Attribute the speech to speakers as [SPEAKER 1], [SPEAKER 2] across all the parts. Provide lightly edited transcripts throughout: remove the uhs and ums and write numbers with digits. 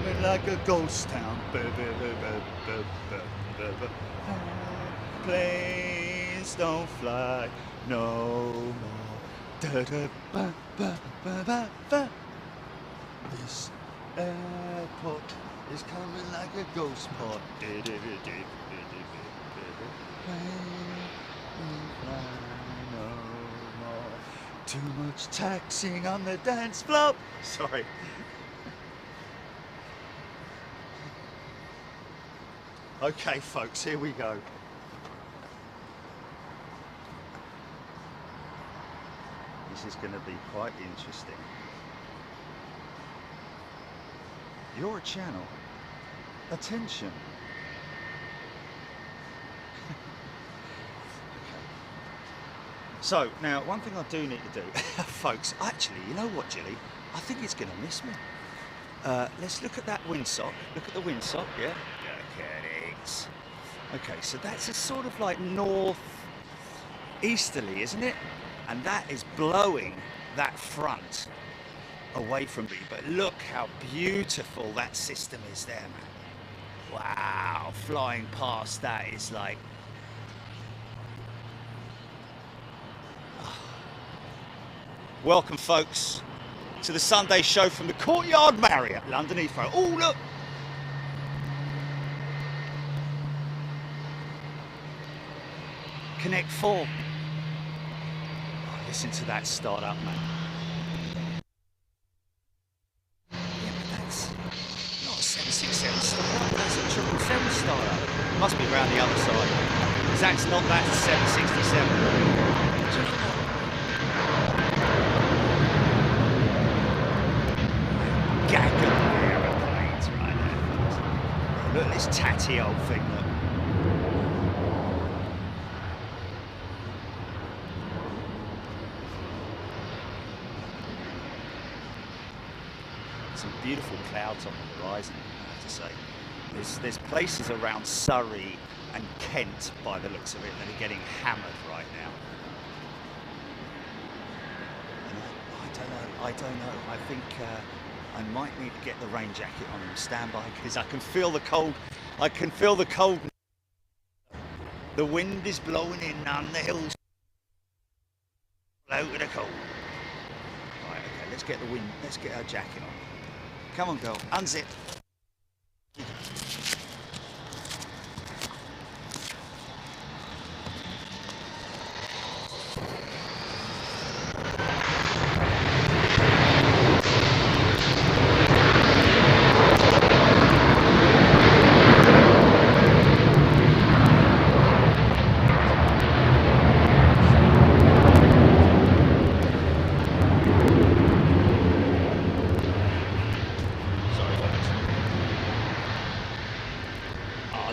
[SPEAKER 1] coming like a ghost town. Planes don't fly no more. This airport is coming like a ghost port. Planes don't fly no more. Too much taxing on the dance floor. Sorry. Okay, folks, here we go. This is going to be quite interesting. You're a channel. Attention. Okay. So, now, one thing I do need to do, folks, actually, you know what, Jilly? I think it's going to miss me. Let's look at that windsock. Look at the windsock, yeah? Look at it. Okay, so that's a sort of like north-easterly, isn't it? And that is blowing that front away from me. But look how beautiful that system is there, man. Wow, flying past that is like... Welcome, folks, to the Sunday show from the Courtyard Marriott, London Heathrow. Oh, look! Connect 4. Oh, listen to that start up, man. Yeah, but that's not a 767 start up, that's a 777 start up. Must be around the other side. Because that's not that 767. Do you know what? Gaggle of aeroplanes right there. Look at this tatty old thing, look. Some beautiful clouds on the horizon, I have to say. There's places around Surrey and Kent, by the looks of it, that are getting hammered right now. And I don't know. I think I might need to get the rain jacket on and stand by, because I can feel the cold. I can feel the cold. The wind is blowing in on the hills. Out of the cold. Right, okay, let's get the wind. Let's get our jacket on. Come on, girl, unzip.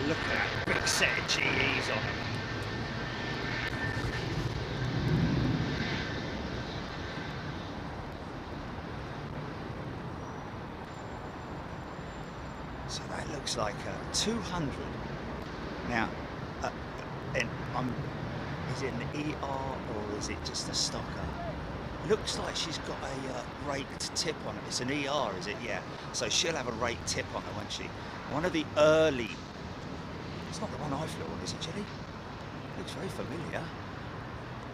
[SPEAKER 1] Look at that big set of GEs on it. So that looks like a 200. Now, is it an ER or is it just a stocker? Looks like she's got a raked tip on it. It's an ER, is it? Yeah. So she'll have a raked tip on her, won't she? One of the early... It's not the one I flew on, is it, Jelly? Looks very familiar.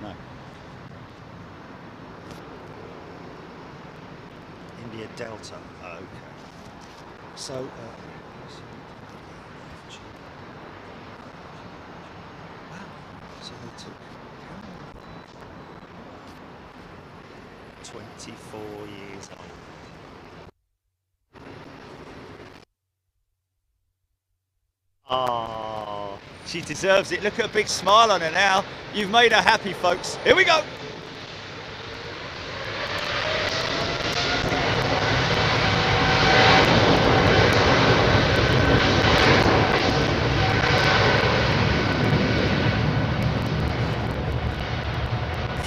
[SPEAKER 1] No. India Delta. Oh, okay. So, wow. So they took 24 years old. Oh, she deserves it. Look at a big smile on her now. You've made her happy, folks. Here we go.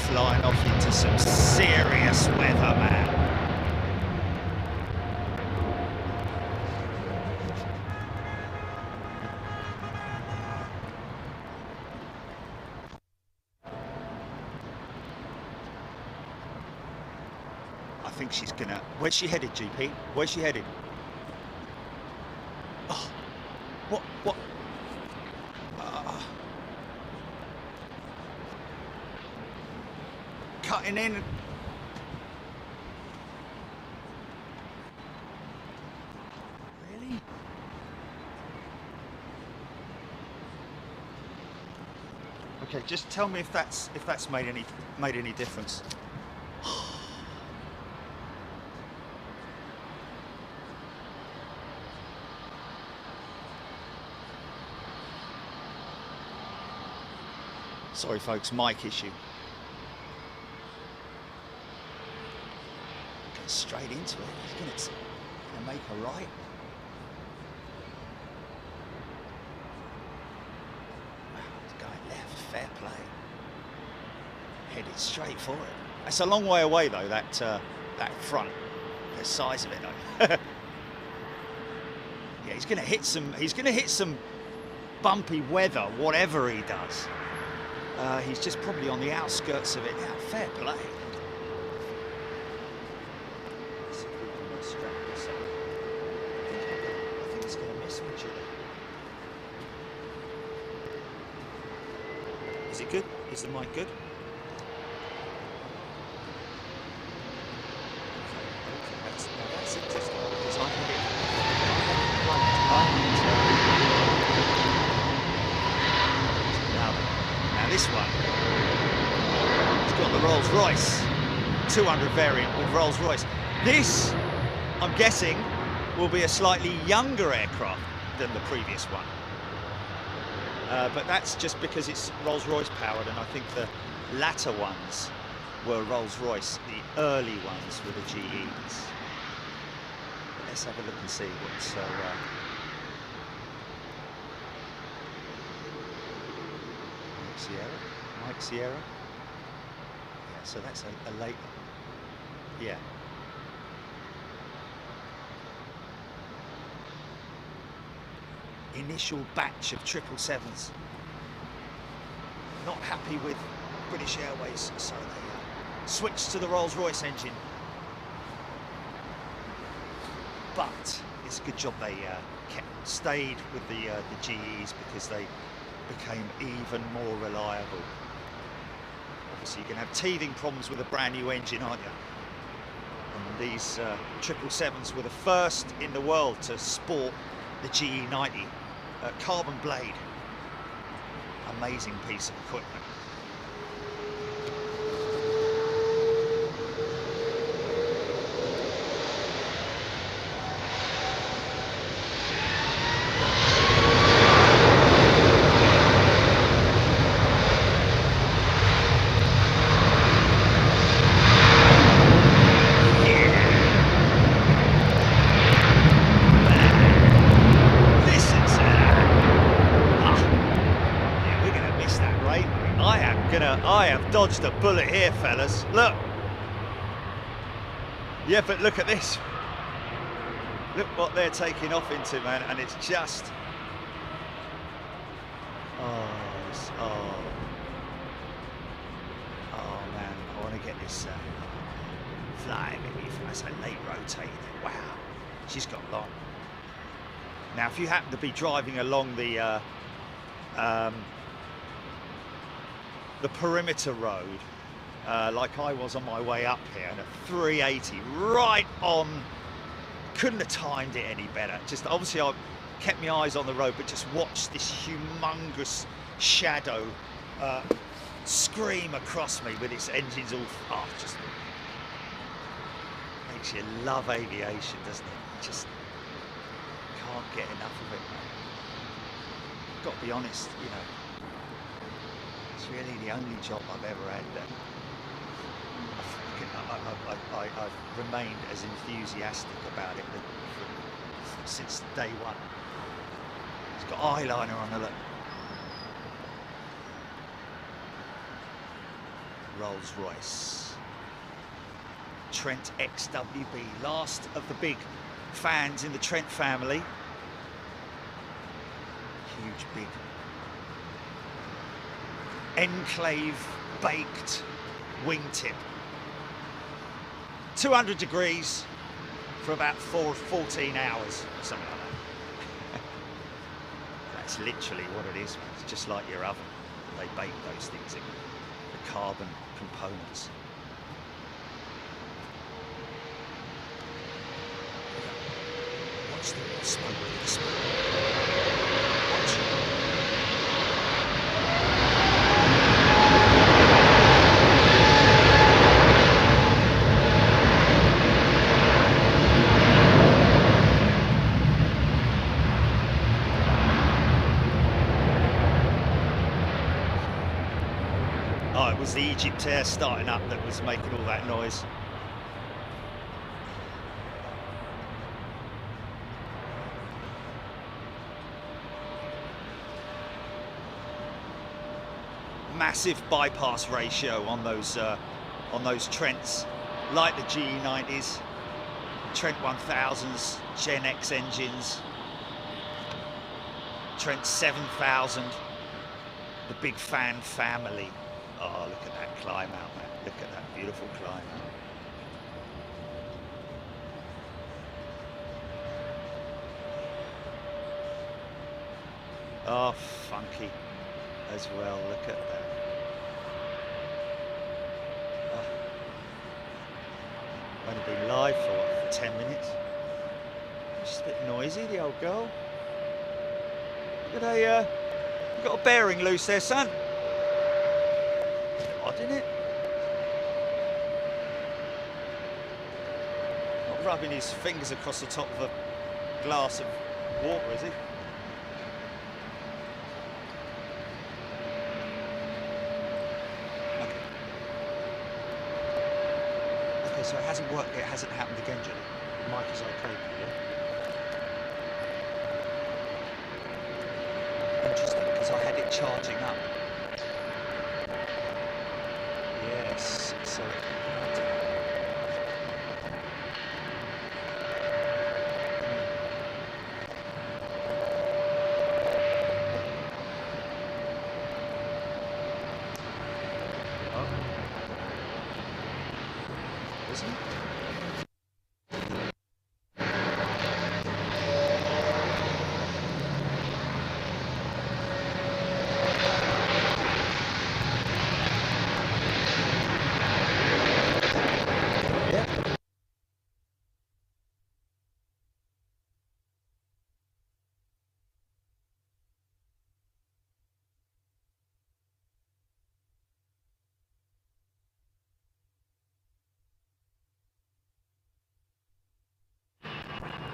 [SPEAKER 1] Flying off into some serious weather, man. I think she's gonna... Where's she headed, GP? Where's she headed? What? Uh, Cutting in. Really? Okay, just tell me if that's made any difference. Sorry folks, mic issue. Get straight into it. He's gonna make a right. Wow, he's going left. Fair play. Headed straight for it. That's a long way away though. That front, the size of it though. Yeah, he's gonna hit some bumpy weather, whatever he does. He's just probably on the outskirts of it now. Fair play. Let's see if we can strap this up. I think it's going to miss me, Julie. Is it good? Is the mic good? Okay, that's interesting because I had it plugged. Now this one, it's got the Rolls-Royce 200 variant with Rolls-Royce. This, I'm guessing, will be a slightly younger aircraft than the previous one. But that's just because it's Rolls-Royce powered, and I think the latter ones were Rolls-Royce, the early ones were the GEs. But let's have a look and see what's... Mike Sierra. Yeah, so that's a late. Yeah. Initial batch of 777s. Not happy with British Airways, so they switched to the Rolls-Royce engine. But it's a good job they stayed with the GEs because they became even more reliable. Obviously you can have teething problems with a brand new engine, aren't you? And these 777s were the first in the world to sport the GE90 carbon blade. Amazing piece of equipment. I have dodged a bullet here, fellas. Look. Yeah, but look at this. Look what they're taking off into, man, and it's just... Oh man, I want to get this flying. That's a late rotating. Wow, she's got long. Now, if you happen to be driving along the perimeter road, like I was on my way up here, and a 380 right on, couldn't have timed it any better. Just obviously I kept my eyes on the road, but just watched this humongous shadow scream across me with its engines all, just makes you love aviation, doesn't it? Just can't get enough of it, man. Got to be honest, you know, it's really the only job I've ever had that I've remained as enthusiastic about it since day one. It's got eyeliner on the look. Rolls-Royce. Trent XWB, last of the big fans in the Trent family. Huge, big enclave baked wingtip. 200 degrees for about 14 hours, something like that. That's literally what it is. It's just like your oven. They bake those things in, the carbon components. Watch the smoke, look at the smoke. Watch. Oh, it was the Egypt Air starting up that was making all that noise. Massive bypass ratio on those Trents, like the GE90s, Trent 1000s, Gen X engines, Trent 7000, the big fan family. Oh, look at that climb out, man. Look at that beautiful climb out. Oh, funky as well. Look at that. Oh. Only been live for what, 10 minutes. Just a bit noisy, the old girl. Look at you got a bearing loose there, son. Odd, isn't it? Not rubbing his fingers across the top of a glass of water, is he? Okay, so it hasn't worked, it hasn't happened again, Julie. Mic is okay, yeah? Interesting, because I had it charging up. Yes, so isn't it?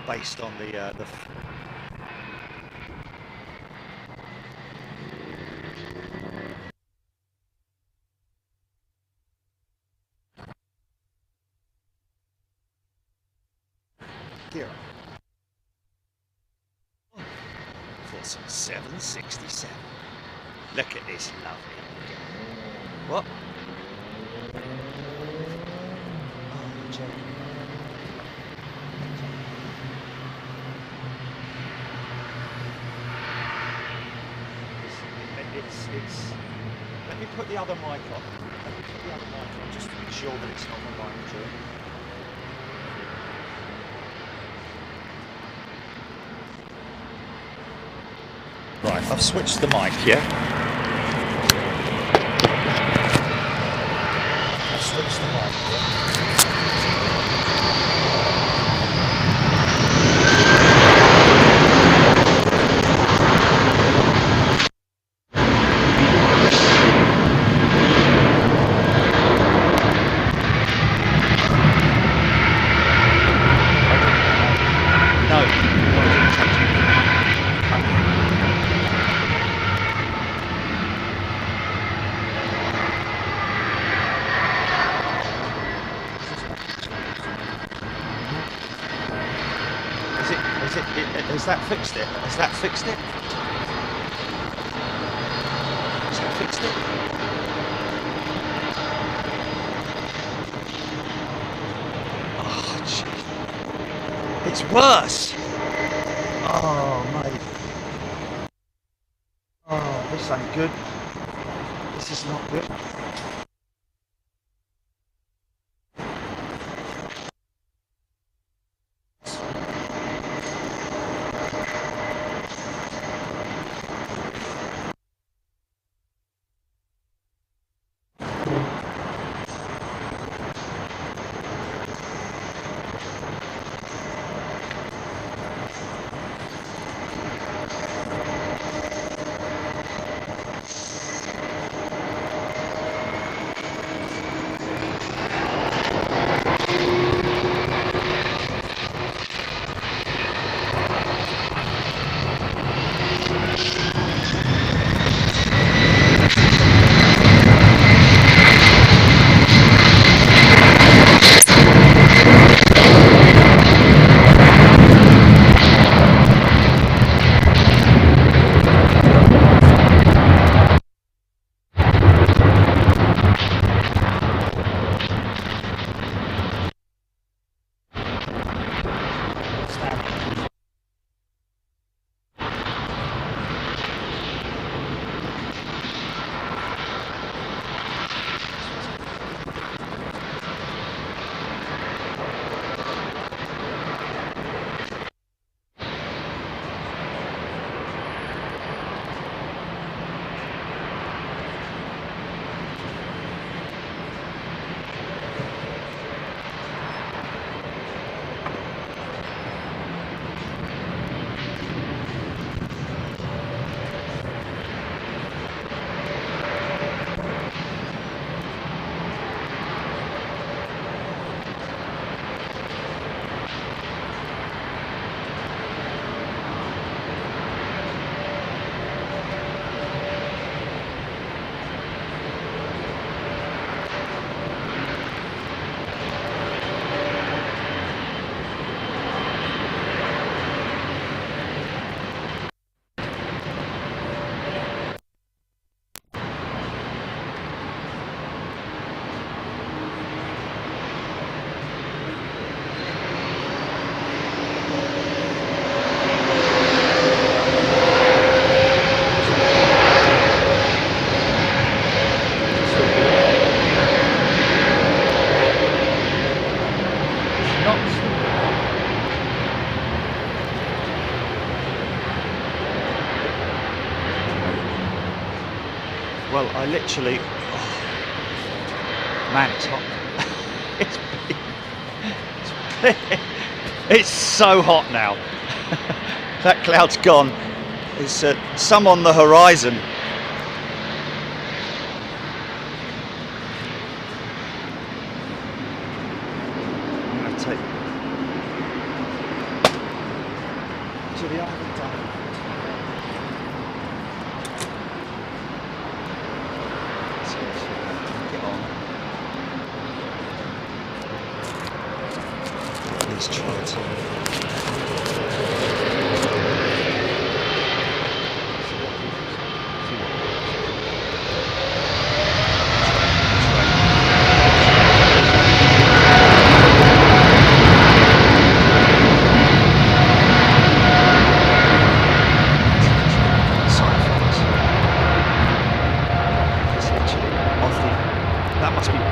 [SPEAKER 1] Based on the gear up. 767. Look at this lovely. What? Oh, you're joking. It's let me put the other mic on. Let me put the other mic on just to be sure that it's not behind you. Right, I've switched the mic, yeah? I've switched the mic, yeah? Has that fixed it? Has that fixed it? Has that fixed it? Oh, jeez. It's worse! Oh, mate. Oh, this ain't good. This is not good. Well, I literally, man, it's hot. It's so hot now. That cloud's gone. There's some on the horizon. I'm going to take to the other tunnel. Get on. Let's try to.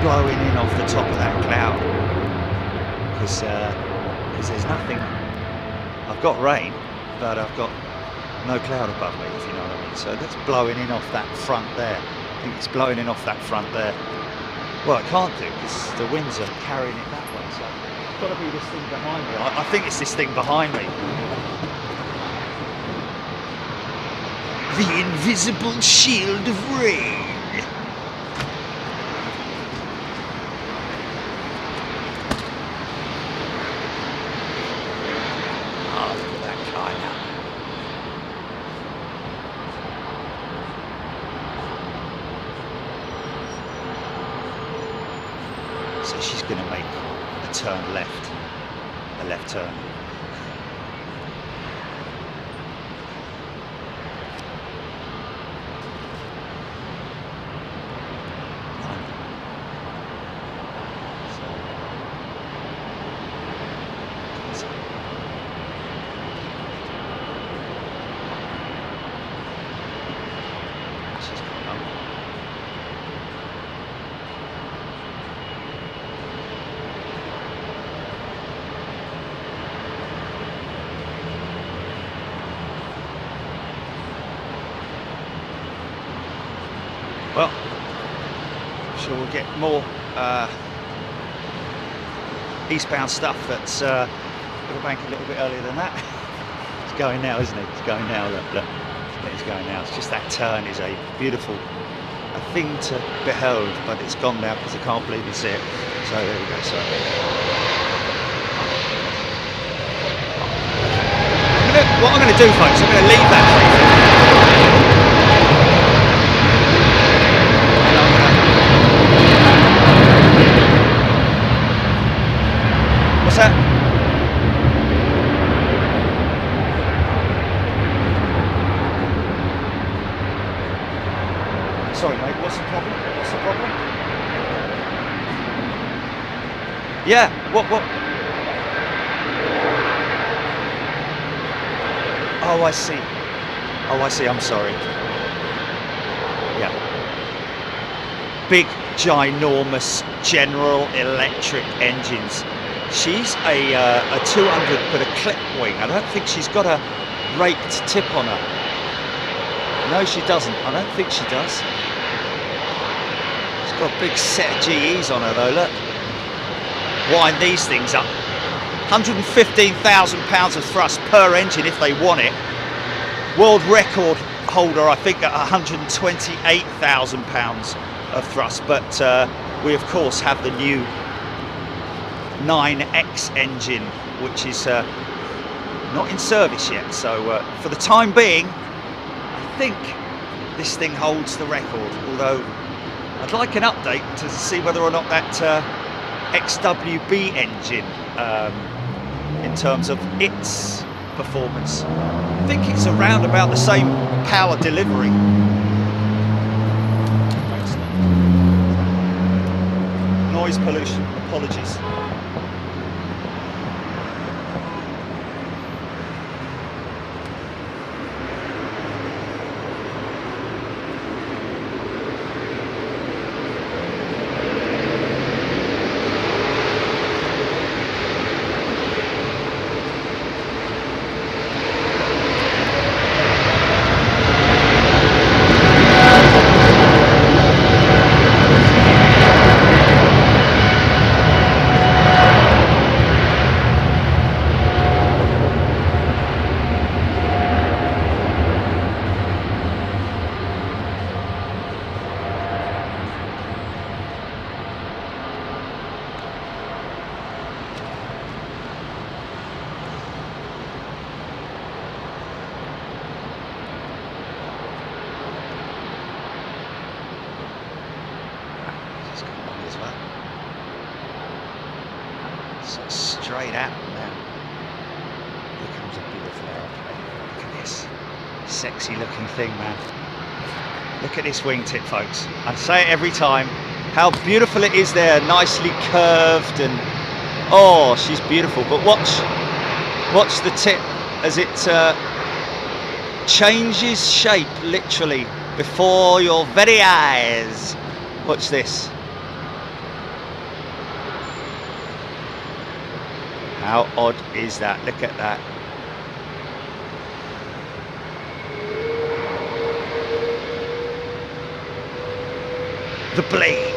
[SPEAKER 1] Blowing in off the top of that cloud, because there's nothing. I've got rain, but I've got no cloud above me, if you know what I mean. So that's blowing in off that front there. I think it's blowing in off that front there. Well, I can't do because the winds are carrying it that way. So it's got to be this thing behind me. I think it's this thing behind me. The invisible shield of rain. So she's going to make a turn left, a left turn. Well, I'm sure we'll get more eastbound stuff that's got to bank a little bit earlier than that. It's going now, isn't it? It's going now, look. It's going now. It's just that turn is a beautiful thing to behold, but it's gone now because I can't believe it's it. So there we go. So what I'm going to do, folks, I'm going to leave that 350. What's that? Sorry, mate, what's the problem? What's the problem? Yeah, what? Oh, I see. Oh, I see, I'm sorry. Yeah. Big, ginormous General Electric engines. She's a 200, but a clip wing. I don't think she's got a raked tip on her. No, she doesn't. I don't think she does. She's got a big set of GEs on her, though. Look. Wind these things up. 115,000 pounds of thrust per engine if they want it. World record holder, I think, at 128,000 pounds of thrust. But we, of course, have the new 9X engine, which is not in service yet. So for the time being, I think this thing holds the record. Although I'd like an update to see whether or not that XWB engine, in terms of its performance, I think it's around about the same power delivery. Noise pollution, apologies. straight at them now. Here comes a beautiful aeroplane. Look at this sexy looking thing, man. Look at this wingtip, folks. I say it every time, how beautiful it is there, nicely curved, and oh, she's beautiful. But watch the tip as it changes shape literally before your very eyes. Watch this. How odd is that? Look at that. The blade.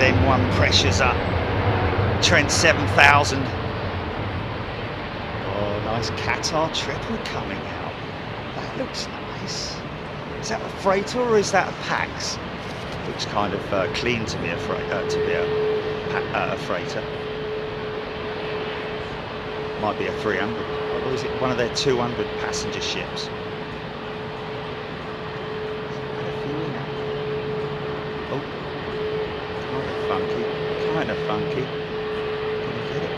[SPEAKER 1] M1 pressures up. Trent 7000. Oh, nice Qatar triple coming out. That looks nice. Is that a freighter or is that a Pax? Looks kind of clean to be a freighter. Might be a 300, or is it one of their 200 passenger ships? Kind of funky. Can you get it?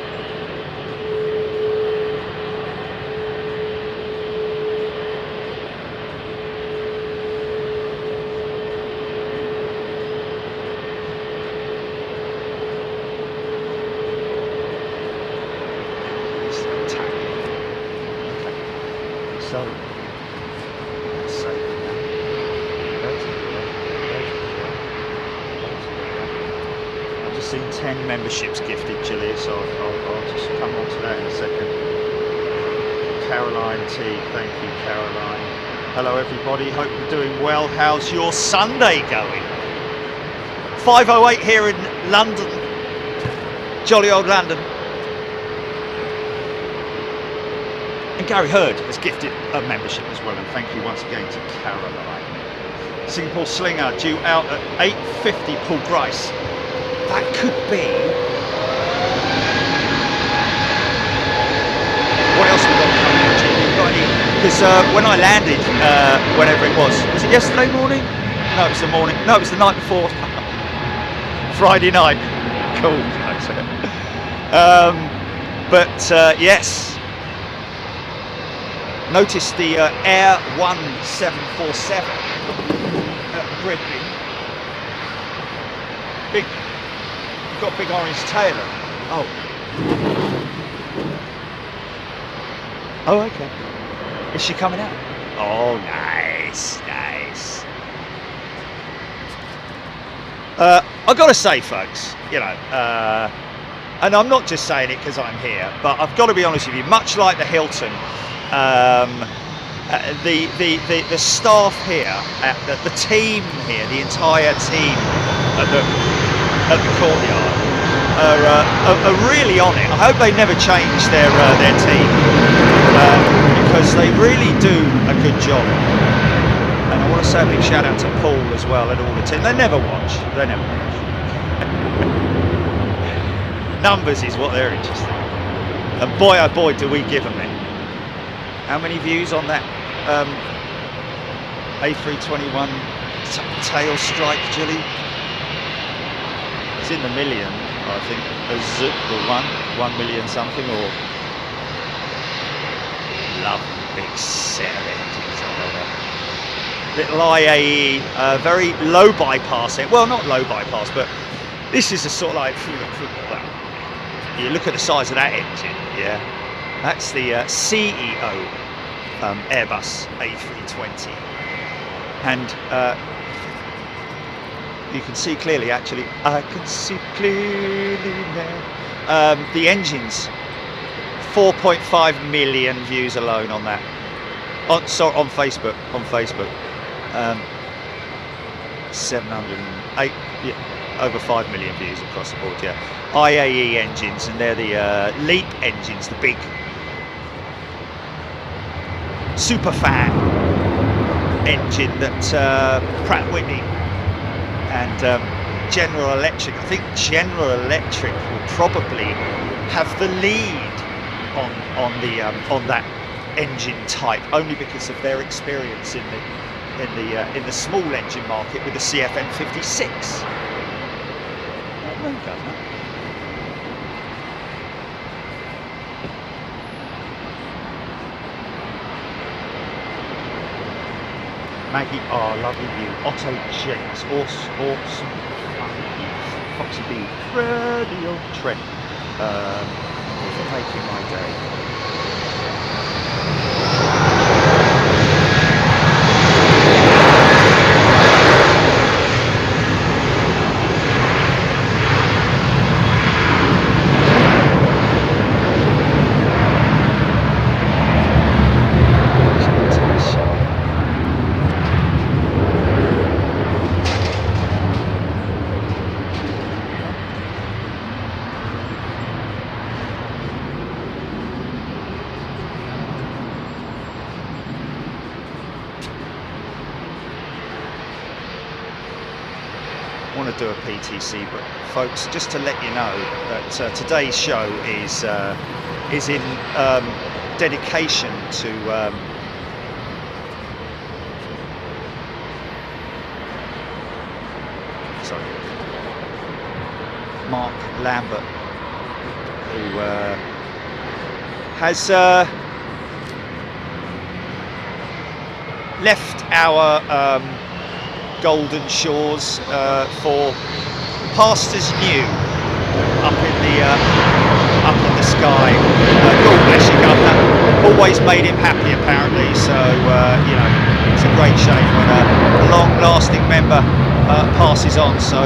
[SPEAKER 1] Okay. So let's say seen 10 memberships gifted, Julie, so I'll just come on to that in a second. Caroline T, thank you, Caroline. Hello everybody, hope you're doing well. How's your Sunday going? 5:08 here in London, jolly old London. And Gary Hurd has gifted a membership as well, and thank you once again to Caroline. Singapore Slinger due out at 8:50, Paul Grice. That could be. What else we got coming up? Because when I landed, whenever it was it yesterday morning? No, it was the morning. No, it was the night before. Friday night. Cool. Yes. Notice the Air 1747 at Bridley. Big. Got a big orange tail. Oh. Oh, okay. Is she coming out? Oh, nice, nice. I've got to say, folks, you know, and I'm not just saying it because I'm here, but I've got to be honest with you. Much like the Hilton, the staff here, the team here, the entire team at the courtyard are really on it. I hope they never change their team because they really do a good job. And I want to say a big shout out to Paul as well and all the team. They never watch. They never watch. Numbers is what they're interested in. And boy, oh boy, do we give them it. How many views on that A321 tail strike, Julie? It's in the million, I think. Or 1 million something, or lovely big set of engines over there. Little IAE, very low bypass. Well, not low bypass, but this is a sort of like, well, you look at the size of that engine, yeah. That's the CEO AIRBUS A320, and you can see clearly. Actually, I can see clearly now. The engines, 4.5 million views alone on that. On Facebook. 708, yeah, over 5 million views across the board. Yeah, IAE engines, and they're the LEAP engines, the big superfan engine that Pratt Whitney and General Electric. I think General Electric will probably have the lead on that engine type, only because of their experience in the small engine market with the CFM56. Well done, huh? Maggie R, lovely view. Otto James, awesome. Foxy B, Radio Trent. For making my day. Want to do a PTC, but folks, just to let you know that today's show is in dedication to Mark Lambert, who has left our golden shores for pastures new up in the sky. God bless you, Governor. Always made him happy, apparently. So you know, it's a great shame when a long-lasting member passes on. So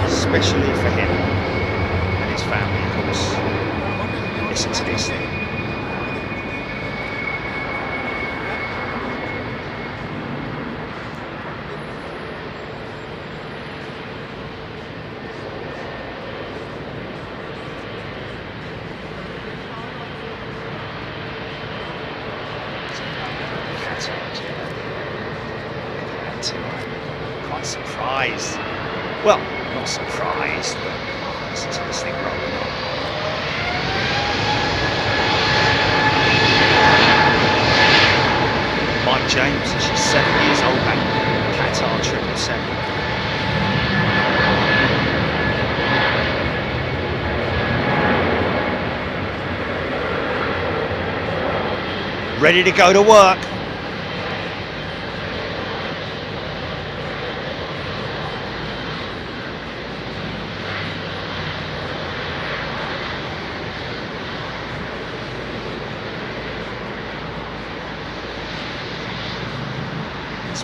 [SPEAKER 1] especially for him and his family, of course. Listen to this thing. Quite surprised. Well, not surprised, but listen to this thing rolling on. Mike James, she's 7 years old, back Qatar 777. Ready to go to work.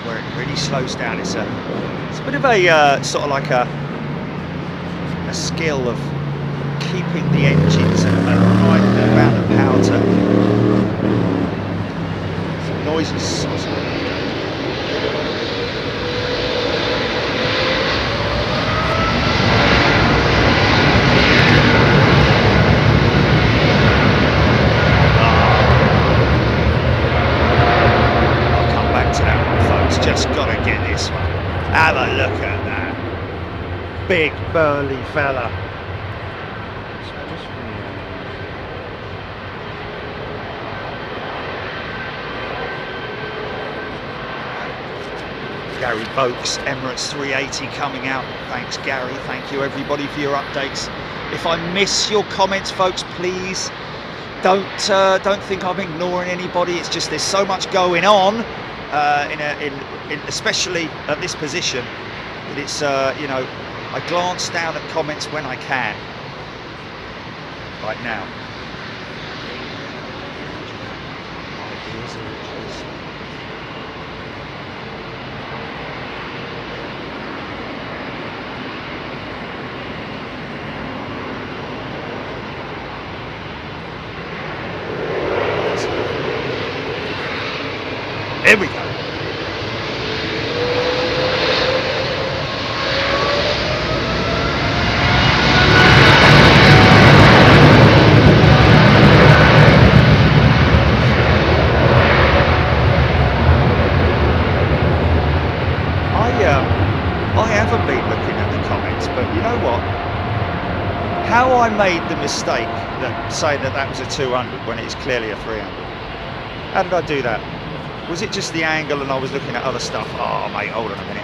[SPEAKER 1] Where it really slows down. It's a bit of a sort of like a skill of keeping the engines at the right amount of power to noises. Just gotta get this one. Have a look at that. Big burly fella. Gary Boakes, Emirates 380 coming out. Thanks, Gary. Thank you, everybody, for your updates. If I miss your comments, folks, please don't think I'm ignoring anybody. It's just there's so much going on. Especially at this position, that it's you know, I glance down at comments when I can. Right now. There we go. mistake that saying that was a 200 when it's clearly a 300. How did I do that? Was it just the angle and I was looking at other stuff? Oh, mate, hold on a minute.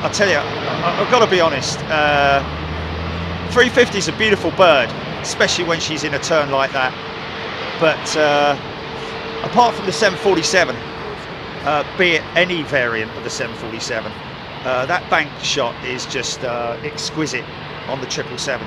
[SPEAKER 1] I tell you, I've got to be honest, 350 is a beautiful bird, especially when she's in a turn like that. But apart from the 747, be it any variant of the 747, that bank shot is just exquisite on the 777.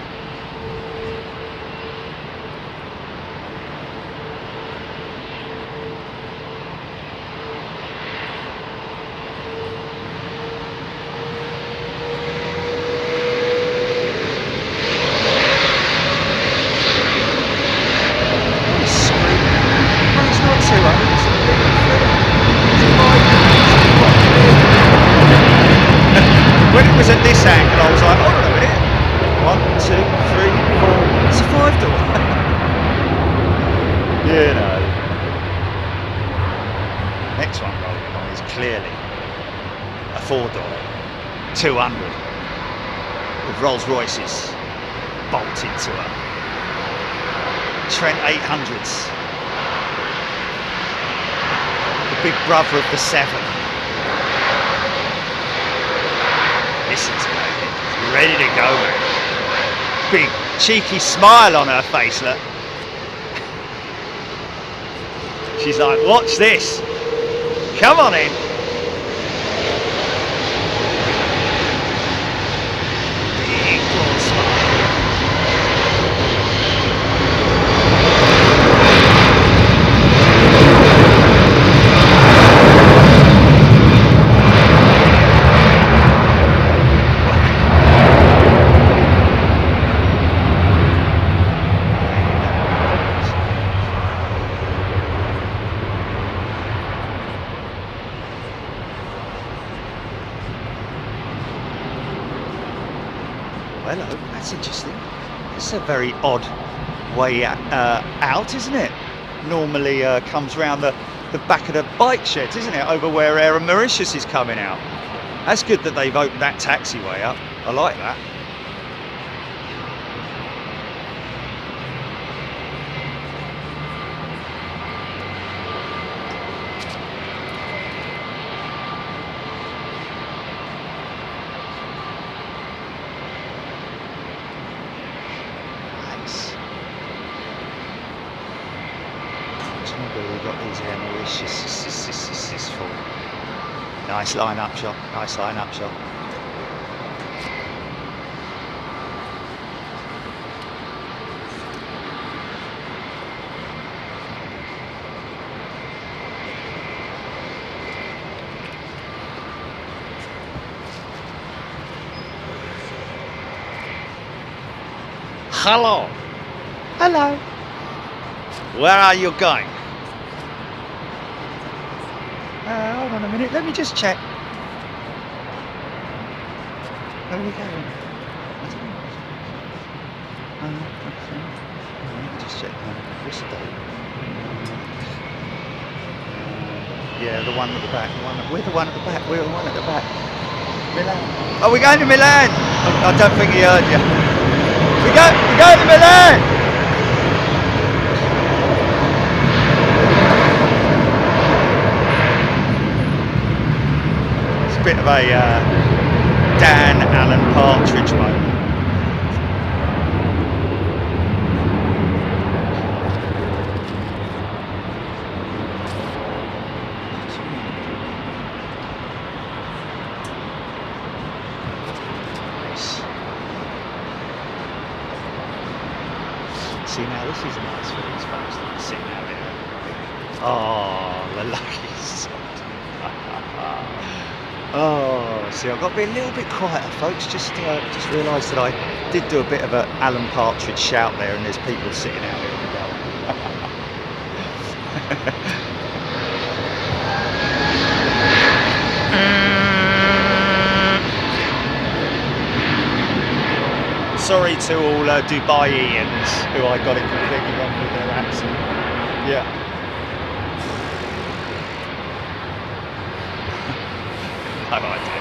[SPEAKER 1] When it was at this angle, I was like, hold on a minute. 1, 2, 3, 4. It's a 5-door. You know. Next one rolling on is clearly a 4-door, 200, with Rolls Royces bolted to her. Trent 800s. The big brother of the 7. Listen to her, ready to go, man. Big cheeky smile on her face, look. She's like, watch this. Come on in. Big broad smile. Hello, that's interesting. It's a very odd way out, isn't it? Normally comes round the back of the bike sheds, isn't it? Over where Air Mauritius is coming out. That's good that they've opened that taxiway up. I like that. We've got these Air Mauritius for. Nice line up shot, nice line up shot. Hello. Hello. Where are you going? Hold on a minute, let me just check. Where are we going? Let me just check. What's the date? Yeah, the one at the back. We're the one at the back. We're the one at the back. Milan. Oh, we're going to Milan. I don't think he heard you. We're going to Milan. Bit of a Dan Alan Partridge moment. See, now this is nice for these folks that are sitting out there. Oh, the lucky sod. Oh, see, I've got to be a little bit quieter, folks. Just realised that I did do a bit of an Alan Partridge shout there, and there's people sitting out here. Sorry to all Dubaians who I got it completely wrong with their accent. Yeah. idea.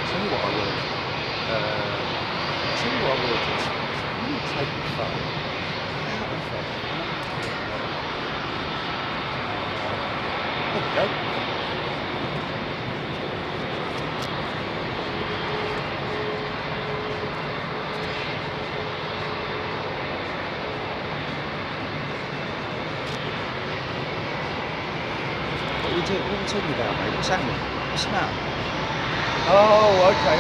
[SPEAKER 1] Tell you what I will. Tell you what I will do. I'm going to take the phone out of there. There we go. What are we talking about, mate? What's happening? What's the matter? Oh, okay.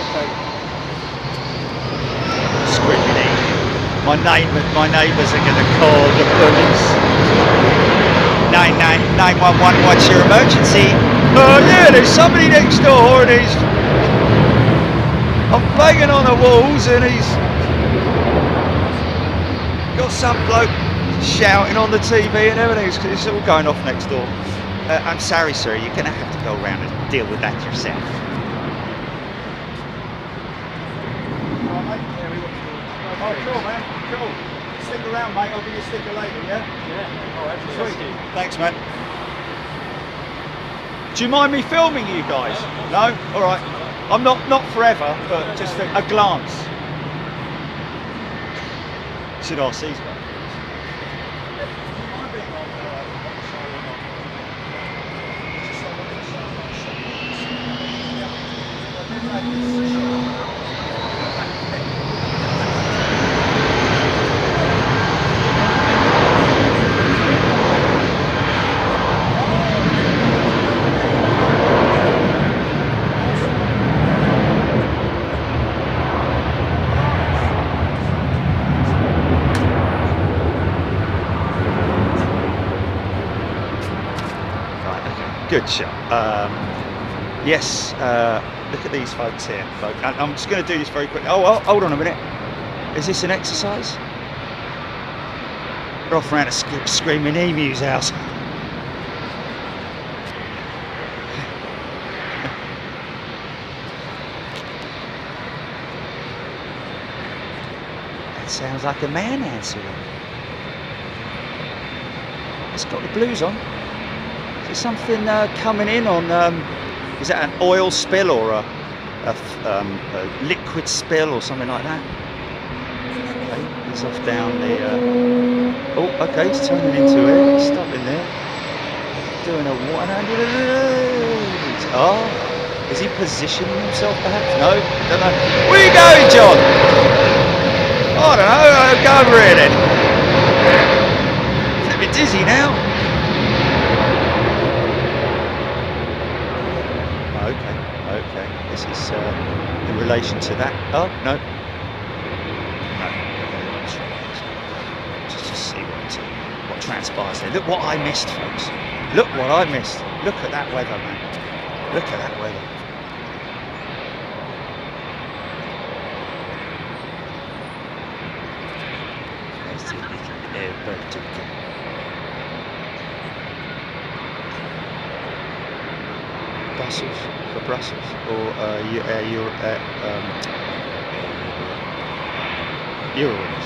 [SPEAKER 1] Scribbling. My neighbours are going to call the police. 911, what's your emergency? Oh yeah, there's somebody next door and I'm banging on the walls and he's got some bloke shouting on the TV and everything. It's all going off next door. I'm sorry, sir, you're going to have to go around and deal with that yourself. Oh, cool, man. Cool. Stick around, mate. I'll give you a sticker later, yeah? Yeah. All right. Sweet. Thanks, man. Do you mind me filming you guys? No? All right. I'm not forever, but just a glance. Should I see? Good shot. Yes, look at these folks here. I'm just going to do this very quickly. Oh, hold on a minute. Is this an exercise? We're off around a screaming emu's house. That sounds like a man answering. It's got the blues on. Is there something coming in on, is that an oil spill or a liquid spill or something like that? Okay, he's off down the, oh, okay, he's turning into it, stopping there, doing a 100, oh, is he positioning himself perhaps? No, don't know. Where are you going, John? I don't know, I'll go over here then. It's a bit dizzy now. Okay, this is in relation to that. Oh, no. No. Just see what transpires there. Look what I missed, folks. Look what I missed. Look at that weather, man. Look at that weather. There's the little airbird again. Brussels, for Brussels, or Eurowings,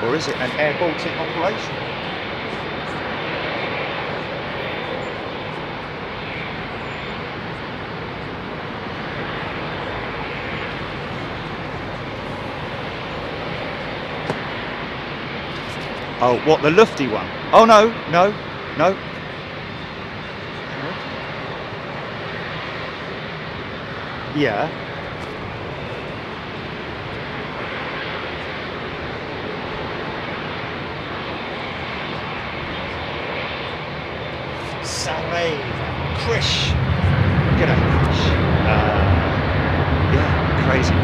[SPEAKER 1] or is it an Air Baltic operation? Oh, what, the lufty one? Oh no. Yeah. Sarajevo. Krish. G'day, Krish. Yeah, crazy.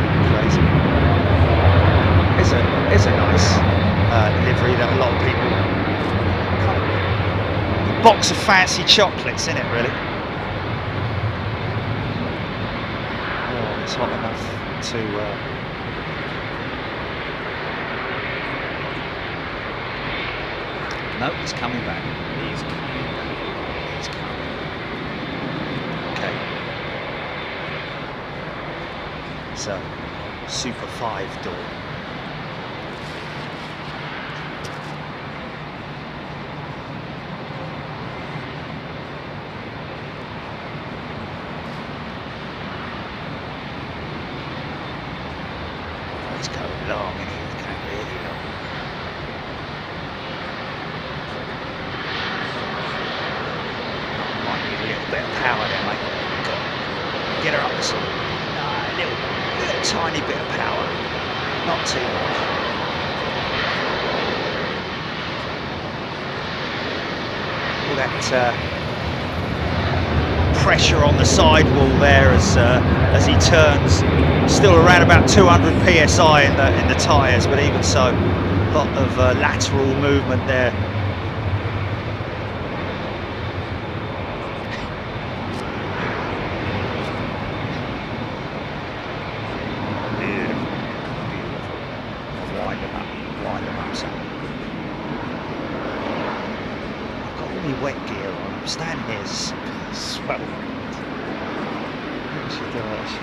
[SPEAKER 1] It's a nice livery that a lot of people kind of a box of fancy chocolates in it, really. It's hot enough to no, he's coming back. He's coming. Okay. So Super 5 door. Oh, it's going long, and it's going really long. Might need a little bit of power there, mate. Go on. Get her up the side. No, a little tiny bit of power. Not too much. All that pressure on the sidewall there as he turns. Still around about 200 psi in the tyres, but even so, a lot of lateral movement there. Wet gear on. I'm standing here swelling. I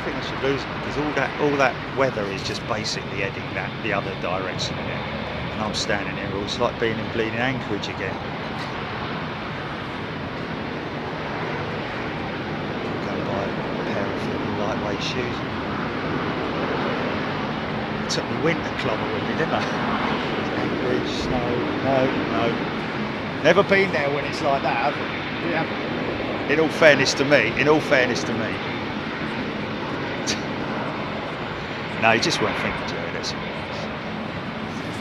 [SPEAKER 1] think I should lose it because all that weather is just basically heading the other direction again. And I'm standing here. It's like being in bleeding Anchorage again. Go buy a pair of lightweight shoes. It took me winter clobber with me, didn't I? Anchorage, snow, no. Never been there when it's like that, have you? Yeah. In all fairness to me. No, you just weren't thinking, Jerry. That's all.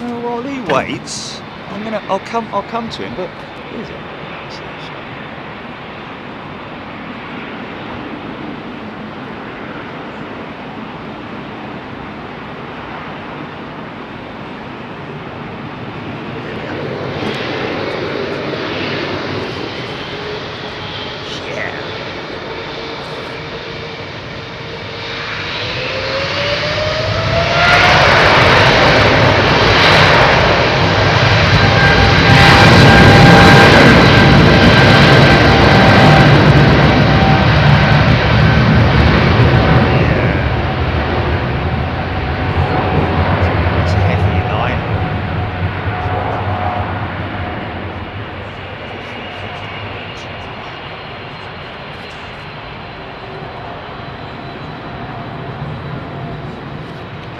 [SPEAKER 1] Well, while he waits, I'll come to him. But who is it?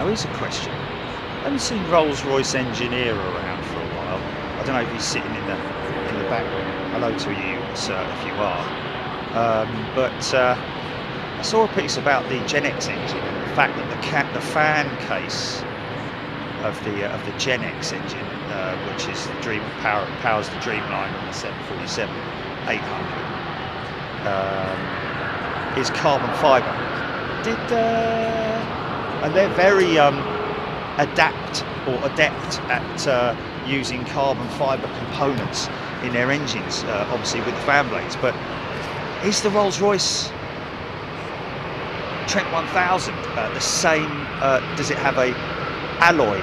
[SPEAKER 1] Here's a question. I haven't seen Rolls-Royce engineer around for a while. I don't know if he's sitting in the back room. Hello to you, sir, if you are. But I saw a piece about the Gen X engine and the fact that the fan case of the Gen X engine, which is the powers the Dreamliner and the 747-800, is carbon fibre. And they're very adept at using carbon fibre components in their engines, obviously with the fan blades. But is the Rolls-Royce Trent 1000 the same? Does it have a alloy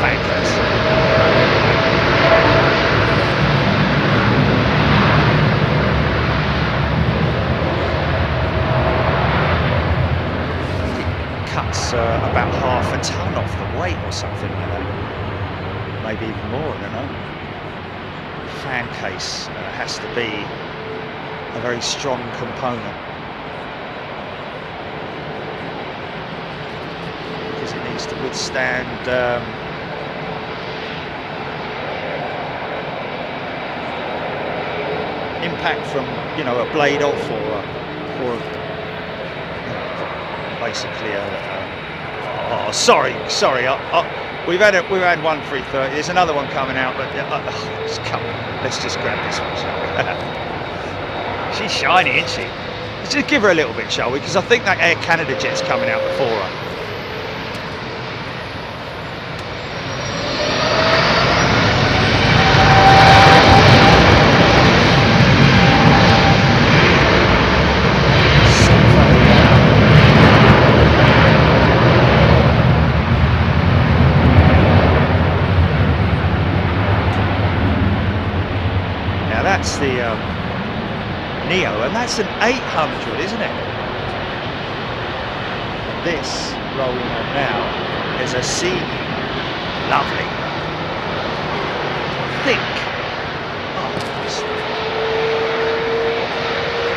[SPEAKER 1] fan case? About half a ton off the weight or something like that, maybe even more, I don't know. Fan case has to be a very strong component because it needs to withstand impact from, you know, a blade off or basically oh, sorry. We've had one 330. There's another one coming out, but let's just grab this one, shall we? She's shiny, isn't she? Let's just give her a little bit, shall we? Because I think that Air Canada jet's coming out before her. That's the Neo, and that's an 800, isn't it? this rolling on now is a sea. Lovely. Thick. Oh,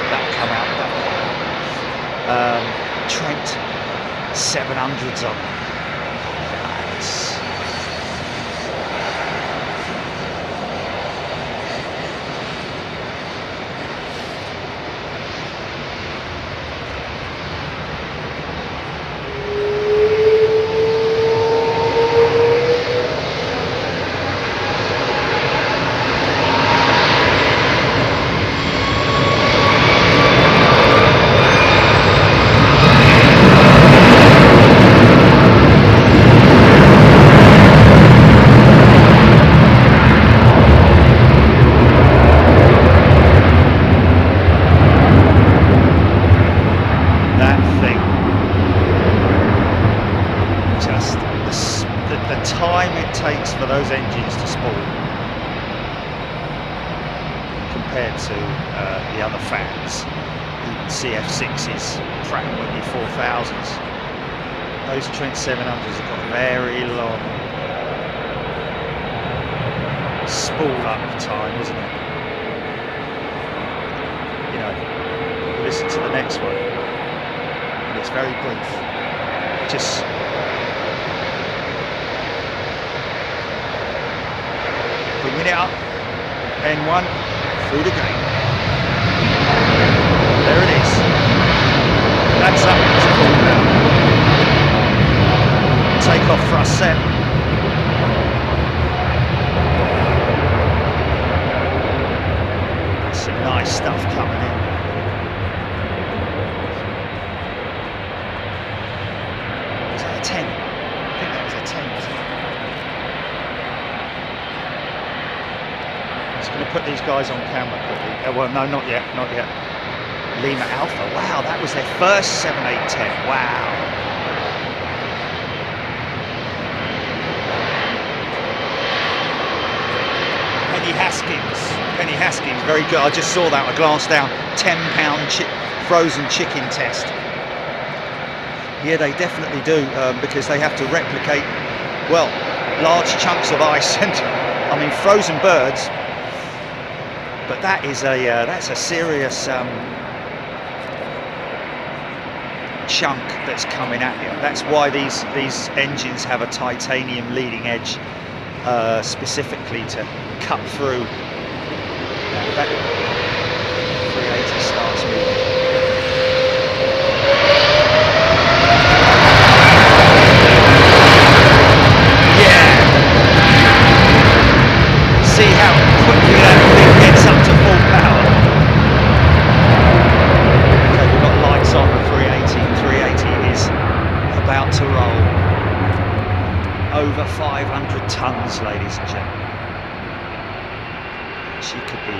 [SPEAKER 1] that'll come out. Trent 700s on. Nice. For those engines to spool compared to the other fans, even CF6s, Pratt & Whitney 4000s, those Trent 700s have got a very long spool up time, isn't it? You know, listen to the next one, and it's very brief. Just bringing it up, N1 through the gate. There it is. That's up. It's cool now. Take off thrust set. Some nice stuff coming in. Was that a 10? I think that was a 10, wasn't it? Going to put these guys on camera quickly. Well, no, not yet, not yet. Lima Alpha. Wow, that was their first 7810. Wow. Penny Haskins, very good. I just saw that. I glanced down. £10 frozen chicken test. Yeah, they definitely do because they have to replicate, well, large chunks of ice and, I mean, frozen birds. But that is that's a serious chunk that's coming at you. That's why these engines have a titanium leading edge, specifically to cut through. That 380 starts moving. See how quickly that thing gets up to full power. Okay, we've got lights on the 380. 380 is about to roll. Over 500 tons, ladies and gentlemen. She could be.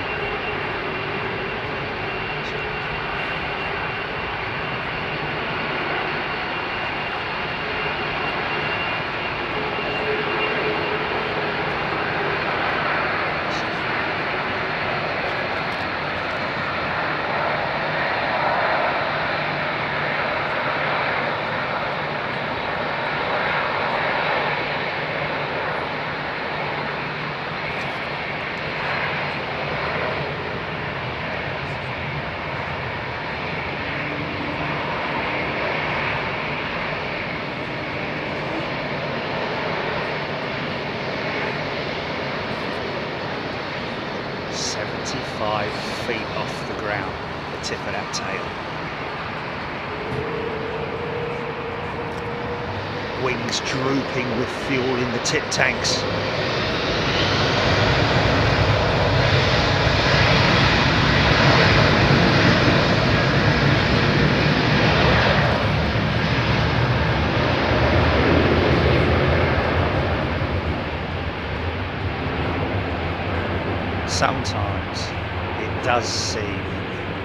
[SPEAKER 1] Feet off the ground, the tip of that tail. Wings drooping with fuel in the tip tanks. Sometimes it does seem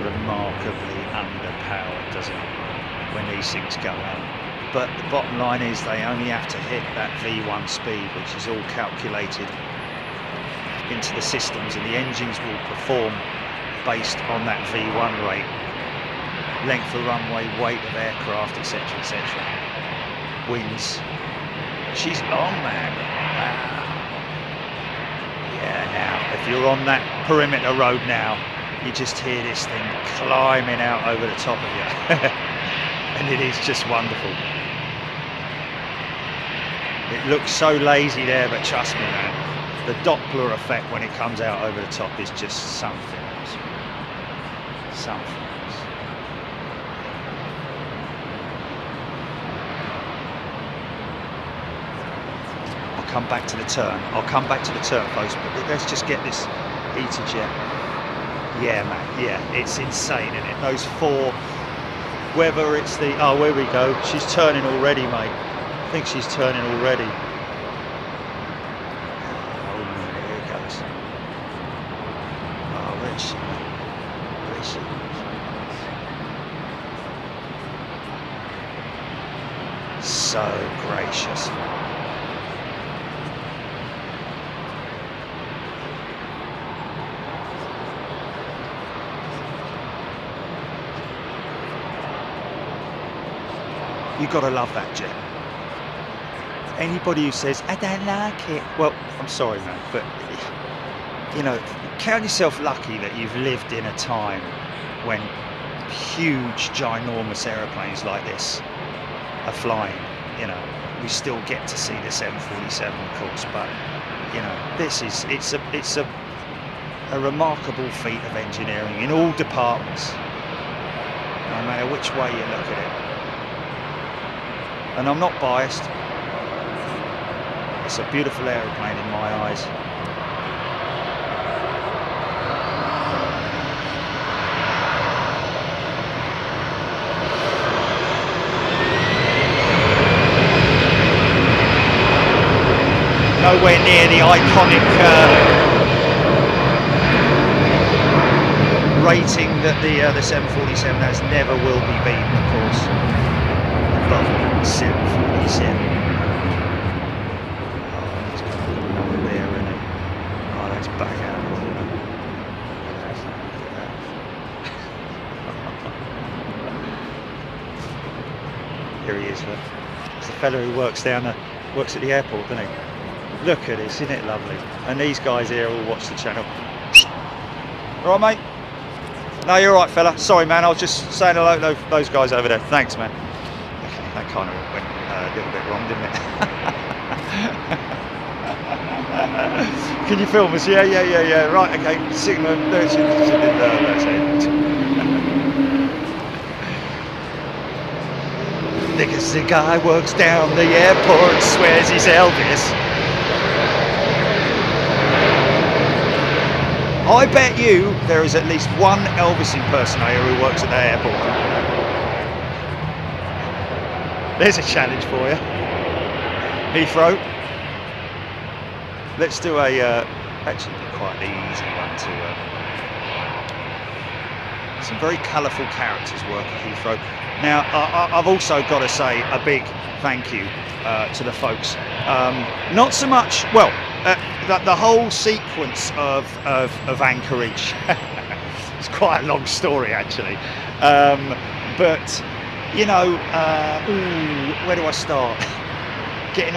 [SPEAKER 1] remarkably underpowered, doesn't it, when these things go out. But the bottom line is they only have to hit that V1 speed, which is all calculated into the systems, and the engines will perform based on that V1 rate. length of runway, weight of aircraft, etc., etc. Winds. She's long, man. Wow. Yeah, now, if you're on that perimeter road now, you just hear this thing climbing out over the top of you. And it is just wonderful. It looks so lazy there, but trust me, man, the Doppler effect when it comes out over the top is just something else. Something else. I'll come back to the turn. I'll come back to the turn, folks, but let's just get this heater jet. Yeah, man, yeah, it's insane, isn't it? Those four, whether it's the, oh, where we go, she's turning already, mate. I think she's turning already. Oh, there it goes. Oh, where is she? Where is she? So gracious. You've got to love that jet. Anybody who says, I don't like it, well, I'm sorry, man, but, you know, count yourself lucky that you've lived in a time when huge, ginormous aeroplanes like this are flying. You know, we still get to see the 747, of course, but, you know, it's a remarkable feat of engineering in all departments, no matter which way you look at it. And I'm not biased. It's a beautiful aeroplane in my eyes. Nowhere near the iconic rating that the 747 has. Never will be beaten, of course. Above 747. Back out. Here he is, look. It's the fellow who works at the airport, doesn't he? Look at this, isn't it lovely? And these guys here all watch the channel. All right, mate? No, you're all right, fella. Sorry, man, I was just saying hello to those guys over there. Thanks, man. Okay, that kind of went a little bit wrong, didn't it? Can you film us? Yeah. Right, okay. Signal. That's it. Because the guy works down the airport, swears he's Elvis. I bet you there is at least one Elvis impersonator who works at the airport. There's a challenge for you. Heathrow. Let's do actually quite an easy one to. Some very colourful characters work at Heathrow. Now, I've also got to say a big thank you to the folks. Not so much, well, the whole sequence of Anchorage. It's quite a long story, actually. But you know, where do I start? Checking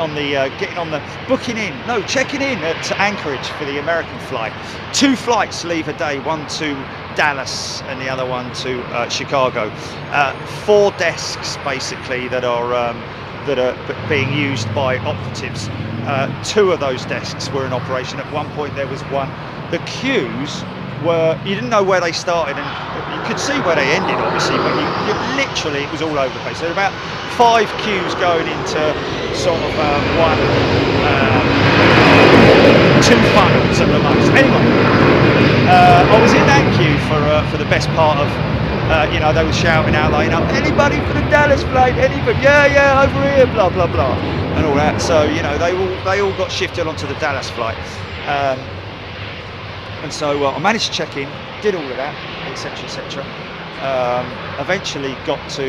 [SPEAKER 1] in at Anchorage for the American flight. 2 flights leave a day, one to Dallas and the other one to Chicago. 4 desks basically that are being used by operatives. 2 of those desks were in operation. At one point there was one. The queues were, you didn't know where they started, and you could see where they ended, obviously, but you literally, it was all over the place. There were about 5 queues going into sort of 2 funnels at the most. Anyway, I was in that queue for the best part of, you know, they were shouting out like, anybody for the Dallas flight, anybody, yeah, over here, blah, blah, blah, and all that. So, you know, they all got shifted onto the Dallas flight. And so I managed to check in, did all of that, etc., etc. Eventually got to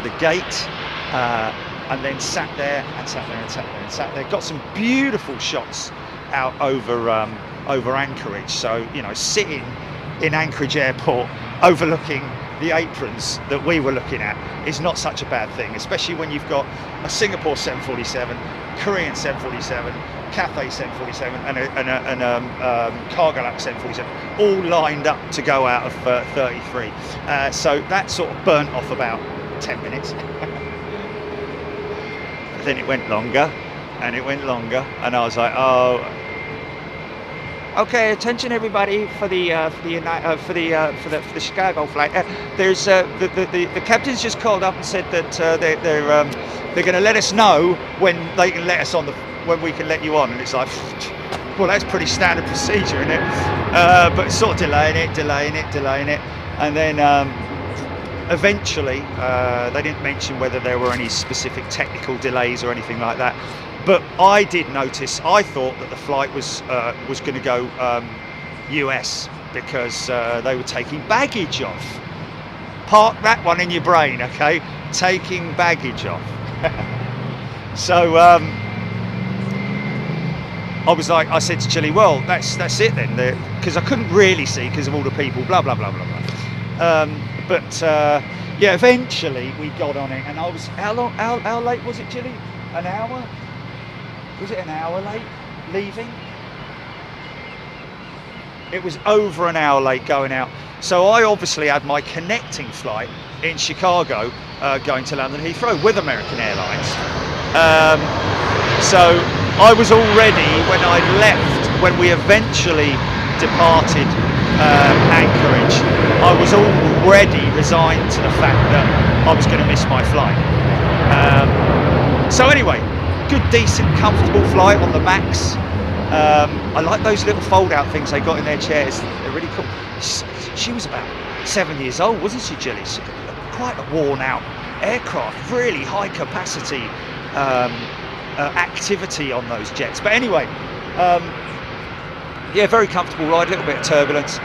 [SPEAKER 1] the gate, and then sat there. Got some beautiful shots out over Anchorage. So, you know, sitting in Anchorage Airport, overlooking the aprons that we were looking at is not such a bad thing, especially when you've got a Singapore 747, Korean 747, Cathay 747 and a Cargo Lab 747 all lined up to go out of 33. So that sort of burnt off about 10 minutes. Then it went longer and it went longer, and I was like, oh, okay, attention everybody for the Chicago flight. There's the captain's just called up and said that they're going to let us know when they can let us on when we can let you on. And it's like, well, that's pretty standard procedure, isn't it? But it's sort of delaying it, and then eventually they didn't mention whether there were any specific technical delays or anything like that. But I did notice, I thought that the flight was going to go US because they were taking baggage off. Park that one in your brain, okay? Taking baggage off. So I said to Chile, well, that's it then, because I couldn't really see because of all the people, blah blah blah blah blah. Yeah, eventually we got on it, and I was how late was it, Chile? An hour? Was it an hour late leaving? It was over an hour late going out. So I obviously had my connecting flight in Chicago going to London Heathrow with American Airlines. So I was already, when we eventually departed Anchorage, I was already resigned to the fact that I was going to miss my flight. So anyway, good, decent, comfortable flight on the Max. I like those little fold-out things they got in their chairs. They're really cool. She was about 7 years old, wasn't she, Jilly? She quite a worn-out aircraft. Really high capacity activity on those jets. But anyway, yeah, very comfortable ride. A little bit of turbulence.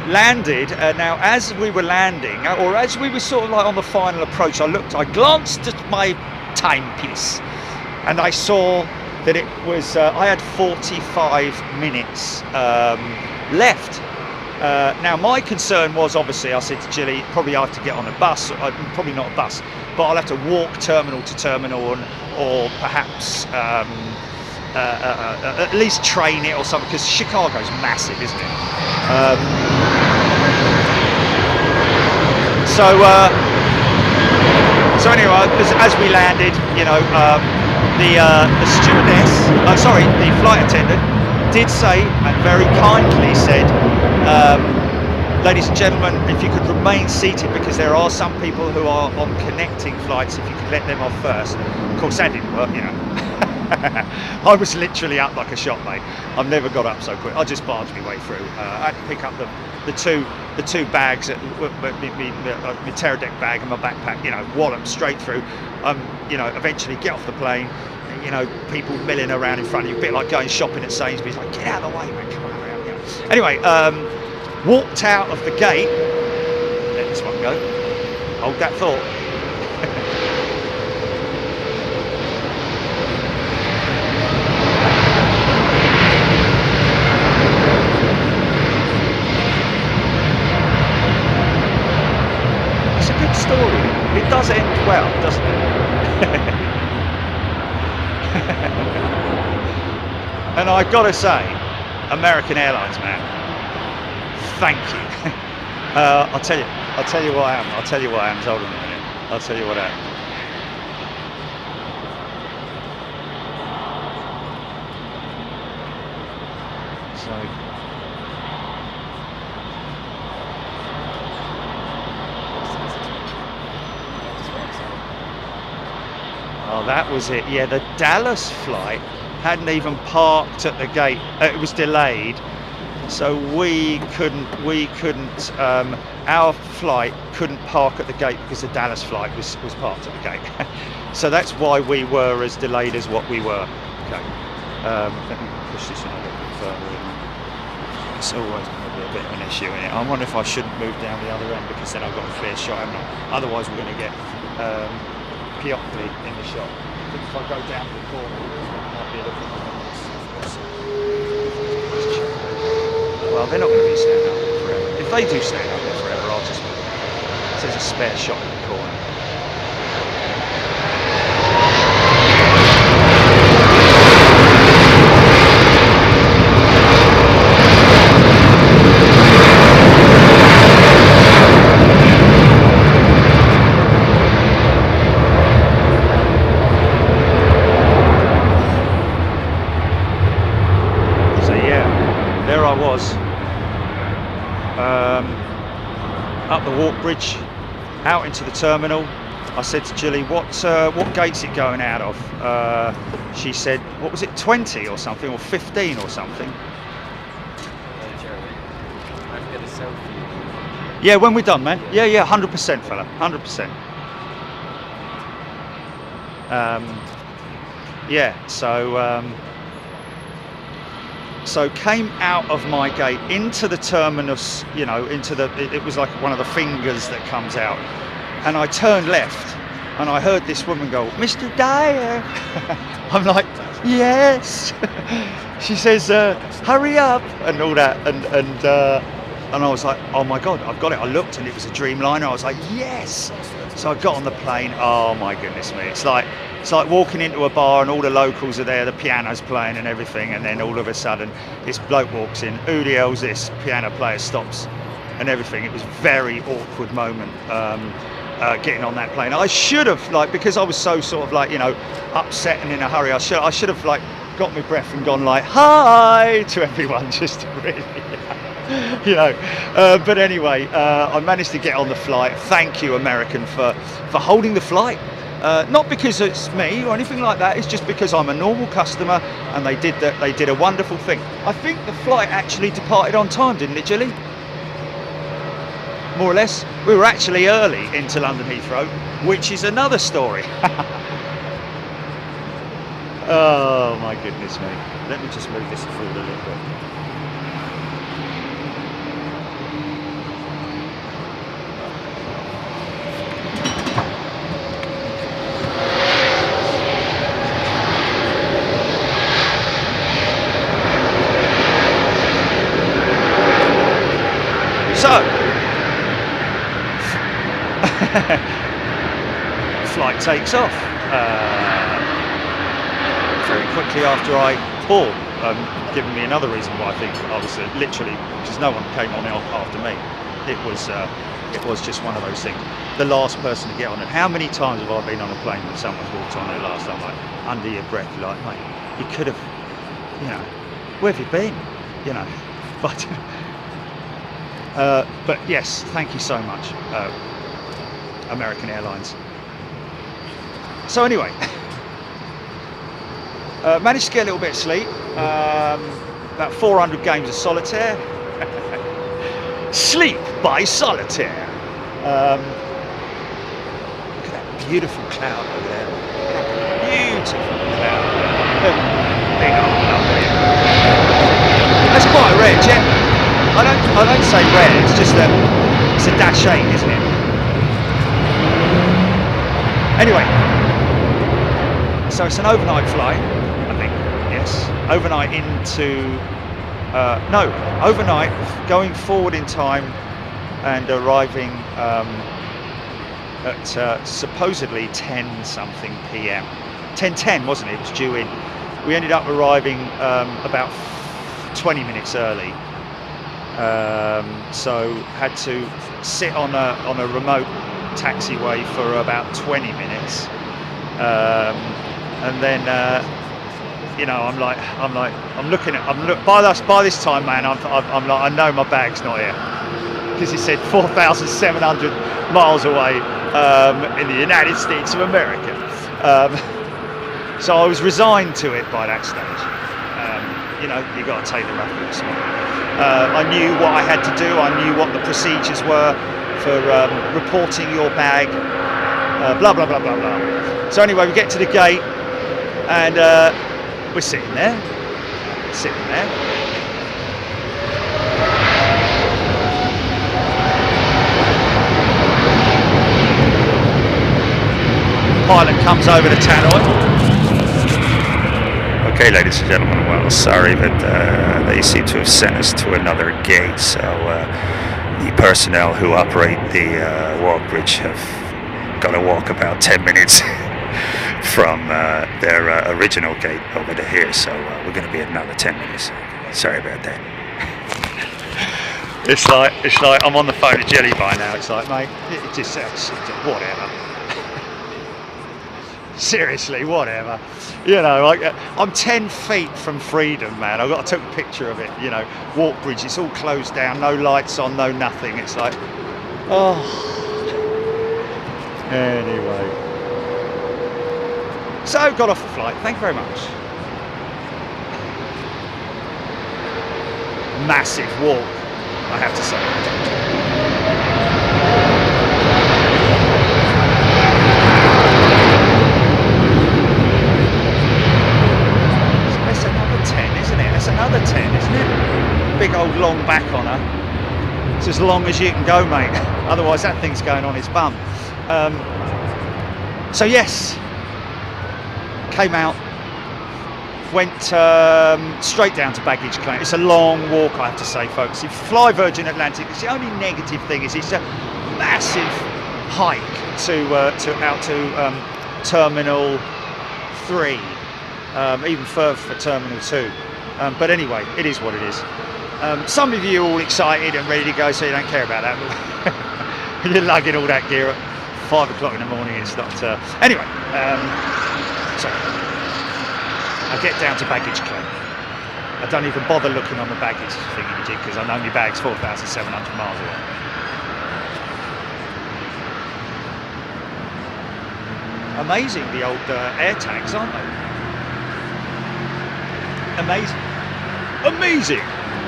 [SPEAKER 1] Landed. Now, as we were landing, or as we were sort of like on the final approach, I glanced at my timepiece, and I saw that it was I had 45 minutes left. Now my concern was, obviously, I said to Jilly, probably I have to get on a bus, probably not a bus, but I'll have to walk terminal to terminal, or perhaps at least train it or something, because Chicago's massive, isn't it? So anyway, as we landed, you know, the stewardess, the flight attendant, did say, and very kindly said, ladies and gentlemen, if you could remain seated, because there are some people who are on connecting flights, if you could let them off first. Of course, that didn't work, you know. I was literally up like a shot, mate. I've never got up so quick. I just barged my way through. I had to pick up the two bags, my pterodec bag and my backpack, you know, wallop straight through. You know, eventually get off the plane. You know, people milling around in front of you, a bit like going shopping at Sainsbury's. Like, get out of the way, man, come on around. You know. Anyway, walked out of the gate. Let this one go. Hold that thought. It's a good story. It does end well, doesn't it? And I've got to say, American Airlines, man, thank you. I'll tell you what I am. Hold on a minute. I'll tell you what I am. Oh, that was it. Yeah, the Dallas flight hadn't even parked at the gate. It was delayed, so we couldn't. Our flight couldn't park at the gate because the Dallas flight was parked at the gate. So that's why we were as delayed as what we were. Okay. Let me push this in a little bit further. It's always going to be a bit of an issue in it. I wonder if I shouldn't move down the other end, because then I've got a clear shot, haven't I? Otherwise, we're going to get Piocchi in the shot. I think if I go down the corner, it might be a little bit more. Well, they're not going to be standing up there forever. If they do stand up there forever, I'll just move. spare shot in the corner. There I was, up the walk bridge, out into the terminal. I said to Julie, what gate's it going out of? She said, what was it, 20 or something, or 15 or something?
[SPEAKER 2] I've got a selfie.
[SPEAKER 1] Yeah, when we're done, man. Yeah, 100%, fella, 100%. Yeah, so came out of my gate into the terminus, you know, it was like one of the fingers that comes out, and I turned left and I heard this woman go, "Mr. Dyer." I'm like, yes. She says, hurry up and all that, and I was like, oh my god, I've got it. I looked and it was a Dreamliner. I was like, yes. So I got on the plane. Oh my goodness me, it's like walking into a bar and all the locals are there, the piano's playing and everything, and then all of a sudden this bloke walks in. Who the hell's this? Piano player stops and everything. It was a very awkward moment getting on that plane. I should have, because I was so sort of upset and in a hurry, I should have got my breath and gone hi to everyone, just to really but anyway, I managed to get on the flight. Thank you, American, for holding the flight. Not because it's me or anything like that. It's just because I'm a normal customer, and they did a wonderful thing. I think the flight actually departed on time, didn't it, Gilly? More or less. We were actually early into London Heathrow, which is another story. Oh my goodness me. Let me just move this forward a little bit. Flight takes off very quickly after I Paul giving me another reason why I think I was literally, because no one came on after me. It was just one of those things. The last person to get on it. How many times have I been on a plane when someone's walked on it last time, under your breath, you're like, mate, you could have, where have you been, but yes, thank you so much, American Airlines. So anyway, managed to get a little bit of sleep, about 400 games of solitaire. Sleep by solitaire. Look at that beautiful cloud over there. Beautiful cloud. Big old lovely. That's quite a rare jet. I don't say rare, it's just that it's a Dash 8, isn't it? Anyway, so it's an overnight flight, I think, yes. Overnight overnight going forward in time and arriving at supposedly 10 something p.m. 10:10, wasn't it? It was due in. We ended up arriving about 20 minutes early. So had to sit on a remote taxiway for about 20 minutes, and then by this time, man, I'm like, I know my bag's not here, because it said 4,700 miles away in the United States of America. So I was resigned to it by that stage. You got to take the rough with the small. I knew what I had to do. I knew what the procedures were for reporting your bag, blah blah blah blah blah. So anyway, we get to the gate, and we're sitting there. Pilot comes over the tannoy. Okay, ladies and gentlemen, well, sorry, but they seem to have sent us to another gate, so The personnel who operate the walk bridge have got to walk about 10 minutes from their original gate over to here, so we're going to be at another 10 minutes. Sorry about that. It's like I'm on the phone to Jelly by now. It's like, mate, it just whatever. Seriously, whatever. You know, like, I'm 10 feet from freedom, man. I took a picture of it. You know, walk bridge. It's all closed down, no lights on, no nothing. It's like, oh. Anyway, so got off the flight. Thank you very much. Massive walk, I have to say. It's another 10, isn't it? It's another 10, isn't it? Big old long back on her. It's as long as you can go, mate. Otherwise, that thing's going on its bum. So yes, came out, went straight down to baggage claim. It's a long walk, I have to say, folks. If you fly Virgin Atlantic, it's the only negative thing is it's a massive hike out to Terminal 3, even further for Terminal 2. But anyway, it is what it is. Some of you are all excited and ready to go, so you don't care about that. But you're lugging all that gear at 5 o'clock in the morning. It's not. Anyway, so I get down to baggage claim. I don't even bother looking on the baggage thingy because I know my bag's 4,700 miles away. Amazing, the old air tags, aren't they? Amazing. Amazing.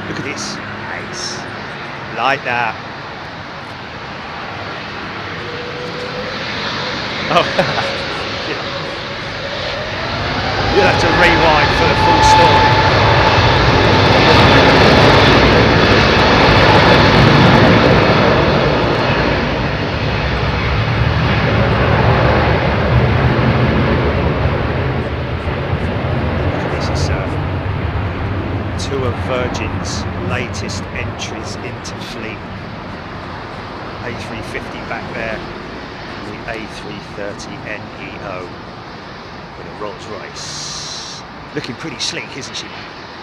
[SPEAKER 1] Look at this. Nice. Like that. Oh. You'll have to rewind for the full story. This is two of Virgin's latest entries into fleet. A350 back there, and the A330neo. With a Rolls Royce, looking pretty sleek, isn't she?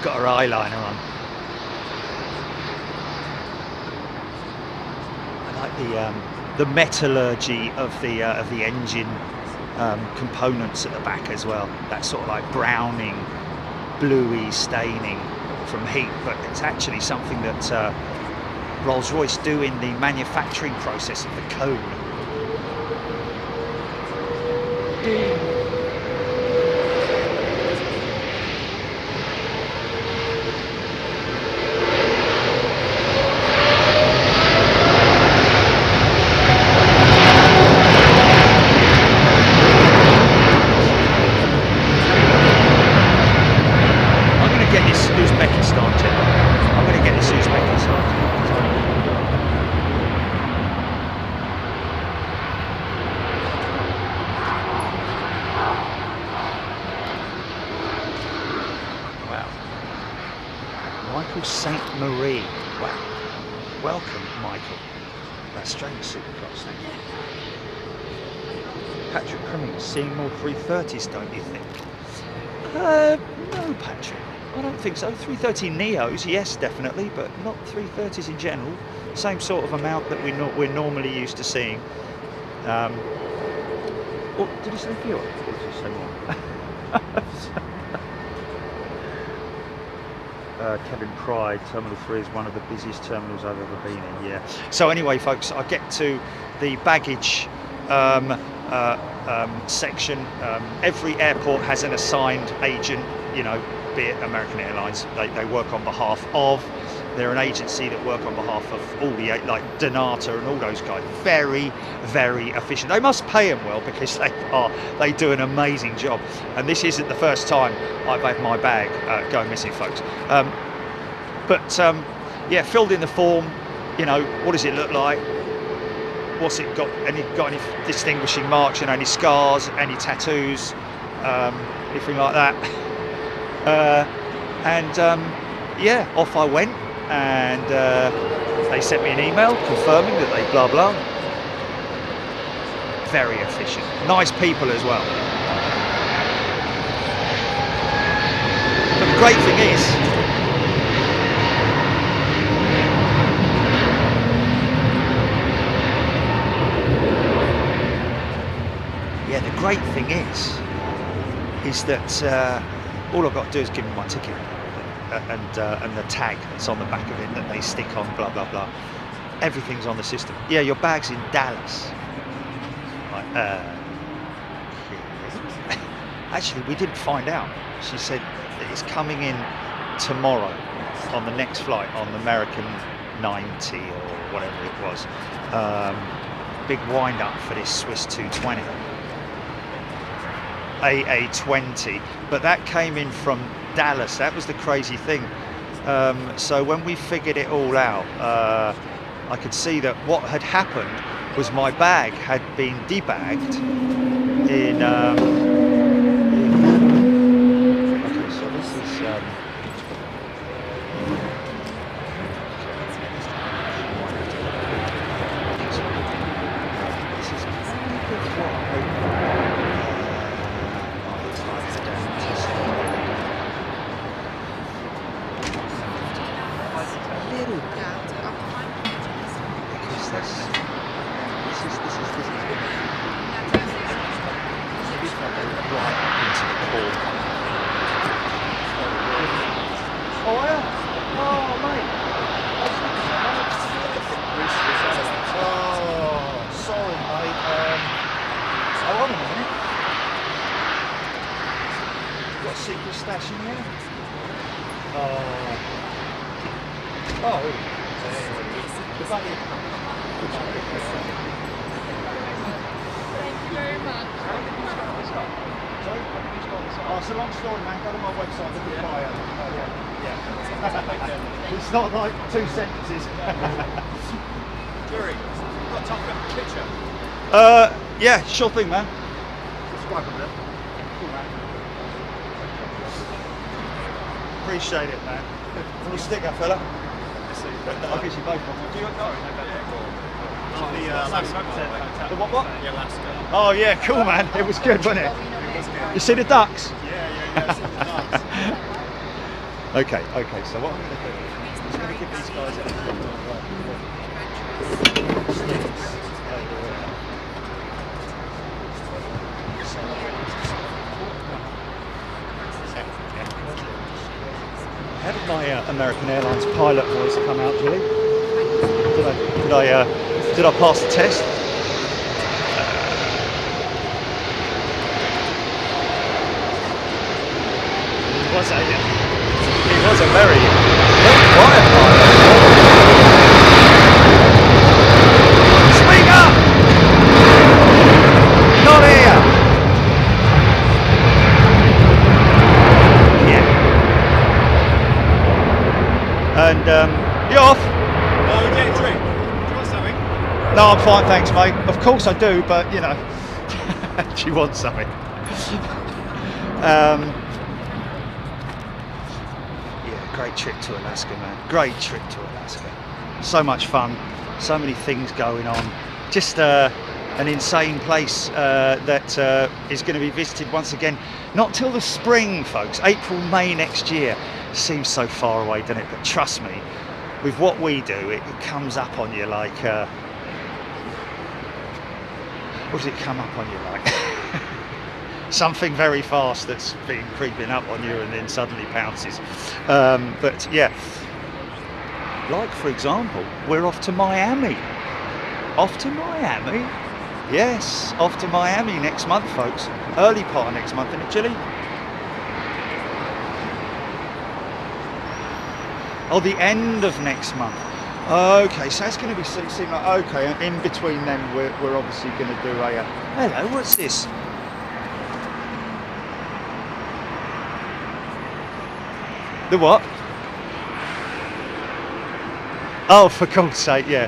[SPEAKER 1] Got her eyeliner on. I like the metallurgy of the engine components at the back as well. That sort of like browning, bluey staining from heat, but it's actually something that Rolls Royce do in the manufacturing process of the cone. Saint-Marie. Wow. Welcome, Michael. That's strange, Supercross. Patrick Cummings, seeing more 330s, don't you think? No, Patrick. I don't think so. 330 Neos, yes, definitely, but not 330s in general. Same sort of amount that we're normally used to seeing. Oh, did he say fewer? Or did he say more? Kevin Pride, Terminal 3 is one of the busiest terminals I've ever been in, yeah. So anyway, folks, I get to the baggage section. Every airport has an assigned agent, you know, be it American Airlines, they work on behalf of. They're an agency that work on behalf of all the, like Donata and all those guys. Very, very efficient. They must pay them well because they do an amazing job. And this isn't the first time I've had my bag go missing, folks. Yeah, filled in the form. You know, what does it look like? What's it got? Any distinguishing marks? You know, any scars? Any tattoos? Anything like that? Yeah, off I went. And They sent me an email confirming that they blah blah. Very efficient. Nice people as well. But the great thing is, yeah, the great thing is that all I've got to do is give them my ticket and the tag that's on the back of it that they stick on, blah blah blah. Everything's on the system. Yeah, your bag's in Dallas. Like, actually, we didn't find out. She said that it's coming in tomorrow on the next flight on American 90 or whatever it was. Big wind up for this Swiss 220. AA20, but that came in from Dallas. That was the crazy thing. So when we figured it all out, I could see that what had happened was my bag had been debagged in okay, so this is secret stash in here?
[SPEAKER 3] Thank you very much.
[SPEAKER 1] Oh, it's a long story, man. Go to my website, look at bio. Yeah. It's not like 2 sentences.
[SPEAKER 2] Jerry, you've got time for a picture.
[SPEAKER 1] Yeah, sure thing, man.
[SPEAKER 2] Subscribe a bit.
[SPEAKER 1] Cool, man. Appreciate it, man. Little sticker, fella. I'll get you both one. Do you got the what?
[SPEAKER 2] The Alaska.
[SPEAKER 1] Oh yeah, cool, man. It was good, wasn't it? You see the ducks?
[SPEAKER 2] Yeah, see the ducks.
[SPEAKER 1] Okay, so what I'm going to do is I'm going to give these guys How did my American Airlines pilot voice come out, Julie? Did I pass the test? He was a very quiet pilot. Speak up! Not here! Yeah. And you off?
[SPEAKER 2] Get a drink. Do you want something?
[SPEAKER 1] No, I'm fine, thanks, mate. Of course I do, but you know, do you want something? Great trip to Alaska, man. Great trip to Alaska. So much fun, so many things going on. Just an insane place that is going to be visited once again. Not till the spring, folks. April, May next year. Seems so far away, doesn't it? But trust me, with what we do, it comes up on you like... what does it come up on you like? Something very fast that's been creeping up on you and then suddenly pounces. But yeah, like for example, we're off to Miami. Off to Miami? Yes, off to Miami next month, folks. Early part of next month, isn't it, Chile? Oh, the end of next month. Okay, so it's going to be seem like, okay, and in between then we're obviously going to do a... hello, what's this? The what? Oh, for God's sake, yeah.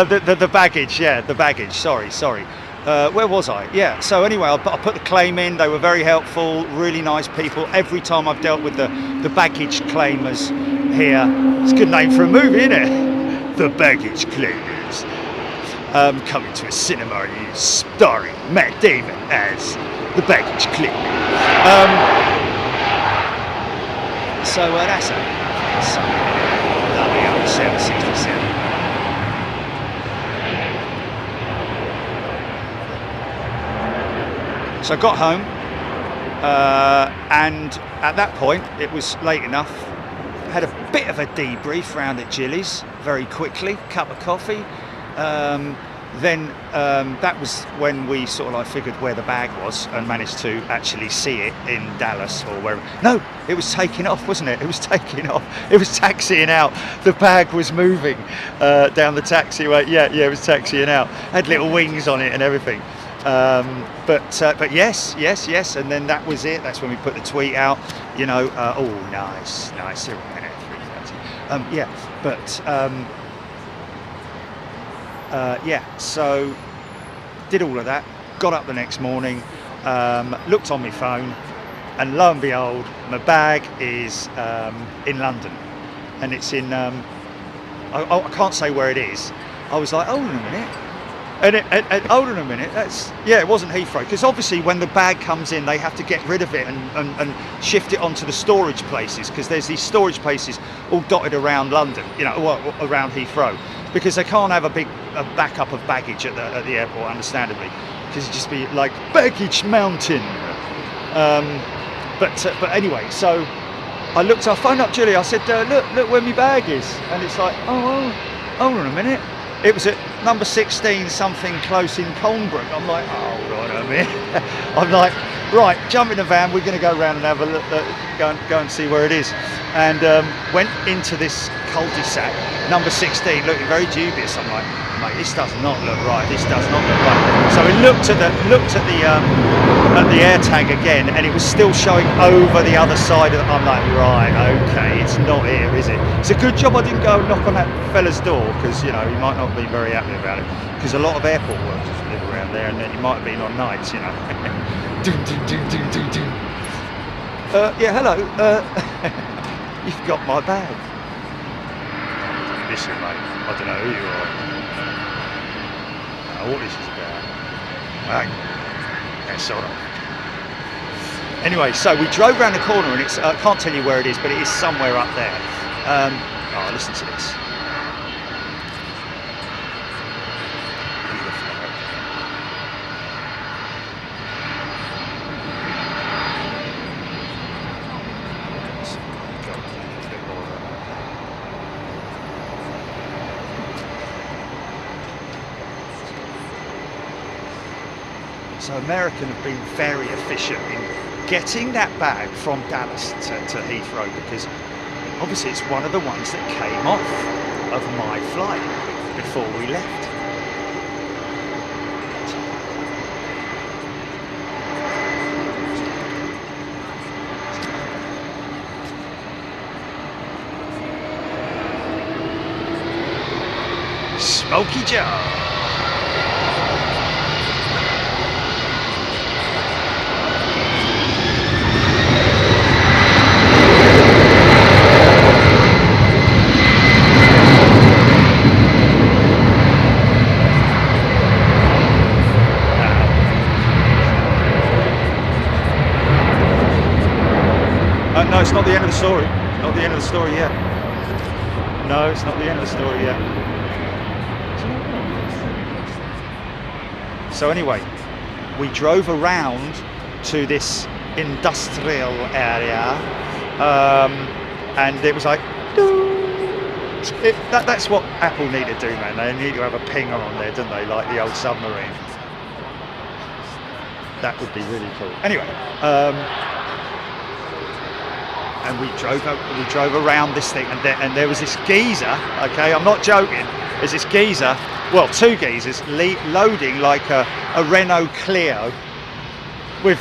[SPEAKER 1] The baggage, yeah, the baggage, sorry. Where was I? Yeah, so anyway, I put the claim in. They were very helpful, really nice people. Every time I've dealt with the baggage claimers here, it's a good name for a movie, isn't it? The Baggage Claimers. Coming to a cinema near you, starring Matt Damon as the Baggage Claimers. So that's a lovely old 767. So I got home, and at that point it was late enough. Had a bit of a debrief round at Gillies very quickly, cup of coffee. Then that was when we sort of like figured where the bag was and managed to actually see it in Dallas or wherever. No, it was taking off, wasn't it? It was taking off. It was taxiing out. The bag was moving down the taxiway. Yeah, it was taxiing out. Had little wings on it and everything. But yes, and then that was it. That's when we put the tweet out. You know, oh, nice. Yeah, but. So did all of that, got up the next morning, looked on my phone, and lo and behold, my bag is in London, and it's in, I can't say where it is. I was like, hold on a minute, hold on a minute, it wasn't Heathrow, because obviously when the bag comes in, they have to get rid of it and shift it onto the storage places, because there's these storage places all dotted around London, you know, around Heathrow. Because they can't have a backup of baggage at the airport, understandably, because it'd just be like baggage mountain. But anyway, so I phoned up Julie. I said, look where my bag is, and it's like, oh, hold on a minute. It was at number 16 something close in Colnbrook. I'm like, oh, hold on a minute. I'm like, right, jump in the van. We're going to go around and have a look, go and see where it is. And went into this cul-de-sac, number 16, looking very dubious. I'm like, mate, this does not look right. This does not look right. So we looked at the air tag again, and it was still showing over the other side. I'm like, right, okay, it's not here, is it? It's a good job I didn't go and knock on that fella's door, because you know he might not be very happy about it. Because a lot of airport workers live around there, and then he might have been on nights, you know. Yeah, hello. You've got my bag. Listen, mate, I don't know who you are. I don't know what this is about. Yeah, sort of. Anyway, so we drove around the corner, and it's I can't tell you where it is, but it is somewhere up there. Listen to this. So American have been very efficient in getting that bag from Dallas to Heathrow, because obviously it's one of the ones that came off of my flight before we left. Smoky Joe. No, it's not the end of the story. Not the end of the story yet. No, it's not the end of the story yet. So anyway, we drove around to this industrial area, and it was like, that's what Apple need to do, man. They need to have a pinger on there, don't they? Like the old submarine. That would be really cool. Anyway. And we drove around this thing, and there was this geezer. Okay, I'm not joking. There's this geezer, well, two geezers loading like a Renault Clio with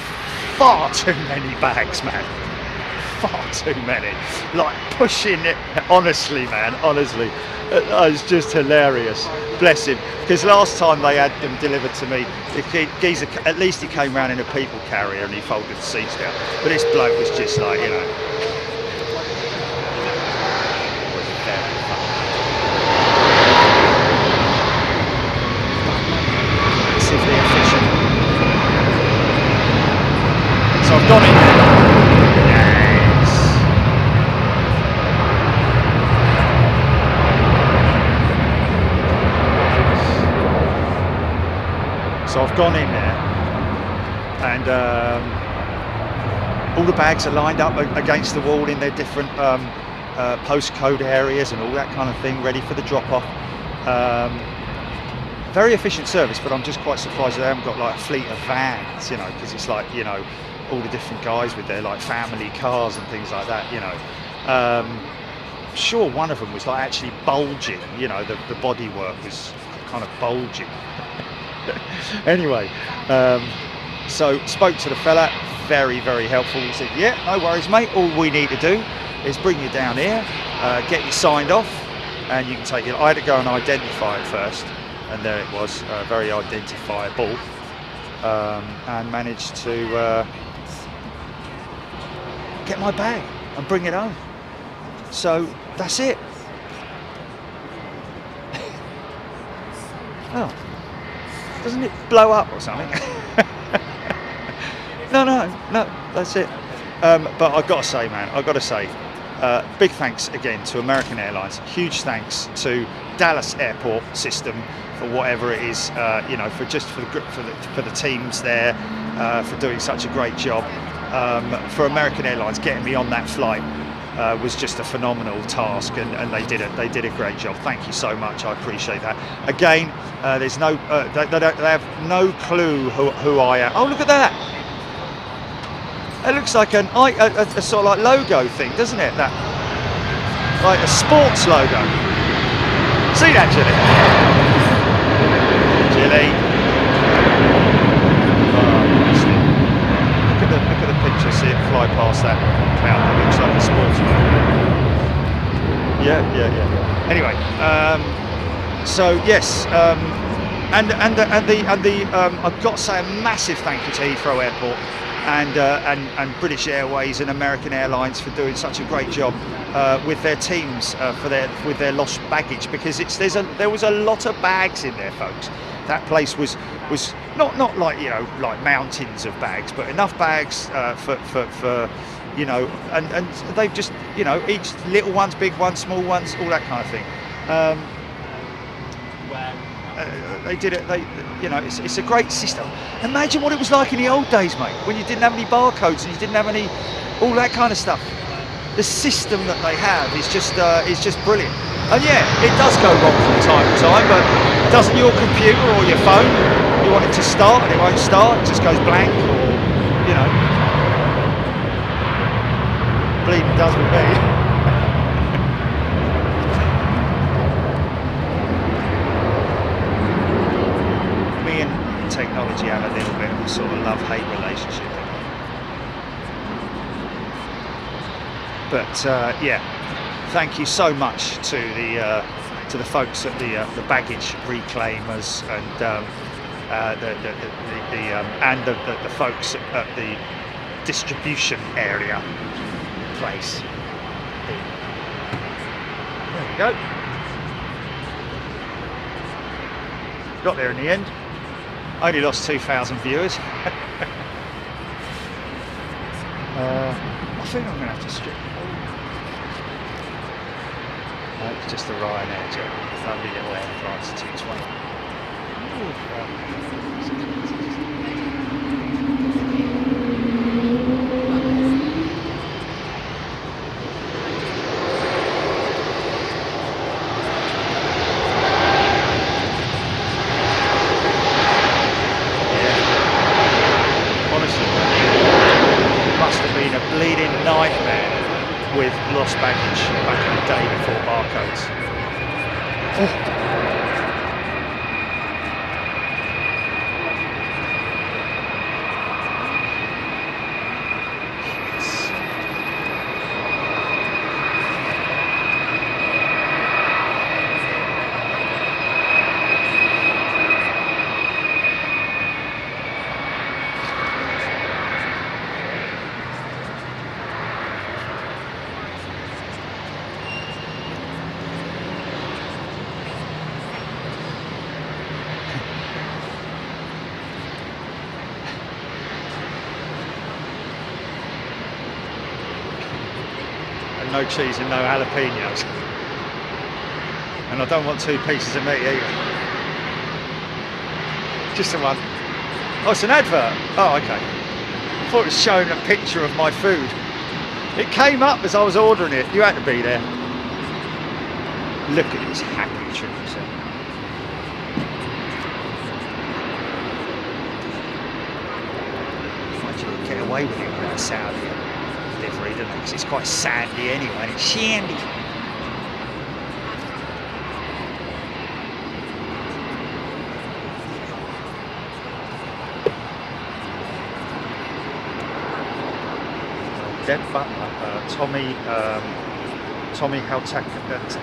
[SPEAKER 1] far too many bags, man. Far too many. Like pushing it. Honestly, man. Honestly, it was just hilarious. Bless him. Because last time they had them delivered to me, the geezer, at least he came round in a people carrier and he folded the seats down. But this bloke was just like, you know. I've gone in there, and all the bags are lined up against the wall in their different postcode areas and all that kind of thing, ready for the drop-off. Very efficient service, but I'm just quite surprised they haven't got like a fleet of vans, you know, because it's like, you know, all the different guys with their like family cars and things like that, you know. Sure, one of them was like actually bulging, you know, the bodywork was kind of bulging. Anyway, so spoke to the fella, very, very helpful. He said, yeah, no worries, mate. All we need to do is bring you down here, get you signed off, and you can take it. I had to go and identify it first, and there it was, very identifiable, and managed to get my bag and bring it home. So that's it. Oh, doesn't it blow up or something? No, that's it. But I've got to say, man, big thanks again to American Airlines. Huge thanks to Dallas Airport system for whatever it is, you know, for the teams there, for doing such a great job. For American Airlines, getting me on that flight was just a phenomenal task, and they did a great job. Thank you so much. I appreciate that. Again, there's no, they have no clue who I am. Oh, look at that! It looks like a sort of like logo thing, doesn't it? That, like a sports logo. See that, Jilly? Jilly. Oh, look at the picture. See it fly past that cloud. It looks like a sports logo. Yeah. Anyway, so yes, and I've got to say a massive thank you to Heathrow Airport and British Airways and American Airlines for doing such a great job with their teams with their lost baggage, because there was a lot of bags in there, folks. That place was not like, you know, like mountains of bags, but enough bags for you know, and they've just, you know, each little ones, big ones, small ones, all that kind of thing. They did it. You know, it's a great system. Imagine what it was like in the old days, mate, when you didn't have any barcodes and you didn't have any all that kind of stuff. The system that they have is just brilliant. And yeah, it does go wrong from time to time, but doesn't your computer or your phone, you want it to start and it won't start, it just goes blank, or, you know, bleeding does with me. Technology have a little bit of a sort of love-hate relationship, but yeah, thank you so much to the folks at the baggage reclaimers and the folks at the distribution area place. There we go. Got there in the end. Only lost 2,000 viewers. I think I'm going to have to strip. It's just the Ryanair jet. Lovely little Air France 220. With lost baggage back in the day before barcodes. Oh. No cheese and no jalapenos, and I don't want 2 pieces of meat either, just the one. Oh, it's an advert. Oh, okay. I thought it was showing a picture of my food. It came up as I was ordering it. You had to be there. Look at this happy trees. Imagine you get away with it without Saudi livery, doesn't it? Because it's quite sandy anyway, and it's shandy. Dead Butler, Tommy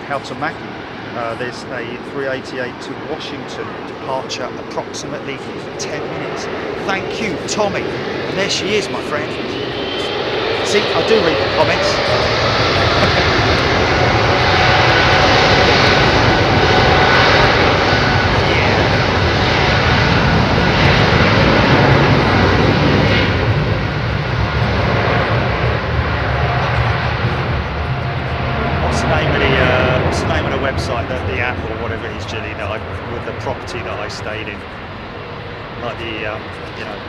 [SPEAKER 1] Hautamaki. There's a 388 to Washington departure, approximately 10 minutes. Thank you, Tommy. And there she is, my friend. See, I do read the comments. What's the name of the website, the app or whatever it is, Gilly, that with the property that I stayed in, like the you know.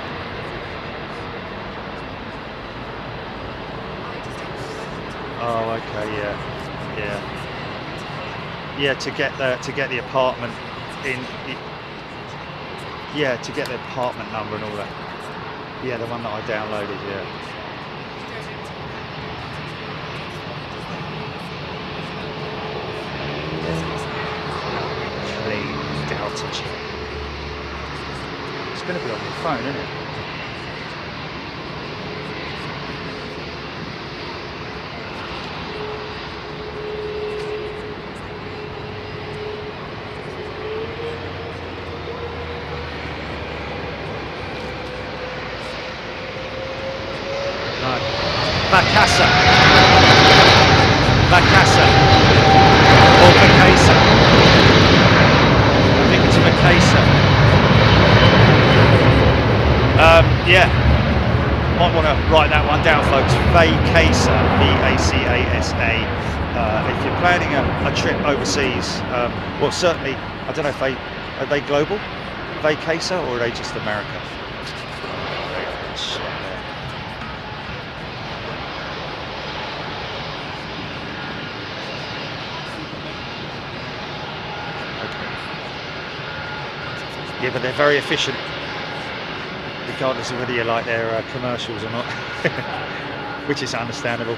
[SPEAKER 1] Oh, okay, yeah. To get the apartment to get the apartment number and all that. Yeah, the one that I downloaded. Yeah. Altitude. It's going to be on your phone, isn't it? No. Vacasa. Or Vacasa. Vacasa. Yeah, might want to write that one down, folks. Vacasa, V-A-C-A-S-A. If you're planning a trip overseas, well, certainly, I don't know if are they global, Vacasa, or are they just America? Yeah, but they're very efficient, regardless of whether you like their commercials or not, which is understandable.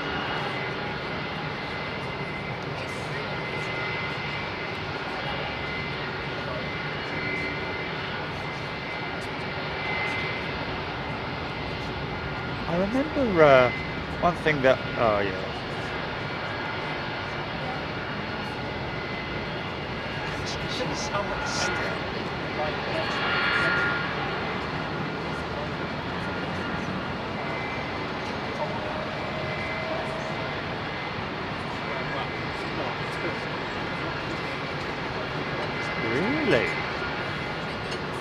[SPEAKER 1] I remember one thing that, oh yeah. Really?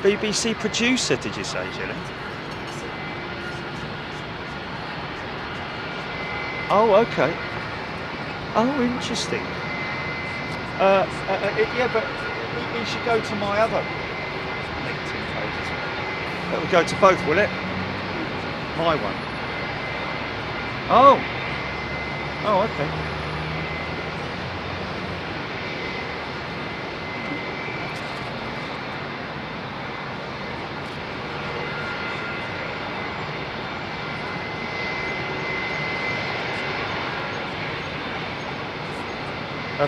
[SPEAKER 1] BBC producer, did you say, Gilly? Oh, okay. Oh, interesting. Yeah, but you should go to my other LinkedIn pages. That will go to both, will it? My one. Oh. Oh, okay.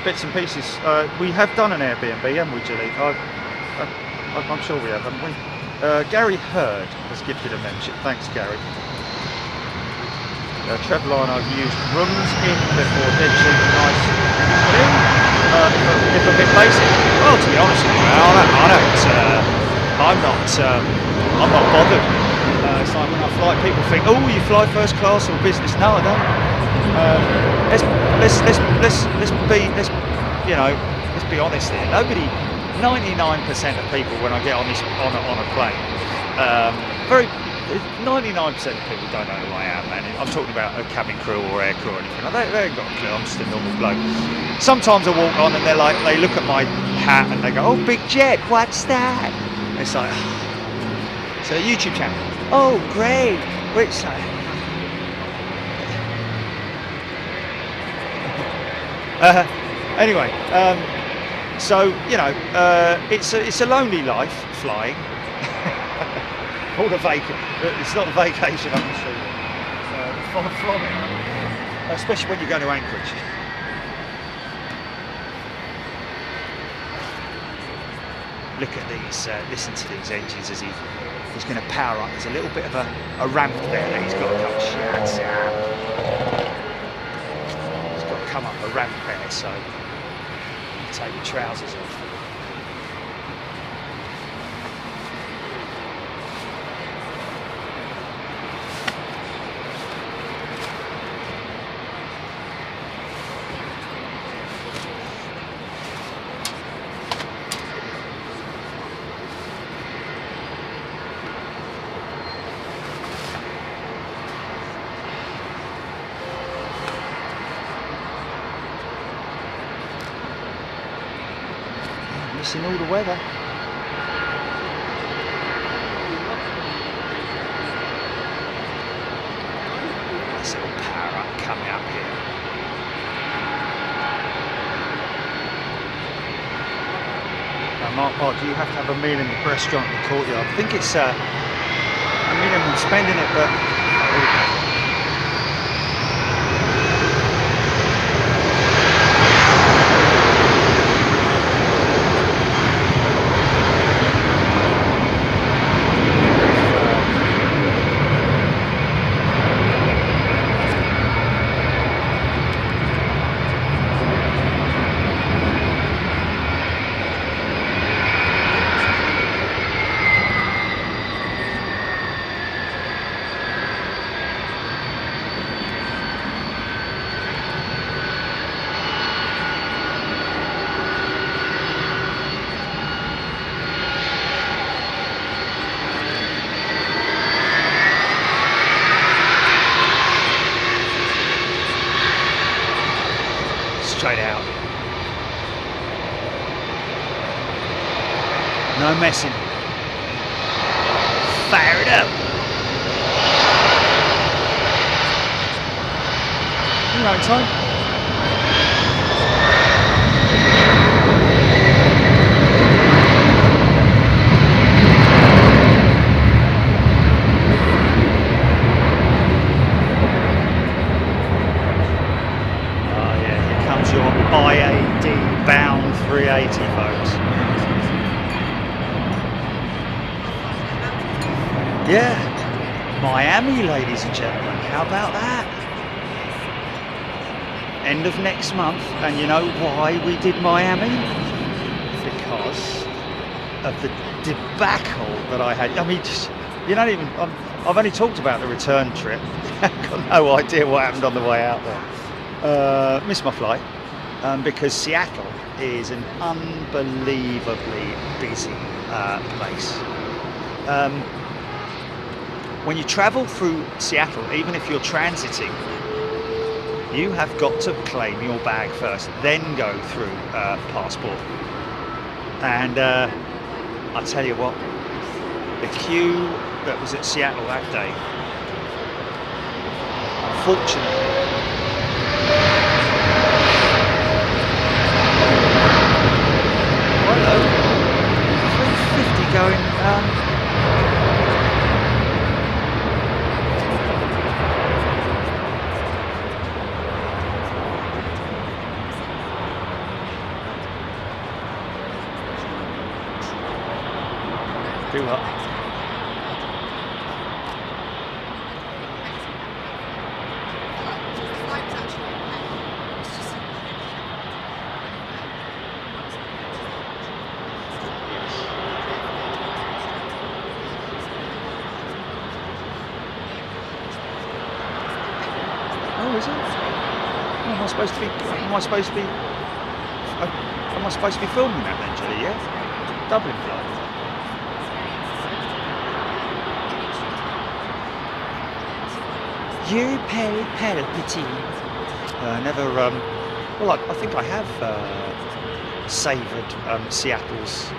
[SPEAKER 1] Bits and pieces. We have done an Airbnb, haven't we, Gilly? I'm sure we have, haven't we? Gary Hurd has gifted a membership. Thanks, Gary. Trevline, I've used rooms in before, dead cheap, nice. If a bit basic. Well, to be honest with you, I'm not bothered. It's like when I fly, people think, oh, you fly first class or business. No, I don't. Let's be honest here. 99% of people when I get on a plane, 99% of people don't know who I am, and I'm talking about a cabin crew or air crew or anything. They ain't got a clue. I'm just a normal bloke. Sometimes I walk on and they look at my hat and they go, "Oh, big jet, what's that?" And it's like, So a YouTube channel. Oh, great. Which side? Anyway, so you know, it's a lonely life flying. All the it's not a vacation, obviously. From it, especially when you go to Anchorage. Look at these, listen to these engines as he's going to power up. There's a little bit of a ramp there that he's got to come. He's got to come up a ramp there, so you take your trousers off. Missing all the weather. Nice little power up coming up here. Now, Mark, do you have to have a meal in the restaurant in the courtyard? I think it's a minimum spending it, but straight out. No messing. Fire it up. Your own time. IAD bound 380, folks. Yeah, Miami, ladies and gentlemen. How about that? End of next month, and you know why we did Miami? Because of the debacle that I had. I mean, just, you don't even. I've only talked about the return trip. I've got no idea what happened on the way out there. Missed my flight. Because Seattle is an unbelievably busy place. When you travel through Seattle, even if you're transiting, you have got to claim your bag first, then go through passport. And I tell you what, the queue that was at Seattle that day, unfortunately, hello, 350 going, do what? Oh, is it? Oh, am I supposed to be? Am I supposed to be? Am I supposed to be filming that then, Julie? Yeah. Dublin flight. You Palpatine. Never. Well, I think I have savoured Seattle's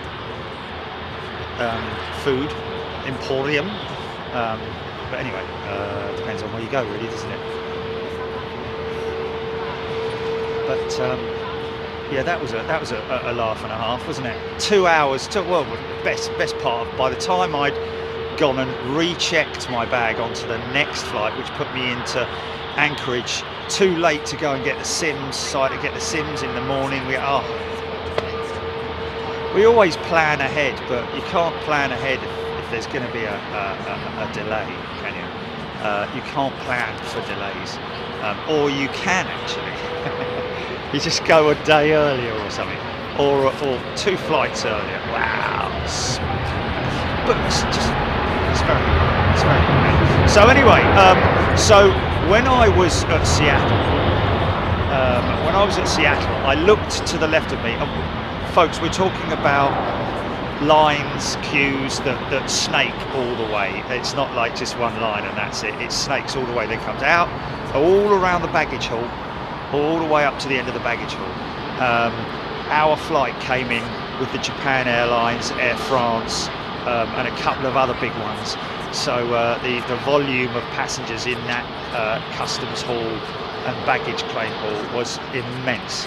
[SPEAKER 1] food. emporium. But anyway, depends on where you go, really, doesn't it? But yeah, that was a laugh and a half, wasn't it? 2 hours. Well, best part. By the time I'd gone and rechecked my bag onto the next flight, which put me into Anchorage, too late to go and get the Sims. So I had to get the Sims in the morning. We always plan ahead, but you can't plan ahead if there's going to be a delay, can you? You can't plan for delays, or you can actually. You just go a day earlier or something, or 2 flights earlier. Wow, but it's very good. So anyway, so when I was at Seattle, I looked to the left of me. Folks, we're talking about lines, queues that snake all the way. It's not like just one line and that's it. It snakes all the way. Then comes out all around the baggage hall, all the way up to the end of the baggage hall. Our flight came in with the Japan Airlines, Air France, and a couple of other big ones. So the volume of passengers in that customs hall and baggage claim hall was immense.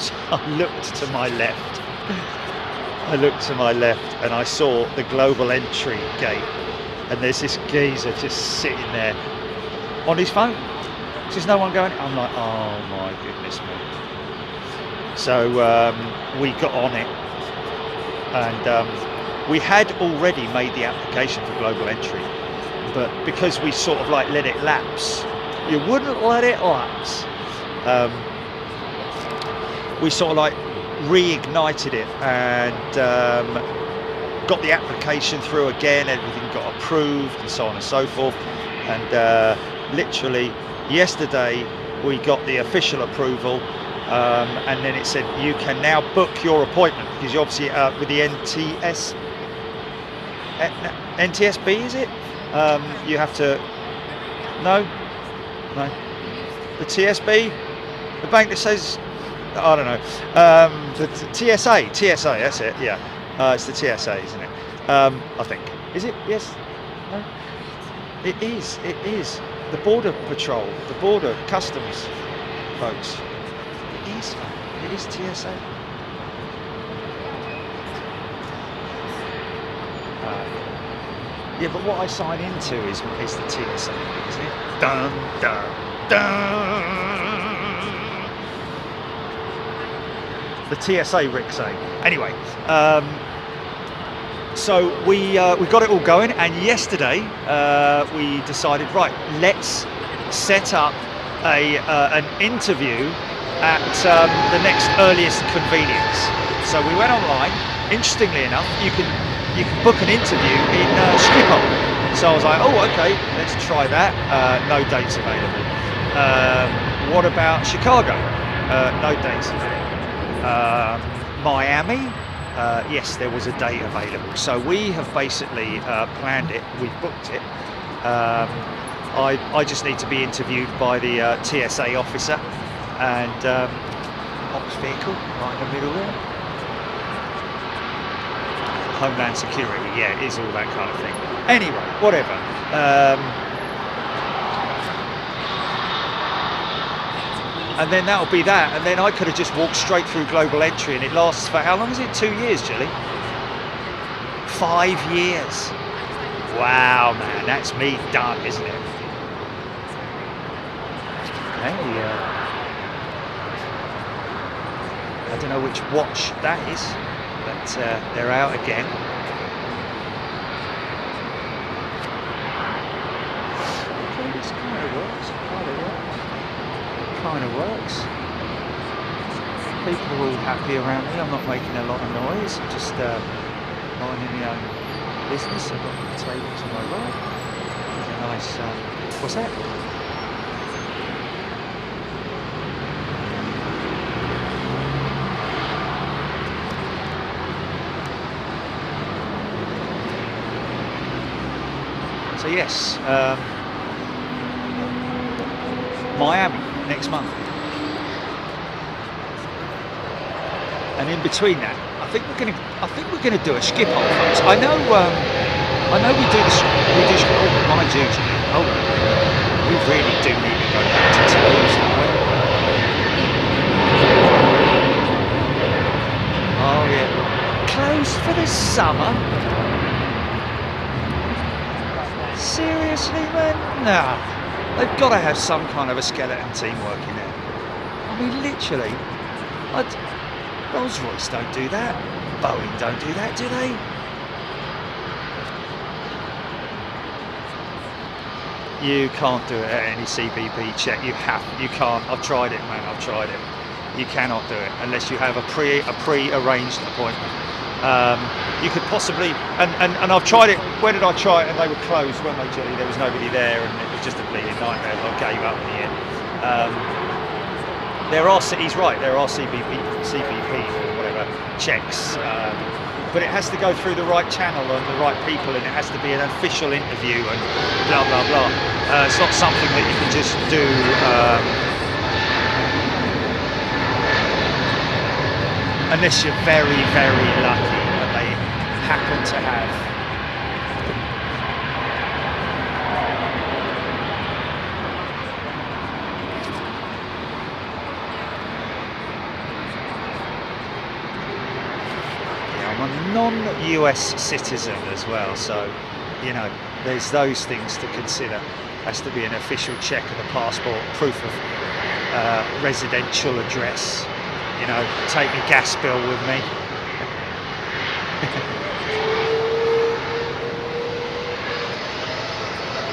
[SPEAKER 1] So I looked to my left. And I saw the global entry gate, and there's this geezer just sitting there on his phone. There's no one going. I'm like, oh my goodness me. So we got on it, and we had already made the application for global entry, but because we sort of like let it lapse, you wouldn't let it lapse. We sort of like reignited it and got the application through again. Everything got approved and so on and so forth. And literally yesterday we got the official approval, and then it said you can now book your appointment, because you obviously with the NTSB, is it? You have to the TSB, the bank that says, I don't know, the TSA, that's it, yeah. It's the TSA, isn't it? I think. Is it? Yes? No? It is. The Border Patrol, the Border Customs folks. It is TSA. Yeah, but what I sign into is the TSA, isn't it? Dun, dun, dun. The TSA, Rick saying. Anyway, so we got it all going, and yesterday we decided, right, let's set up an interview at the next earliest convenience. So we went online. Interestingly enough, you can book an interview in Schiphol. So I was like, oh, okay, let's try that. No dates available. What about Chicago? No dates available. Miami, yes, there was a date available. So we have basically planned it. We've booked it. I just need to be interviewed by the TSA officer, and ops vehicle right in the middle there. Homeland Security, yeah, it is all that kind of thing. Anyway, whatever. And then that'll be that, and then I could have just walked straight through global entry, and it lasts for, how long is it? 2 years, Julie? 5 years. Wow, man, that's me done, isn't it? Hey, I don't know which watch that is, but they're out again. Okay, this kind of works. Kind of works. People are all happy around me. I'm not making a lot of noise. I'm just minding my own business. I've got the table to my right. There's a nice. What's that? So yes, Miami next month, and in between that, I think we're going to do a Schiphol, folks. I know I know we do this. Oh, my duty. Oh, we really do need to go back to Toulouse, don't we? Oh yeah. Closed for the summer? Seriously, man? Nah. They've got to have some kind of a skeleton team working there. I mean, literally. Rolls-Royce don't do that. Boeing don't do that, do they? You can't do it at any CBP check. You can't. I've tried it, man. I've tried it. You cannot do it unless you have a pre-arranged appointment. You could possibly, and I've tried it. Where did I try it? And they were closed, weren't they, Julie? There was nobody there, and it was just a bleeding nightmare. I gave up in the end. He's right. There are CBP or whatever checks, but it has to go through the right channel and the right people, and it has to be an official interview and blah blah blah. It's not something that you can just do. Unless you're very, very lucky that they happen to have I'm a non-US citizen as well, so you know there's those things to consider. Has to be an official check of the passport, proof of residential address. You know, take your gas bill with me.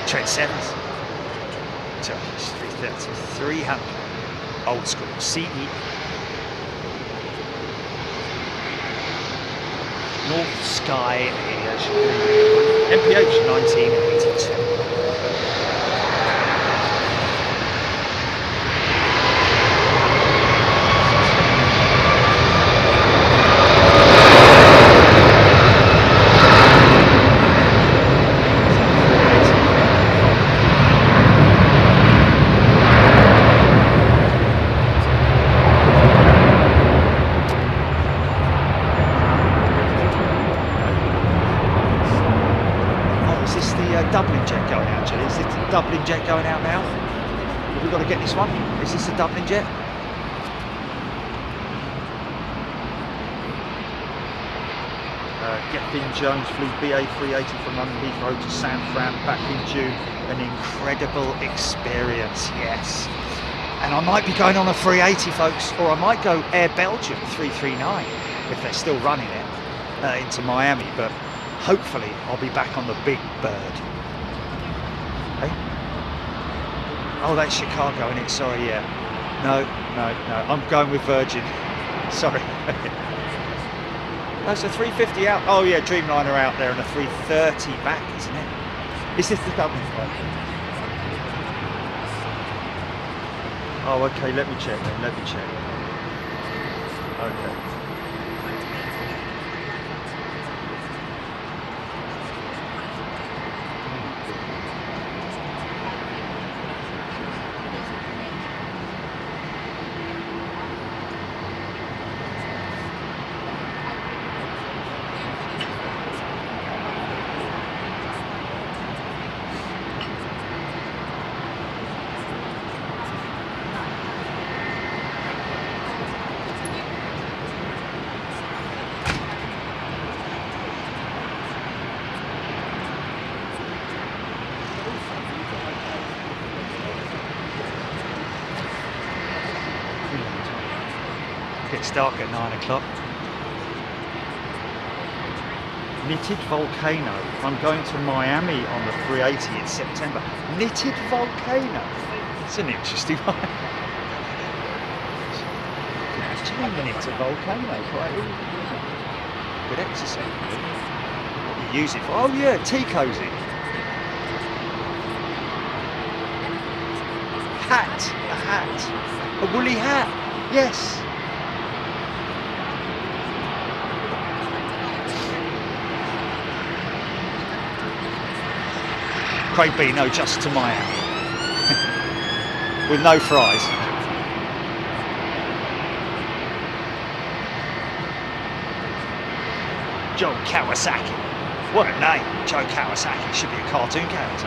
[SPEAKER 1] Trent 7s. 300. Old school. CE. North Sky Aviation. MPH 1982. Dublin jet going out, Julie. Is this the Dublin jet going out now? Have we got to get this one? Is this the Dublin jet? Gethin Jones flew BA 380 from London Heathrow to San Fran back in June. An incredible experience, yes. And I might be going on a 380, folks, or I might go Air Belgium 339 if they're still running it into Miami. But hopefully I'll be back on the big bird. Oh, that's Chicago, isn't it? Sorry, yeah. No. I'm going with Virgin. Sorry. That's a 350 out. Oh, yeah, Dreamliner out there and a 330 back, isn't it? Is this the Dublin flight? Oh, okay, let me check then. Let me check. Okay. It's dark at 9 o'clock. Knitted Volcano. I'm going to Miami on the 380 in September. Knitted Volcano. It's an interesting one. Actually knit a volcano. Quite good exercise. What you use it for? Oh yeah, tea cozy. Hat. A hat. A woolly hat. Yes. Craig B, no, just to Miami. With no fries. Joe Kawasaki. What a name, Joe Kawasaki. Should be a cartoon character.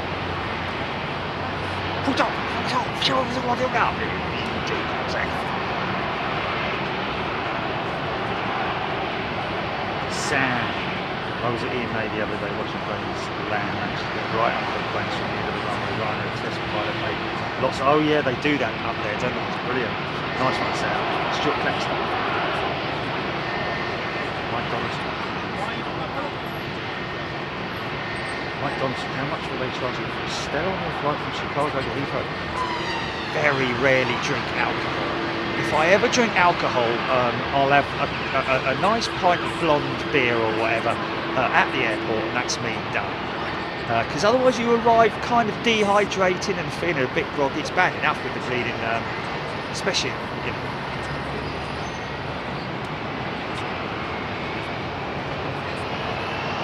[SPEAKER 1] Sam. I was at EMA the other day watching planes land, actually get right up the planes from the end of the runway, right over the test pilot mate. Lots of, oh yeah, they do that up there, don't they? It's brilliant. Nice one, Sam. Stuart Plexter. Mike Donaldson. Mike Donaldson, how much will they charge you for a Stella on a flight from Chicago to Heathrow? Very rarely drink alcohol. If I ever drink alcohol, I'll have a nice pint of blonde beer or whatever at the airport, and that's me done. Because otherwise you arrive kind of dehydrated and feeling a bit groggy. It's bad enough with the bleeding, especially, you know.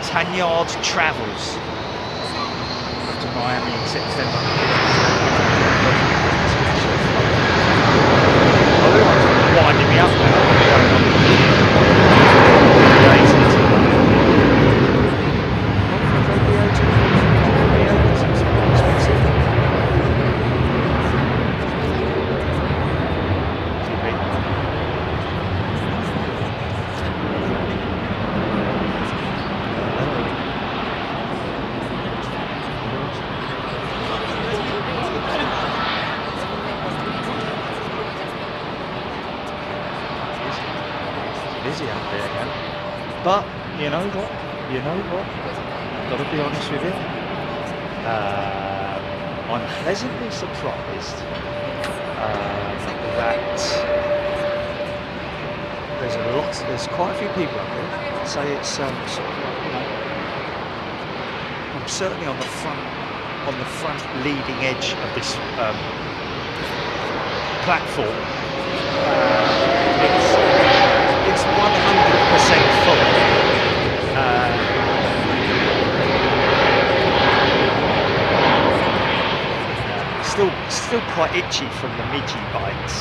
[SPEAKER 1] Tanyard Travels to Miami in September. Everyone's winding me up now. Busy out there again. But you know what? I've got to be honest with you. I'm pleasantly surprised that there's quite a few people up here. I'd say it's sort of like, you know, I'm certainly on the front leading edge of this platform. It's 100% full. Still quite itchy from the midgy bites.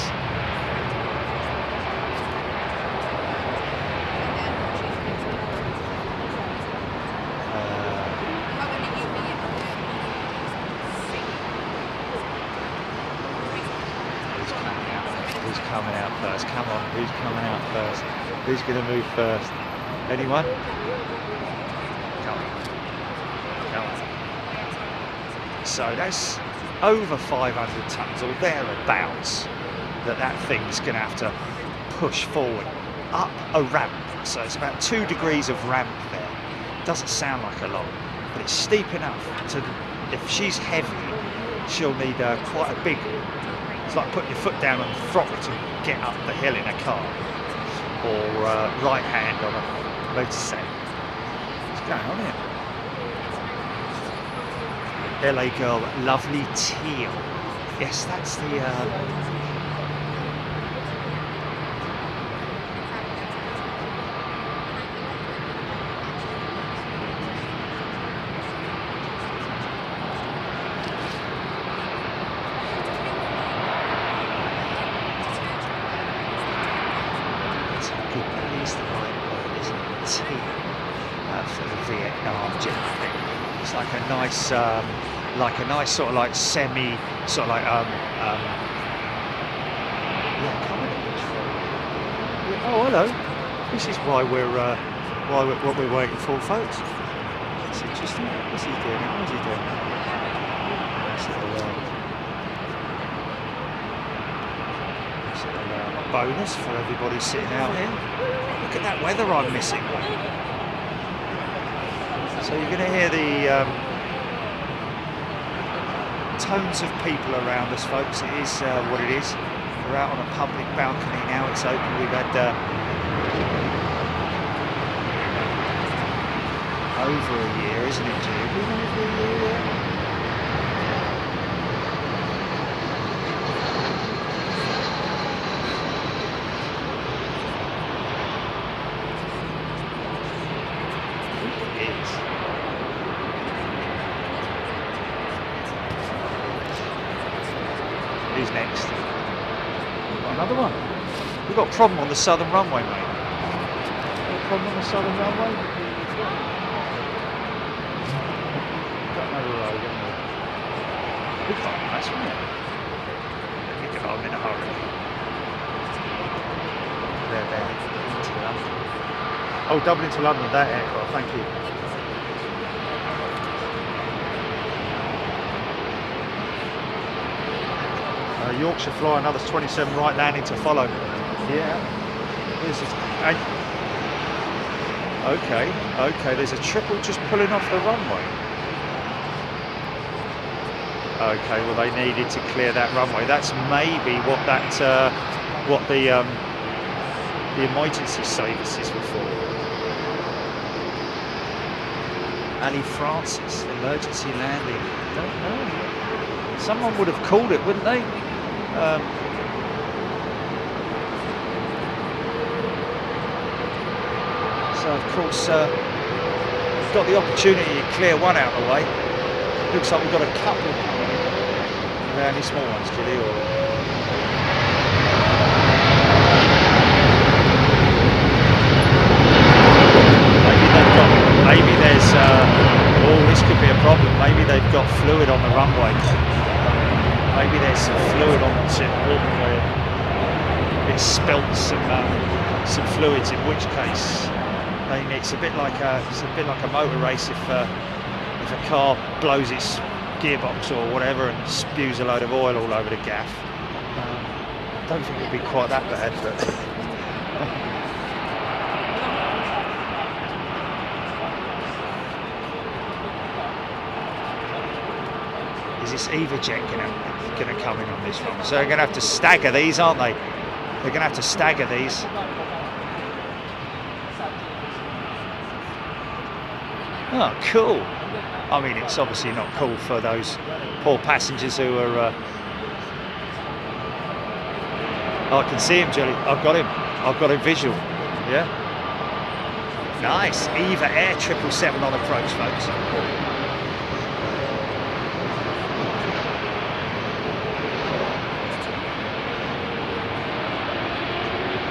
[SPEAKER 1] Who's coming out first? Come on, who's coming out first? Who's going to move first? Anyone? Come on. So that's over 500 tons or thereabouts that thing's going to have to push forward up a ramp. So it's about 2 degrees of ramp there. Doesn't sound like a lot, but it's steep enough to, if she's heavy, she'll need quite a big, it's like putting your foot down on the throttle to get up the hill in a car, or right hand on a motorcycle. What's going on here? LA girl, lovely teal. Yes, that's the that is the right word, isn't it? Teal for the Vietnam jet. It's like a nice sort of like semi, sort of like yeah, coming in. Oh, hello. This is why what we're waiting for, folks. It's interesting. What's he doing? What's he doing? A bonus for everybody sitting out here. Look at that weather I'm missing. So you're going to hear the tones of people around us, folks. It is what it is. We're out on a public balcony now. It's open. We've had over a year, isn't it, Jude? We've been over a year, yeah. Who's next? We've got another one. We've got a problem on the southern runway, mate. Got a problem on the southern runway? Be quite nice, wouldn't it? Let me go, I'm in a hurry. There, into London. Oh, Dublin to London, that aircraft, thank you. Yorkshire fly, another 27 right landing to follow. Yeah. Okay, there's a triple just pulling off the runway. Okay, well they needed to clear that runway. That's maybe what the emergency services were for. Ali Francis, emergency landing. Don't know. Someone would have called it, wouldn't they? So of course, we've got the opportunity to clear one out of the way. Looks like we've got a couple coming in. Are there any small ones, Julie? Or... Maybe there's, oh, this could be a problem. Maybe they've got fluid on the runway. Maybe there's some fluid on the tip where it spilt some fluids. In which case, it's a bit like a motor race. If a car blows its gearbox or whatever and spews a load of oil all over the gaff, I don't think it'd be quite that bad, but. Is this AVIATION going to come in on this one? So they're going to have to stagger these, aren't they? They're going to have to stagger these. Oh, cool. I mean, it's obviously not cool for those poor passengers who are... Oh, I can see him, Julie. I've got him visual. Yeah. Nice. EVA Air 777 on approach, folks.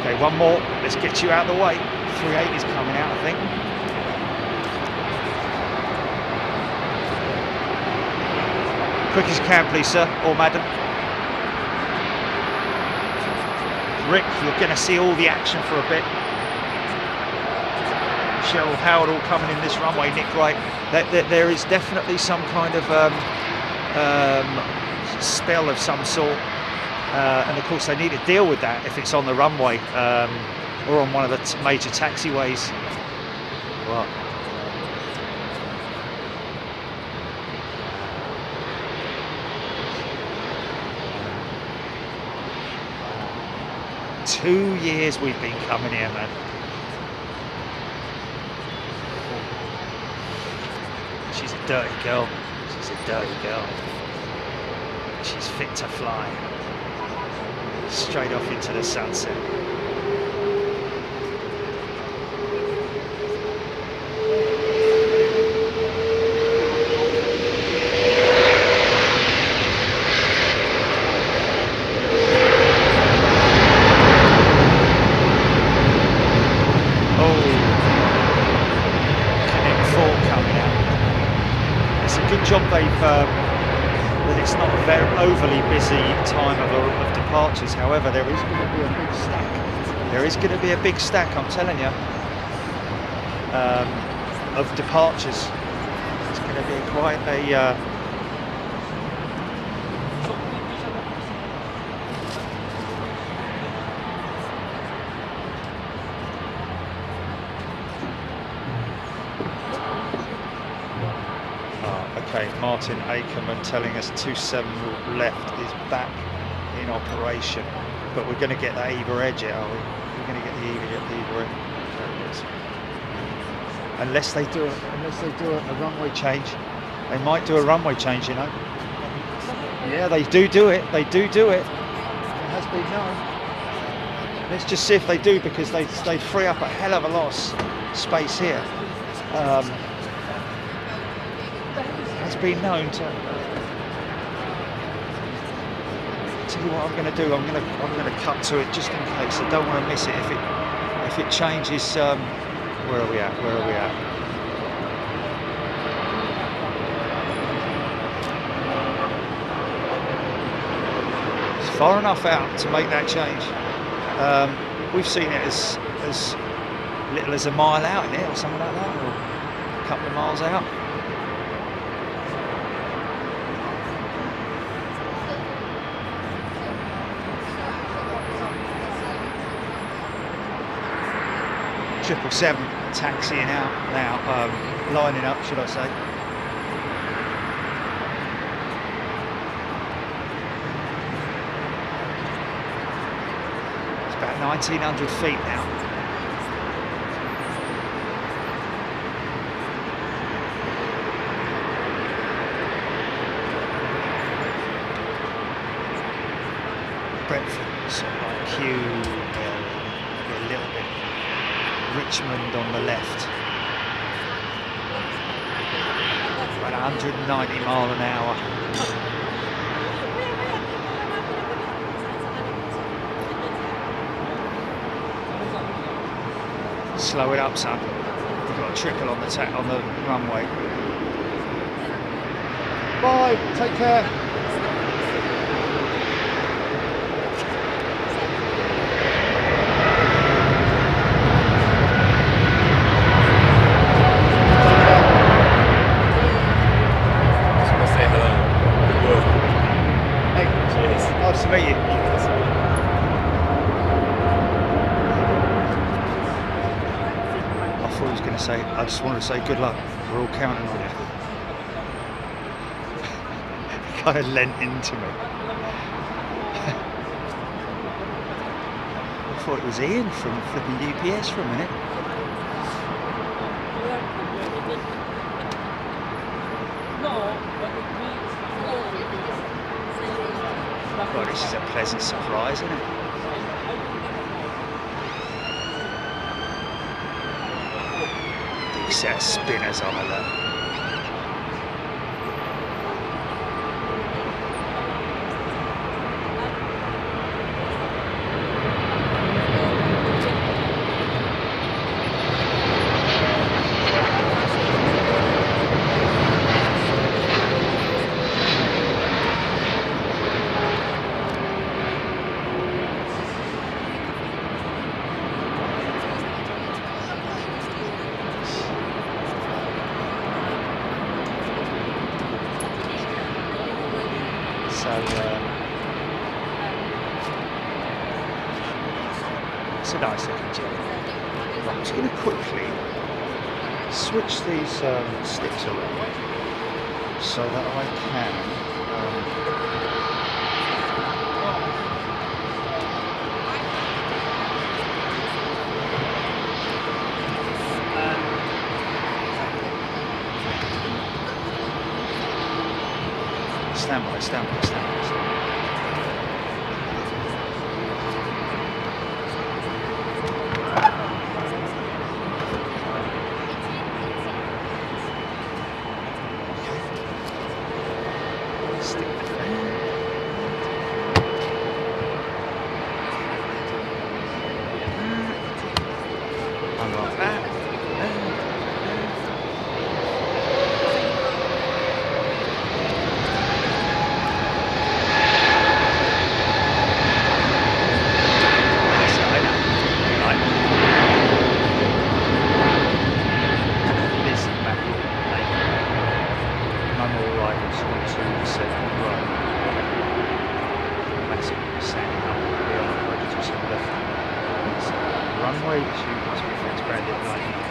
[SPEAKER 1] Okay, one more. Let's get you out of the way. 38 is coming out, I think. Quick as you can, please, sir, or madam. Rick, you're going to see all the action for a bit. Cheryl Howard all coming in this runway. Nick Wright. There is definitely some kind of spell of some sort. And of course they need to deal with that if it's on the runway or on one of the major taxiways. Well, two years we've been coming here, man. She's a dirty girl. She's a dirty girl. She's fit to fly. Straight off into the sunset. Oh, Connect 4 coming out. It's a good job they've that it's not a very overly busy time of departures. However, there is going to be a big stack. There is going to be a big stack, I'm telling you, of departures. It's going to be quite a... Okay, Martin Ackerman telling us 27 left is back in operation, but we're going to get that EVA edge out, are we? We're going to get the EVA edge. Unless they do a runway change. They might do a runway change, you know. Yeah, they do it. They do it. It has been known. Let's just see if they do, because they free up a hell of a lot of space here. It's been known to. Tell you what I'm going to do. I'm going to cut to it just in case. I don't want to miss it. If it changes. Where are we at? Where are we at? far enough out to make that change. We've seen it as little as a mile out in it, or something like that, or a couple of miles out. Triple 7 taxiing out now, lining up, should I say. It's about 1,900 feet now. Brentford, sort of like Kew, maybe a little bit. Richmond on the left. About 190 mile an hour. Slow it up, son. You've got a trickle on the runway. Bye. Take care. I just wanted to say good luck. We're all counting on you. He kind of leant into me. I thought it was Ian from flipping UPS for a minute. Well, this is a pleasant surprise, isn't it? Set of spinners on alert. It's a nice looking jet. I'm just going to quickly switch these sticks around so that I can stand by.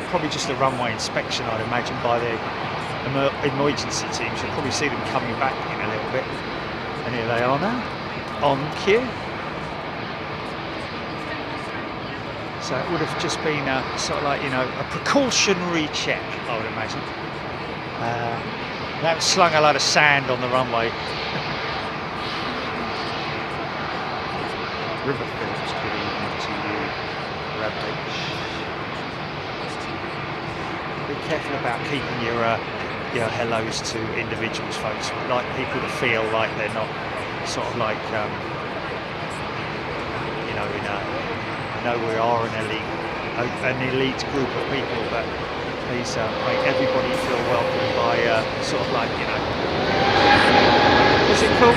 [SPEAKER 1] Probably just a runway inspection, I'd imagine, by the emergency teams. You'll probably see them coming back in a little bit. And here they are now, on cue. So it would have just been a, sort of like, you know, a precautionary check, I would imagine. They haven't slung a lot of sand on the runway. River Phillips, good evening to you. Rabbit. Be careful about keeping your hellos to individuals, folks. We'd like people to feel like they're not sort of like, you know, I know we are an elite group of people, but please make everybody feel welcome by sort of like, you know, what's it called?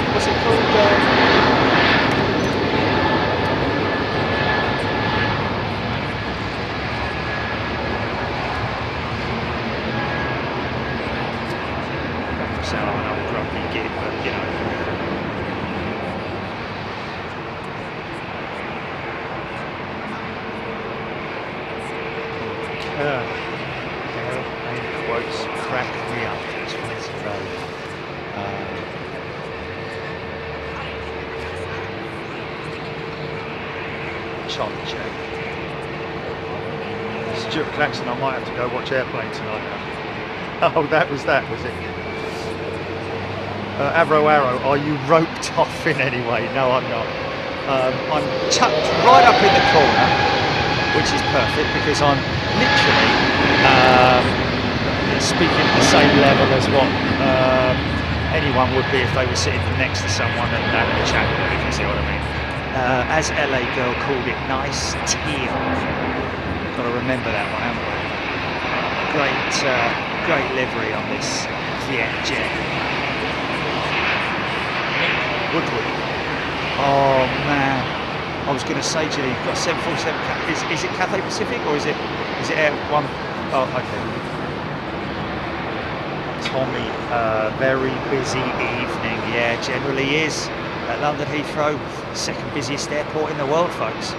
[SPEAKER 1] much on the jet.
[SPEAKER 4] Stuart Claxton, I might have to go watch Airplane tonight now. Oh, that was it? Avro Arrow, are you roped off in any way? No, I'm not.
[SPEAKER 1] I'm tucked right up in the corner, which is perfect because I'm literally speaking at the same level as what anyone would be if they were sitting next to someone and having a chat, if you see what I mean. As LA Girl called it, nice teal. Got to remember that one, haven't we? Great livery on this Vietjet. Woodward. Oh man, I was going to say to you, you've got 747. Is it Cathay Pacific or is it Air One? Oh, okay. Tommy, very busy evening. Yeah, generally is at London Heathrow, second busiest airport in the world, folks.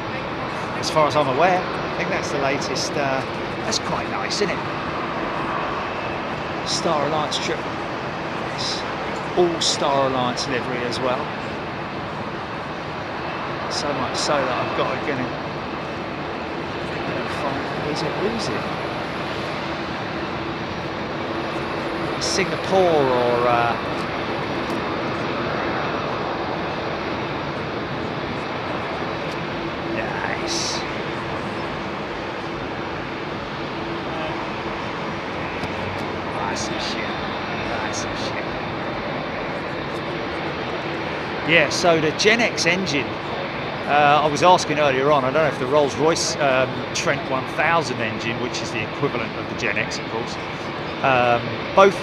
[SPEAKER 1] As far as I'm aware, I think that's the latest. That's quite nice, isn't it? Star Alliance trip. It's all Star Alliance livery as well. So much so that I've got to go and find. Who is it? Singapore or nice. That's some shit. That's some shit. Yeah, so the Gen X engine, I was asking earlier on, I don't know if the Rolls-Royce Trent 1000 engine, which is the equivalent of the Gen X, of course, both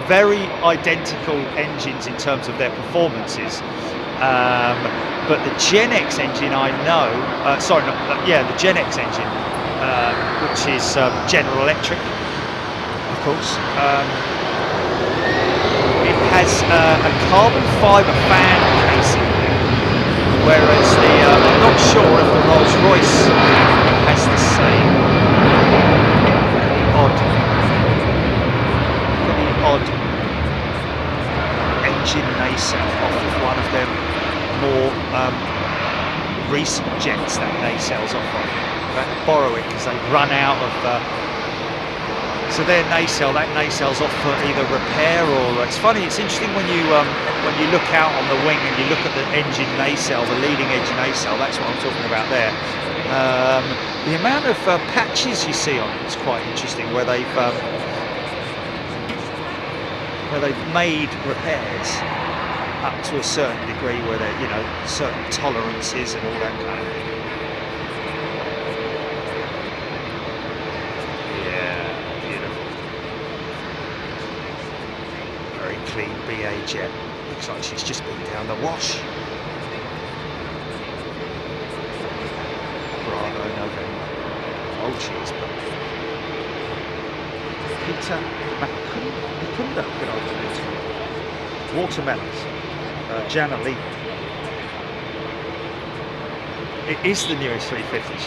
[SPEAKER 1] very identical engines in terms of their performances, but the Gen X engine I know, the Gen X engine, which is General Electric, of course, it has a carbon fibre fan casing, whereas I'm not sure if the Rolls-Royce has the same. Odd engine nacelle off of one of their more recent jets that nacelles off of. But borrow it because they run out of. So their nacelle, that nacelle's off for either repair or. It's funny. It's interesting when you look out on the wing and you look at the engine nacelle, the leading edge nacelle. That's what I'm talking about there. The amount of patches you see on it is quite interesting, where they've made repairs up to a certain degree, where they're, certain tolerances and all that kind of thing. Yeah, beautiful. Very clean BA jet. Looks like she's just been down the wash. Bravo November. Oh, she is, but Peter Macunda, good afternoon to you. Watermelons, Jana Lee. It is the newest 350.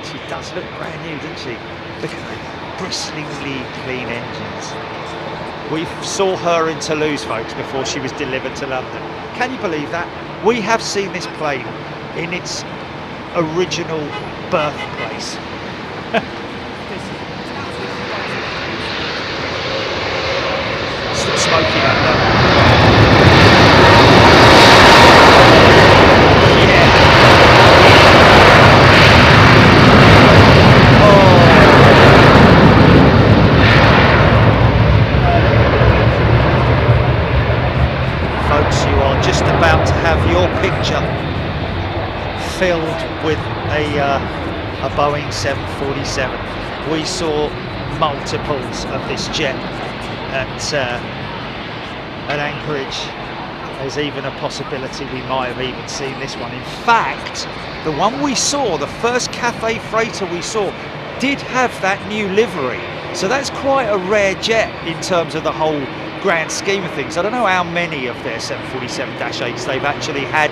[SPEAKER 1] She does look brand new, doesn't she? Look at the bristlingly clean engines. We saw her in Toulouse, folks, before she was delivered to London. Can you believe that? We have seen this plane in its original birthplace. Still smoky back there. Yeah. Oh. Folks, you are just about to have your picture filled with a Boeing 747. We saw multiples of this jet at Anchorage. There's even a possibility we might have even seen this one. In fact, the one we saw, the first Cathay freighter we saw, did have that new livery. So that's quite a rare jet in terms of the whole grand scheme of things. I don't know how many of their 747-8s they've actually had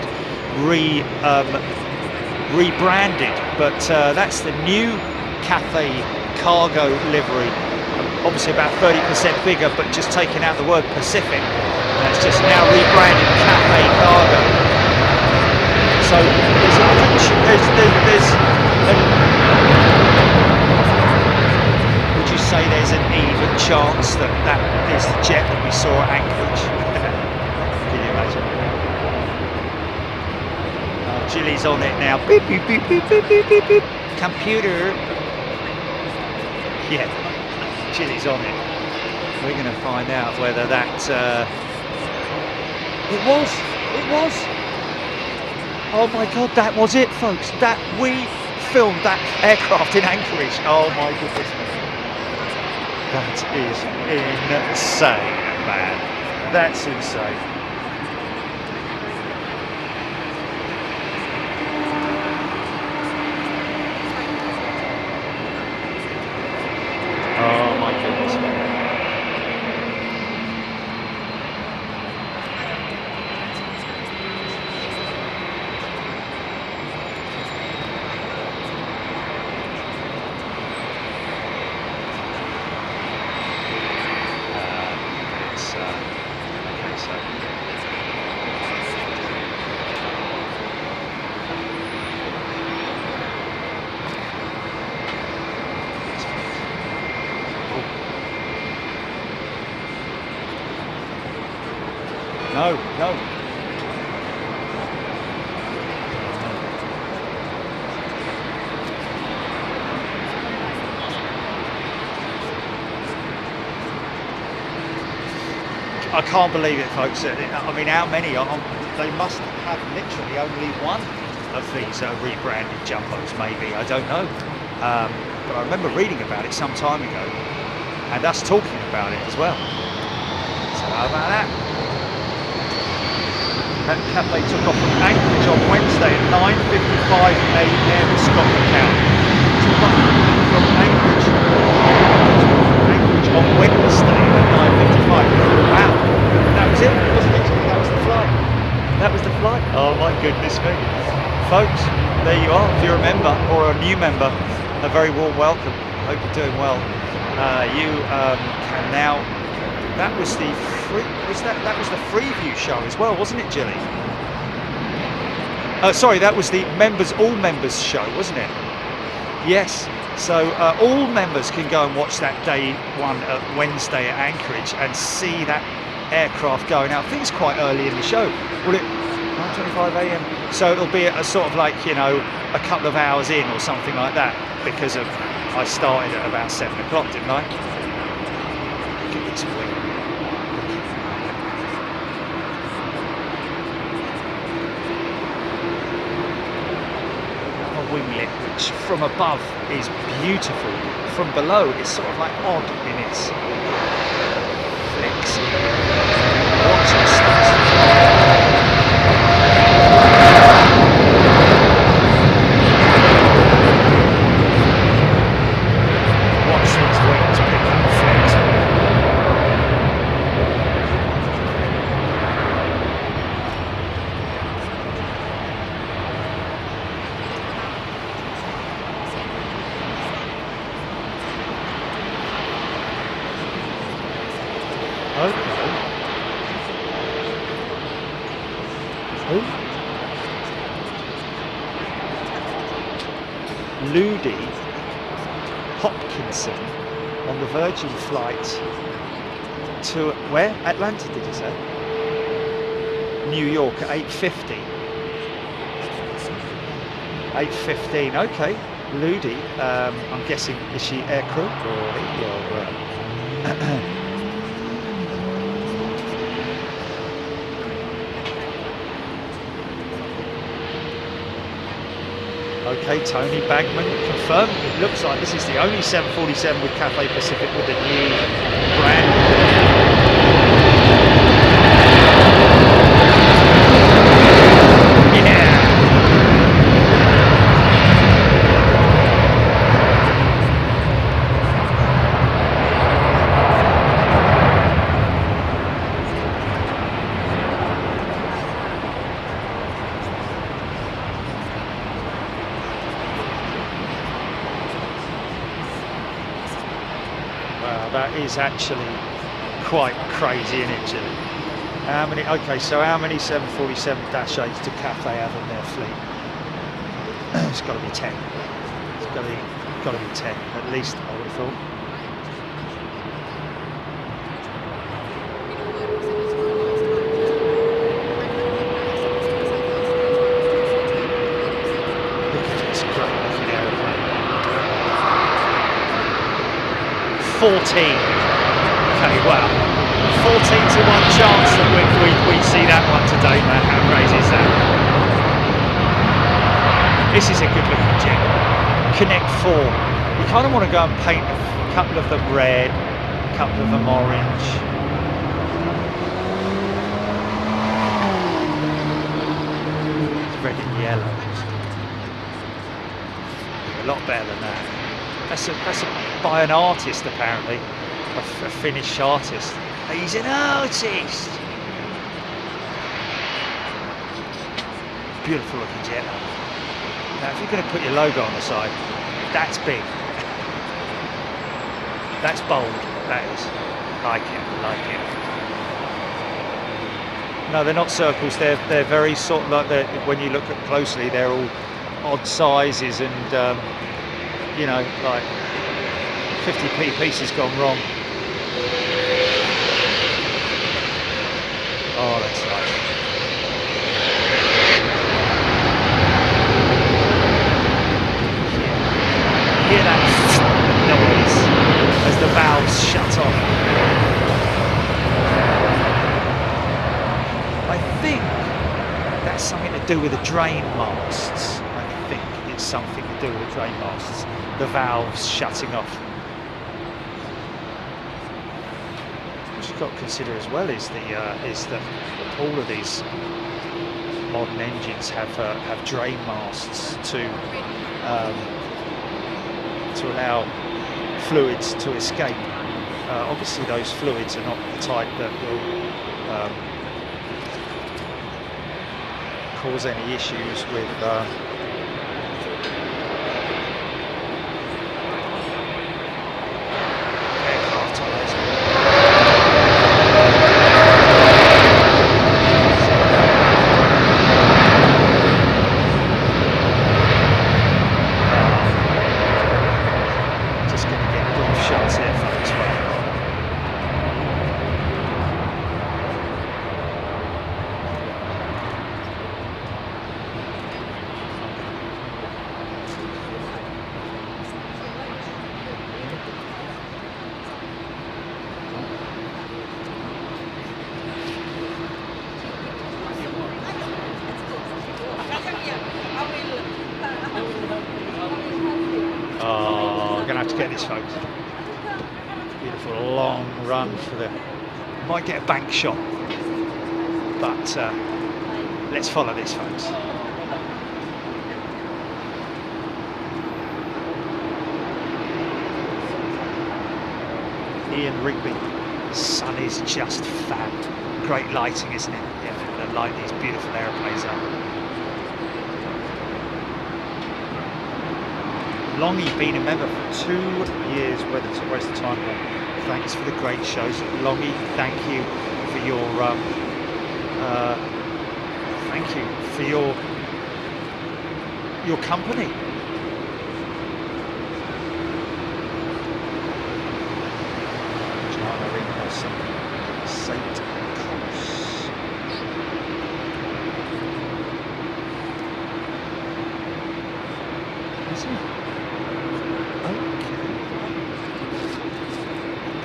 [SPEAKER 1] rebranded, but that's the new Cathay cargo livery. Obviously about 30% bigger, but just taking out the word Pacific. And it's just now rebranded Cathay Cargo. So there's chance that that is the jet that we saw at Anchorage. Can you imagine? Jilly's on it now. Beep, beep, beep, beep, beep, beep, beep, beep. Computer. Yeah, Jilly's on it. We're going to find out whether that... It was. Oh my God, that was it, folks. That we filmed that aircraft in Anchorage. Oh my goodness me. That is insane, man. That's insane. Oh my goodness me. No. I can't believe it, folks. I mean, how many are on? They must have literally only one of these rebranded jumbos, maybe. I don't know. But I remember reading about it some time ago and us talking about it as well. So how about that? That cafe took off from Anchorage on Wednesday at 9:55 a.m. Scotland Town. Took off from Anchorage on Wednesday at 9:55. Wow, that was it, wasn't it? That was the flight. That was the flight. Oh my goodness me, folks. There you are. If you're a member or a new member, a very warm welcome. I hope you're doing well. You can now. That was the free. That was the Freeview show as well, wasn't it, Jilly? Sorry, that was the all members show, wasn't it? Yes. So all members can go and watch that day one at Wednesday at Anchorage and see that aircraft going out. I think it's quite early in the show. Will it? 9:25 a.m. So it'll be a sort of like, you know, a couple of hours in or something like that, because of I started at about 7 o'clock, didn't I? Look at this wing. A winglet which from above is beautiful, from below it's sort of like odd in its flicks. Watch it starts to fly. Ludi Hopkinson on the Virgin flight to where? Atlanta, did you say? New York at 8:50. 8:15. Okay, Ludi. I'm guessing, is she aircrew or Okay, Tony Bagman confirmed. It looks like this is the only 747 with Cathay Pacific with the new brand. That is actually quite crazy, isn't it, Jilly? How many? Okay, so how many 747-8s do Cathay have in their fleet? It's got to be 10. It's got to be 10 at least, I would have thought.
[SPEAKER 4] 14. Okay, wow. 14 to 1 chance that we see that one today, man. How crazy is that? This is a good looking jet. Connect 4. You kind of want to go and paint a couple of them red, a couple of them orange. Red and yellow. A lot better than that. That's by an artist apparently, a Finnish artist. He's an artist. Beautiful looking jet. Now, if you're going to put your logo on the side, that's big. That's bold. That is. Like it. No, they're not circles. They're very sort of like when you look at closely, they're all odd sizes and you know, like 50p piece has gone wrong. Oh, that's nice. Hear that noise as the valves shut off. I think that's something to do with the drain masts. I think it's something to do with the drain masts. The valves shutting off. What you've got to consider as well is that all of these modern engines have drain masts to allow fluids to escape. Obviously, those fluids are not the type that will cause any issues with aircraft tyres. Just going to get brief shots here, folks. Oh, we're going to have to get this, folks. Beautiful long run for the... Might get a bank shot, but let's follow this, folks. Ian Rigby. The sun is just fab. Great lighting, isn't it? Yeah, they light these beautiful aeroplanes up. Longy been a member for 2 years, whether it's a waste of time or thanks for the great shows. Longy, thank you for your your company. St. Cross. Is he?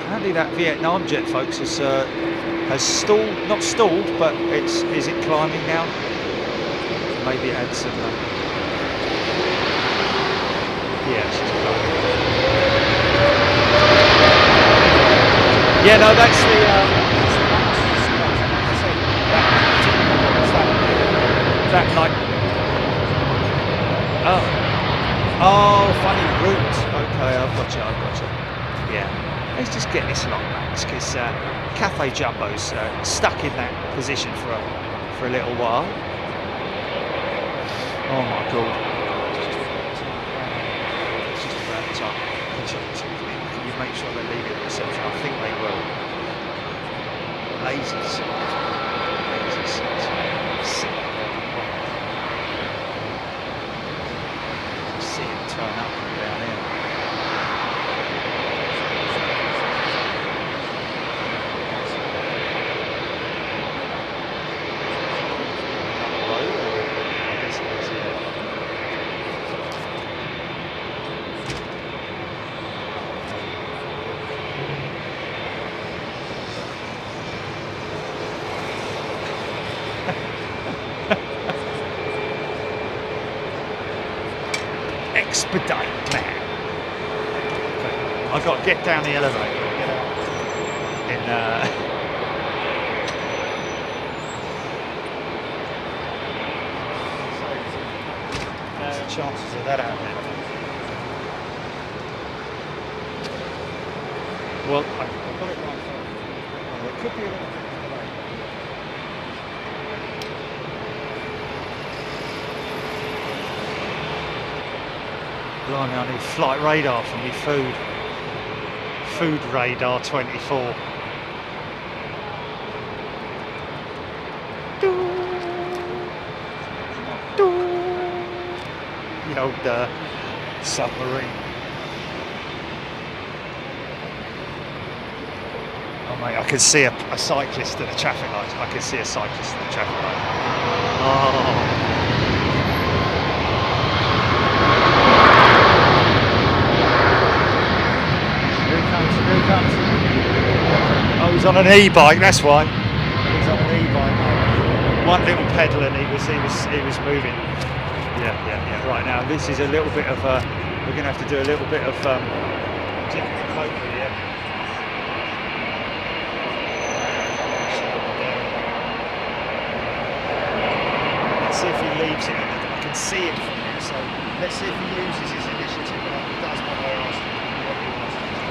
[SPEAKER 4] Apparently that Vietnam jet, folks, has stalled, not stalled, but is it climbing now? Maybe it had some... yeah, she's climbing. Yeah, no, that's the... that night... Oh, funny route. Okay, I've got you. Yeah. Let's just get this lot, Max, because Cafe Jumbo's stuck in that position for a little while. Oh my God! It's just about time. Can you make sure they leave it at reception? I think they will. Lazy see him turn up from down here. expedite, man. Okay. I've got to get down the elevator and get out in There's the chances of that happening. Well, I've got it right there. Well, there could be a little bit of delay. Blimey, I need flight radar for me food. Food radar 24. The old submarine. Oh mate, I can see a cyclist at the traffic light. I can see a cyclist at the traffic light. Oh. Here he comes. Oh, he's on an e-bike, that's why. He's on an e-bike. One little pedal and he was moving. Yeah. Right now, this is a little bit of we're going to have to do a little bit of different cope here. Let's see if he leaves it. I can see it from here, so let's see if he uses his initiative. Like he does what I asked him. What he wants to do.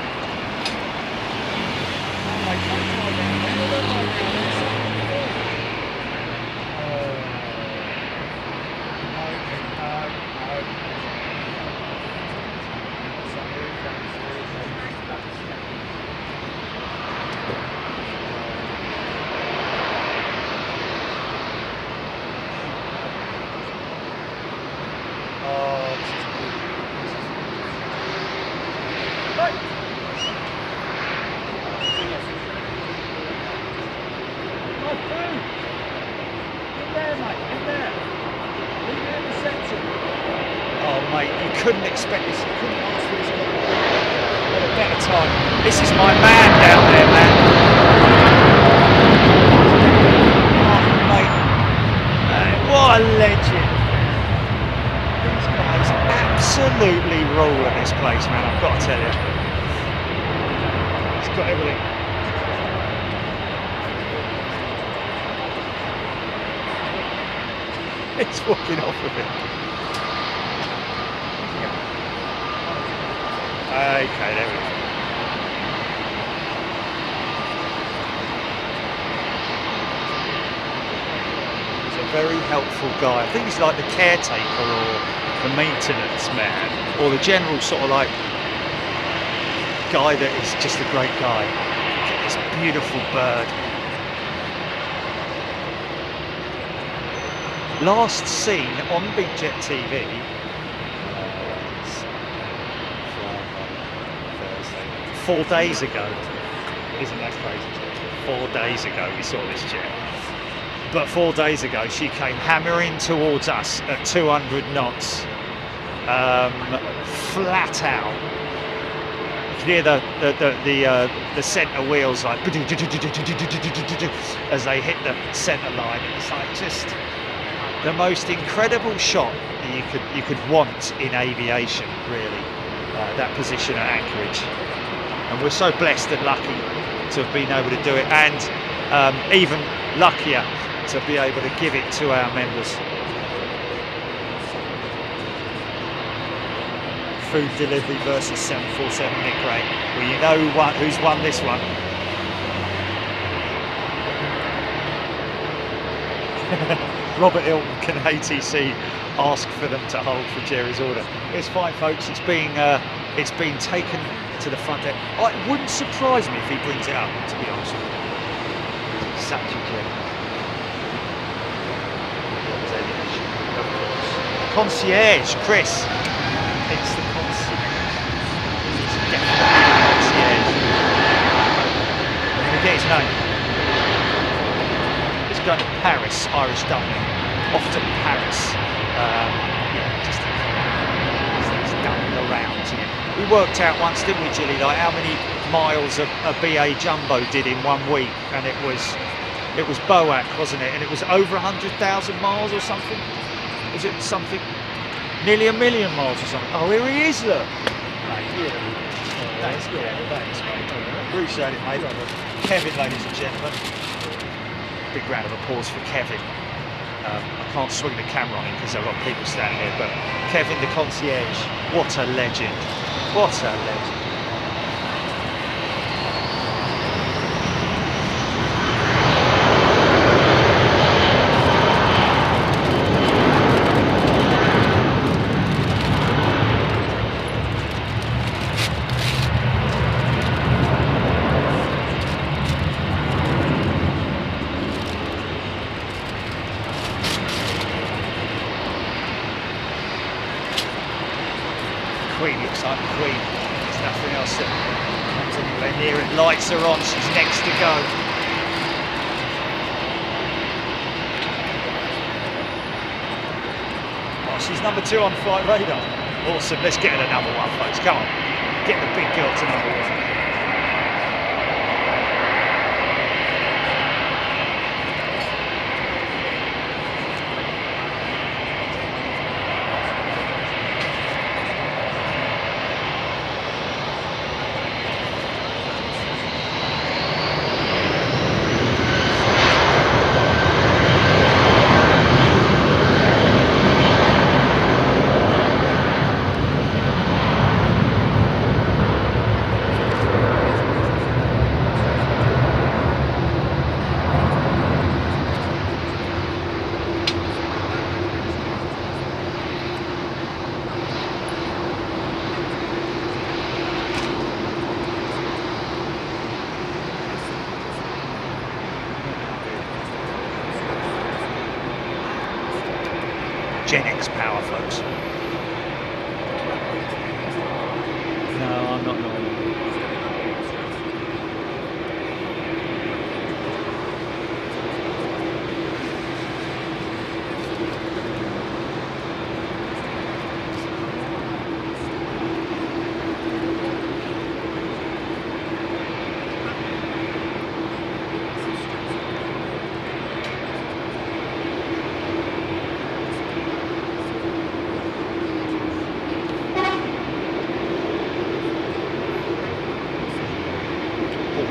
[SPEAKER 4] Oh my God, couldn't expect this. You couldn't ask for this at a better time. This is my man down there, man. Oh, mate. What a legend. These guys absolutely rule at this place, man. I've got to tell you. He's got everything. He's walking off with it. Okay, there we go. He's a very helpful guy. I think he's like the caretaker or the maintenance man or the general sort of like guy that is just a great guy. Look at this beautiful bird. Last seen on Big Jet TV 4 days ago. Isn't that crazy? 4 days ago we saw this jet. But 4 days ago she came hammering towards us at 200 knots, flat out. You can hear the centre wheels like as they hit the centre line. It's like just the most incredible shot that you could want in aviation, really. That position at anchorage. And we're so blessed and lucky to have been able to do it, and even luckier to be able to give it to our members. Food delivery versus 747 Nick Ray. Well, you know who's won this one. Robert Hilton, can ATC ask for them to hold for Jerry's order? It's fine, folks. It's being taken to the front deck. Oh, it wouldn't surprise me if he brings it up, to be honest with you. He's such a gentleman. Of course. Concierge, Chris. It's the concierge. It's definitely the concierge. Can we get his name? He's going to Paris, Irish Dublin. Off to Paris. Yeah, just he's done the rounds. We worked out once, didn't we, Gilly, like how many miles a BA Jumbo did in 1 week, and it was BOAC, wasn't it? And it was over 100,000 miles or something. Was it something? Nearly 1 million miles or something. Oh, here he is, look.
[SPEAKER 2] Thanks, good. Thanks, mate.
[SPEAKER 4] Appreciate it, mate. Kevin, ladies and gentlemen. Big round of applause for Kevin. I can't swing the camera on him because I've got people standing here, but Kevin, the concierge, what a legend. What a legend. Queen looks like the Queen. There's nothing else that comes anywhere near it. Lights are on, she's next to go. Oh, she's number 2 on flight radar. Awesome, let's get her to number 1, folks. Come on, get the big girl to number 1. Gen X power, folks. No, I'm not normal.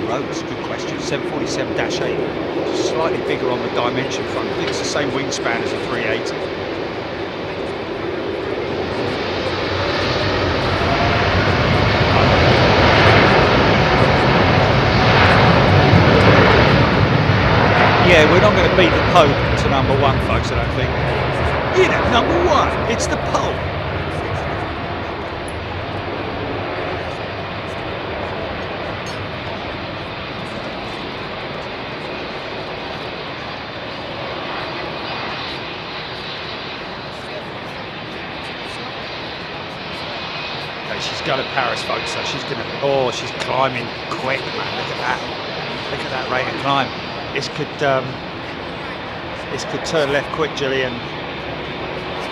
[SPEAKER 4] Roads, good question. 747-8, slightly bigger on the dimension front. I think it's the same wingspan as a 380. Yeah, we're not going to beat the Pope to number 1, folks, I don't think. You know, number 1, it's the Pope. She's going to Paris, folks, so she's going to... Oh, she's climbing quick, man. Look at that. Look at that rate of climb. This could turn left quick, Gillian.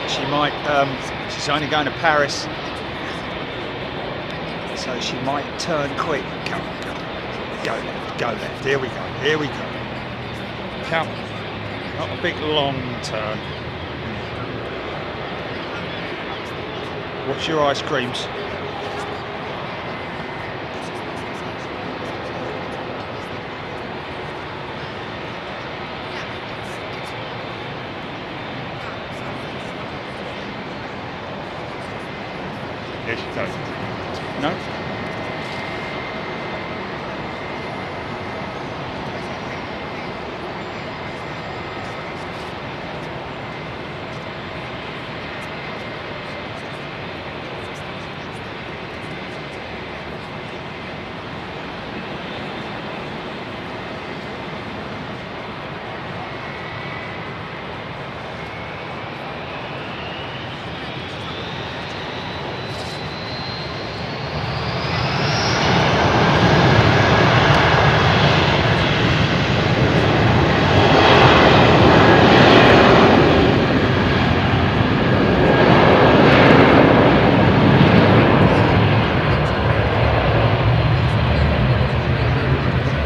[SPEAKER 4] She might... she's only going to Paris, so she might turn quick. Come on, go. Go left, go left. Here we go, here we go. Come on. Not a big, long turn. Watch your ice creams. There she goes. No?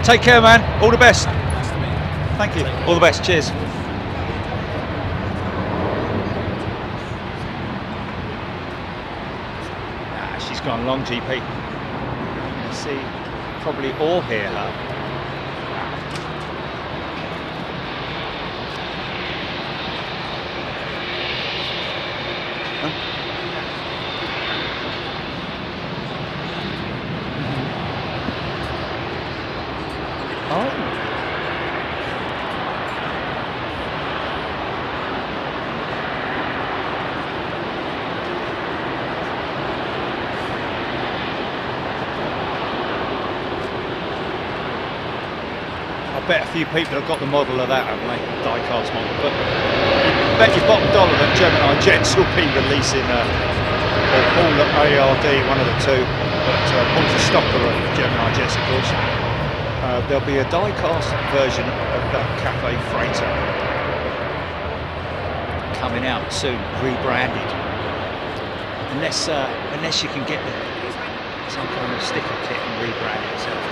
[SPEAKER 4] Take care, man. All the best. Thank you. All the best. Cheers. She's gone long, GP. You see, probably all hear her. Oh. I bet a few people have got the model of that, haven't they? Die-cast model. But I bet you bottom dollar that Gemini Jets will be releasing, or Paul at ARD, one of the two. But Paul's a stocker of Gemini Jets, of course. There'll be a die-cast version of that Cafe Freighter coming out soon, rebranded. Unless you can get some kind of sticker kit and rebrand it yourself.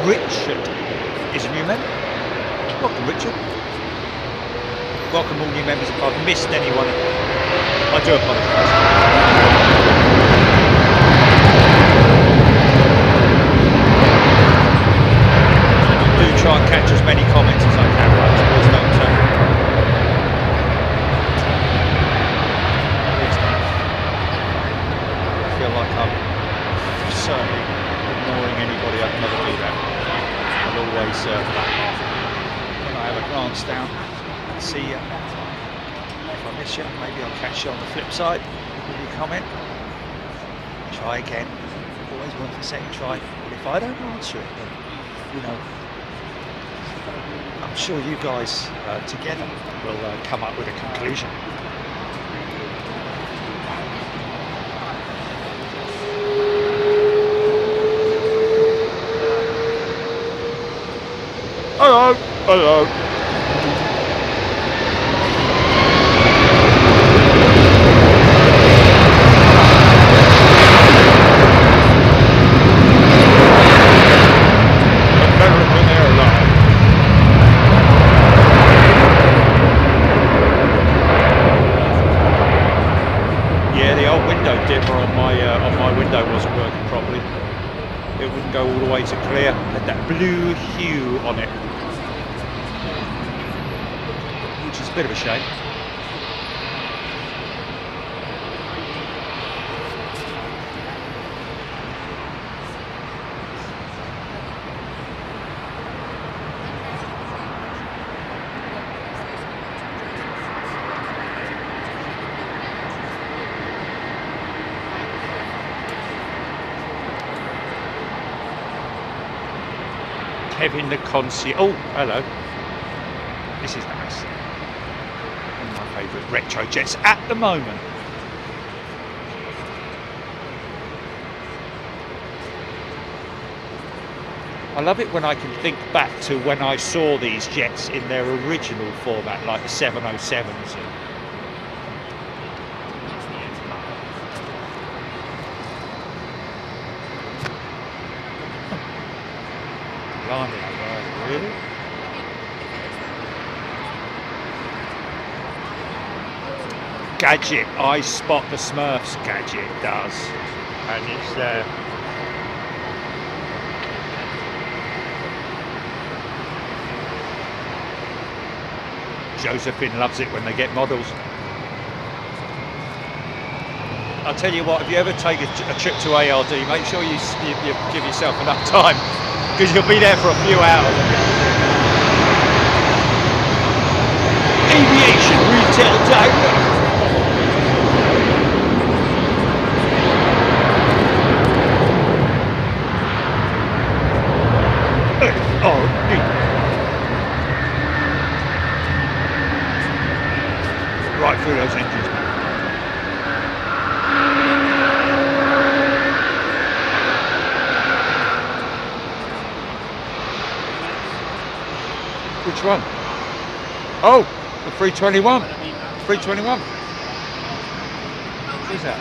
[SPEAKER 4] Richard is a new member. Welcome, Richard. Welcome all new members. If I've missed anyone, I do apologise. Do try and catch as many comments as I can, right? Please don't feel like I'm certainly ignoring anybody. I'd never do that. I'll always, when I have a glance down, see you. If I miss you, maybe I'll catch you on the flip side. Give you a comment. Try again. Always worth a second try. But if I don't answer it, then, you know, I'm sure you guys together will come up with a conclusion. Hello, hello. American Airlines. Yeah, the old window dimmer on my window wasn't working properly. It wouldn't go all the way to clear. It had that blue hue on it, which is a bit of a shame. Kevin the concierge. Oh, hello. This is nice. One of my favourite retro jets at the moment. I love it when I can think back to when I saw these jets in their original format, like the 707s. Really? Gadget, I spot the Smurfs. Gadget does, and it's Josephine loves it when they get models. I'll tell you what, if you ever take a trip to ARD, make sure you give yourself enough time, because you'll be there for a few hours. Aviation Retail Direct. Right through those engines. Which one? Oh, the 321. 321. Who's that?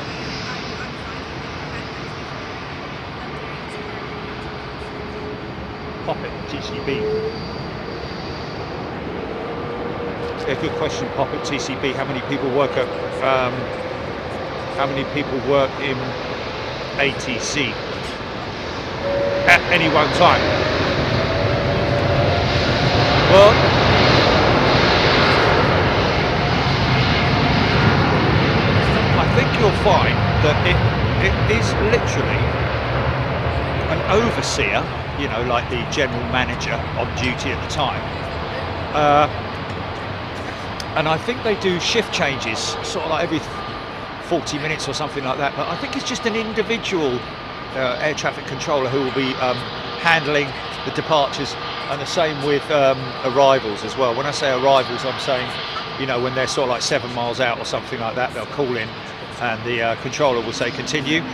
[SPEAKER 4] Poppet, TCB. Yeah, good question, Poppet, TCB. How many people work at? How many people work in ATC at any one time? Well, I think you'll find that it is literally an overseer, you know, like the general manager on duty at the time. And I think they do shift changes, sort of like every 40 minutes or something like that. But I think it's just an individual air traffic controller who will be handling the departures, and the same with arrivals as well. When I say arrivals, I'm saying, you know, when they're sort of like 7 miles out or something like that, they'll call in, and the controller will say continue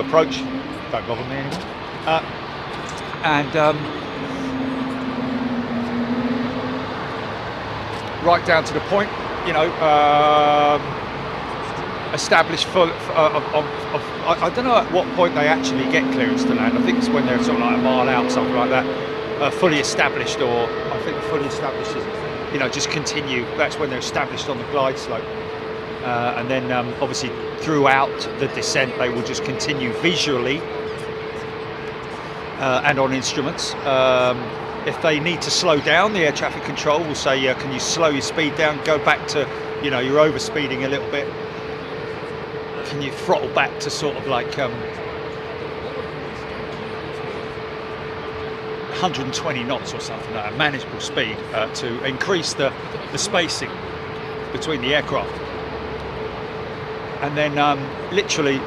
[SPEAKER 4] approach. Don't bother me anymore. Right down to the point, you know, established full. I don't know at what point they actually get clearance to land. I think it's when they're sort of like a mile out, something like that. Fully established, or I think fully established is, you know, just continue. That's when they're established on the glide slope, and then obviously throughout the descent they will just continue visually and on instruments. If they need to slow down, the air traffic control will say, yeah, can you slow your speed down, go back to, you know, you're over speeding a little bit. Can you throttle back to sort of like 120 knots or something like that, manageable speed, to increase the spacing between the aircraft. And then literally,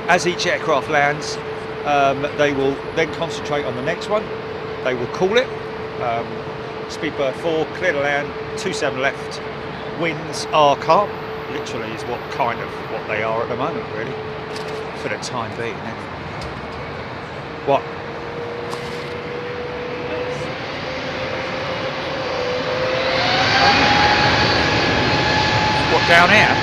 [SPEAKER 4] as each aircraft lands, they will then concentrate on the next one. They will call it, speed bird 4, clear to land, 27 left, winds are calm, literally is what they are at the moment, really, for the time being. What? What, down here?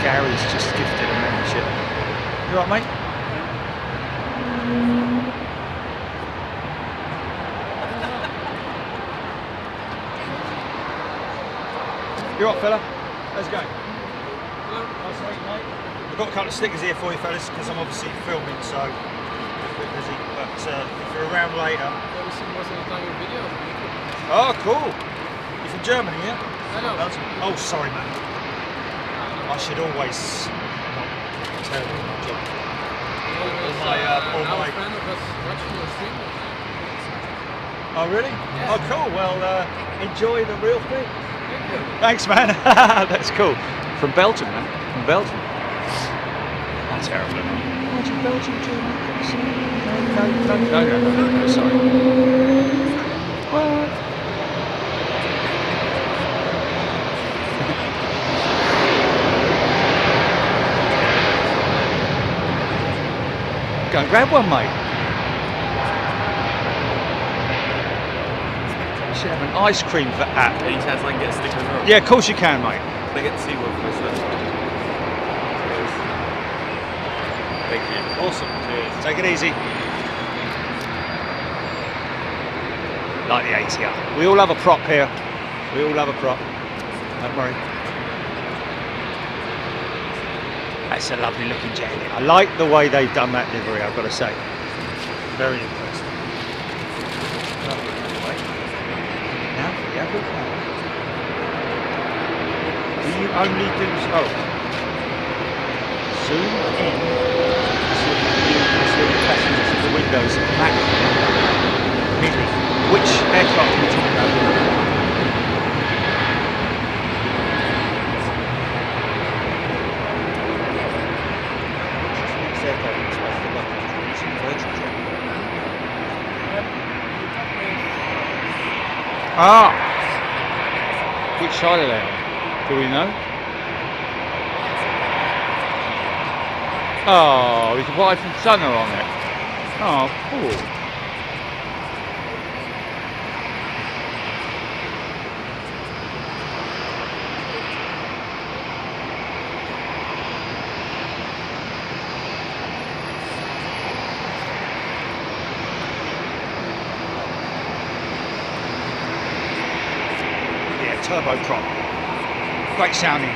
[SPEAKER 4] Gary's just gifted a membership. You alright, mate? You alright, fella? How's it going? Hello. Nice to meet you, mate. I've got a couple of stickers here for you, fellas, because I'm obviously filming, so I'm a bit busy. But if you're around later. Oh, cool. You're from Germany, yeah?
[SPEAKER 3] Hello.
[SPEAKER 4] Oh, sorry, man. I should always not tell you my job. All my
[SPEAKER 3] friend was watching your stream.
[SPEAKER 4] Oh really?
[SPEAKER 3] Yeah.
[SPEAKER 4] Oh cool. Well, enjoy the real thing.
[SPEAKER 3] Thank you.
[SPEAKER 4] Thanks, man. That's cool. From Belgium, man. From Belgium. That's terrible. Watching Belgium too. No. Sorry. What? Go and grab one, mate. You should have an ice cream app.
[SPEAKER 5] Any chance I can get a sticker as well?
[SPEAKER 4] Yeah, of course you can, mate.
[SPEAKER 5] Can I get to see one for myself? Thank you.
[SPEAKER 4] Awesome. Cheers. Take it easy. Like the ATR. We all have a prop here. We all have a prop. Don't worry. That's a lovely looking jacket. I like the way they've done that livery, I've got to say. Very impressive. Now for the other one. Do you only do zoom in so the passengers in the windows back? Really? Which aircraft are we talking about? Ah! Which side are they on? Do we know? Oh, his wife and son are on it. Oh, cool. Yeah, turboprop. Great sounding.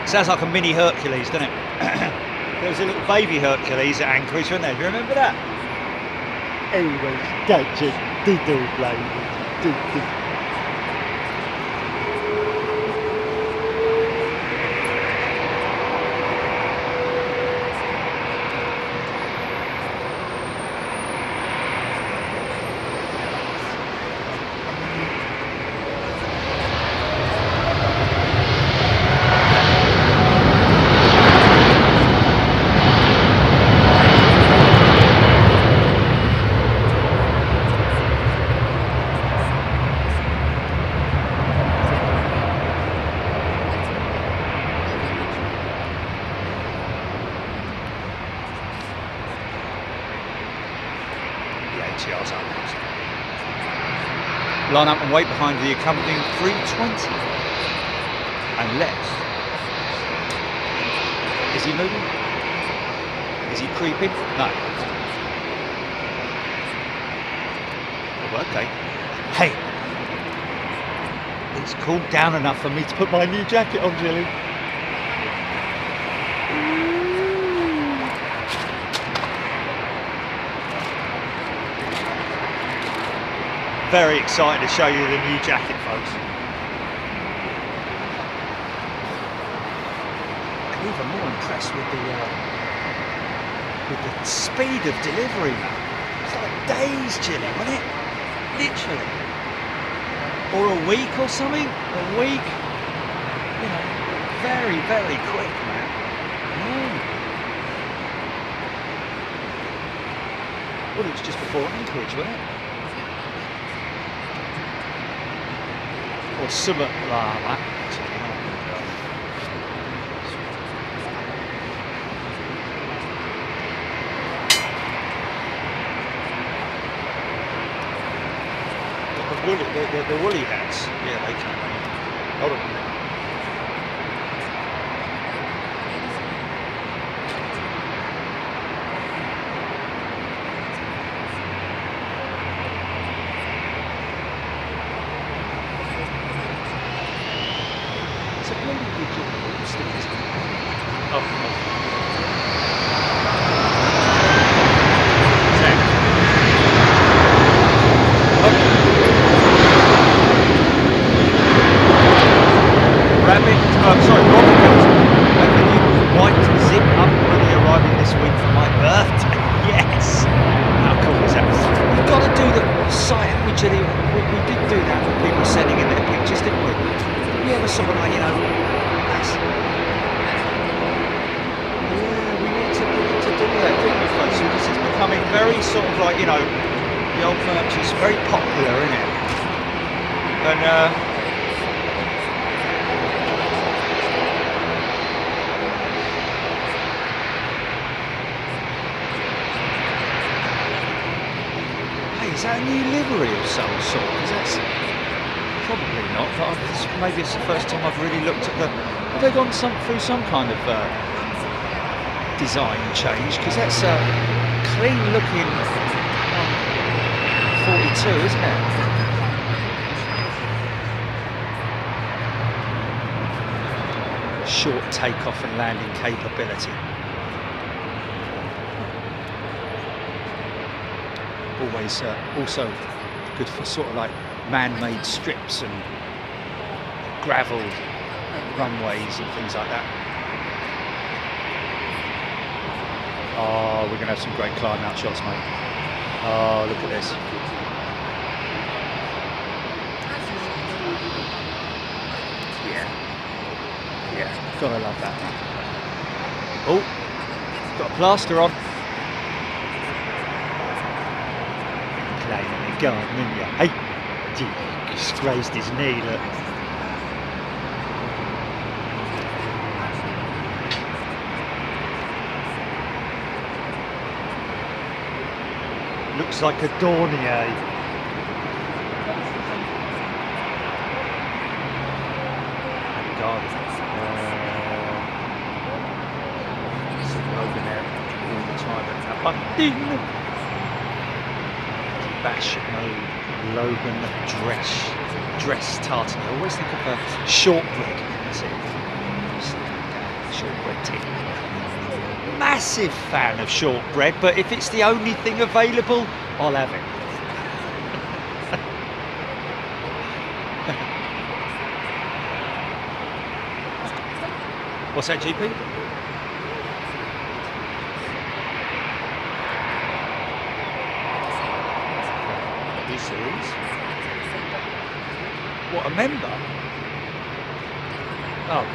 [SPEAKER 4] Sounds like a mini Hercules, doesn't it? There was a little baby Hercules at Anchorage, wasn't there? Do you remember that?
[SPEAKER 6] It was such a diddle blade.
[SPEAKER 4] Line up and wait behind the accompanying 320. Unless... Is he moving? Is he creeping? No. Oh, okay. Hey! It's cooled down enough for me to put my new jacket on, Jilly. Very excited to show you the new jacket, folks. I'm even more impressed with the speed of delivery, man. It's like days, Jilly, wasn't it? Literally. Or a week or something. A week. You know, very, very quick, man. Well, it was just before Anchorage, wasn't it? Or something like that. The woolly hats. Yeah, they come. Hold on a minute. Is that a new livery of some sort? Because that's probably not, but maybe it's the first time I've really looked at the... Have they gone through some kind of design change? Because that's a clean looking 42, isn't it? Short takeoff and landing capability. Always also good for sort of like man-made strips and gravel runways and things like that. Oh, we're going to have some great climb out shots, mate. Oh, look at this. Yeah, gotta love that. Oh, got a plaster on. Playing in the garden, isn't you? Hey, gee, just grazed his knee, look. looks like a Dornier. Garden. Logan there all the time at that one. Ding! Bash mode. Logan dress tartan. I always think of a shortbread. That's it. Shortbread tin. Massive fan of shortbread, but if it's the only thing available, I'll have it. What's that, GP? Are you serious? What, a member? Oh.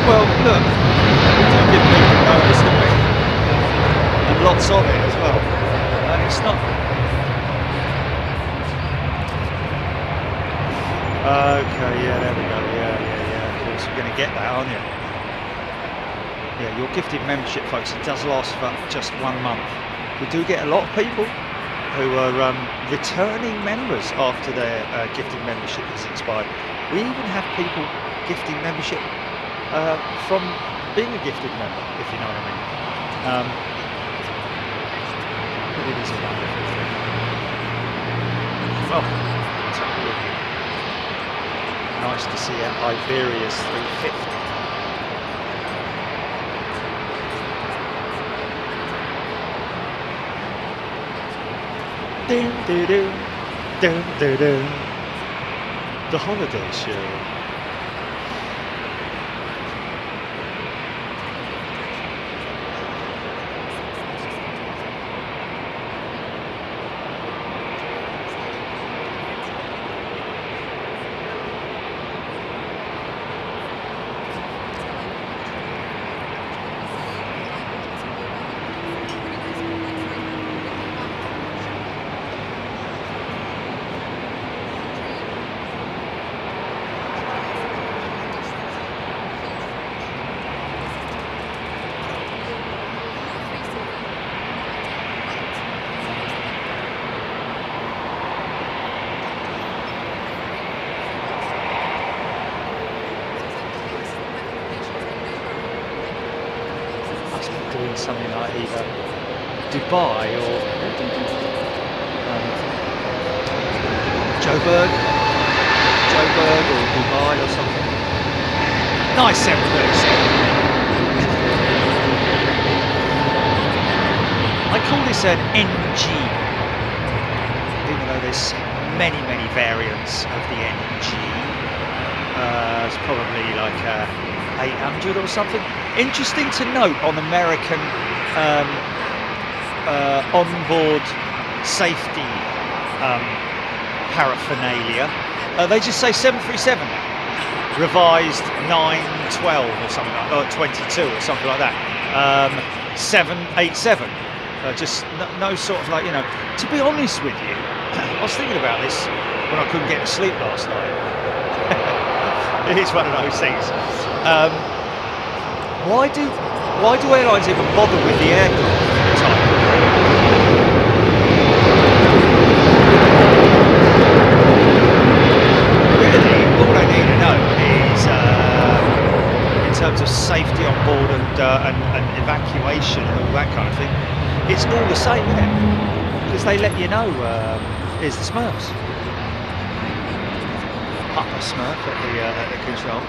[SPEAKER 4] Well, look, we do give people notice, don't we? And lots of it as well. And it's not. Okay, yeah, there we go. Yeah. Of course, you're going to get that, aren't you? Yeah, your gifted membership, folks, it does last for just 1 month. We do get a lot of people who are returning members after their gifted membership has expired. We even have people gifting membership from being a gifted member, if you know what I mean. But it is a wonderful thing. Well, let's have a look. Nice to see an AIRBUS 350. Ding, ding, ding, ding, ding, ding. The holiday show. Doing something like either Dubai or Joburg or Dubai or something. Nice 737. I call this an NG, even though there's many variants of the NG. It's probably like 800 or something. Interesting to note on American onboard safety paraphernalia, they just say 737 now. Revised 912 or something like that, or 22 or something like that. 787. Just no sort of like, you know, to be honest with you, I was thinking about this when I couldn't get to sleep last night. It is one of those things. Why do airlines even bother with the aircraft type? Really, all I need to know is in terms of safety on board and evacuation and all that kind of thing, it's all the same, isn't it? Because they let you know. Here's the Smurfs. Papa Smurf at the controls.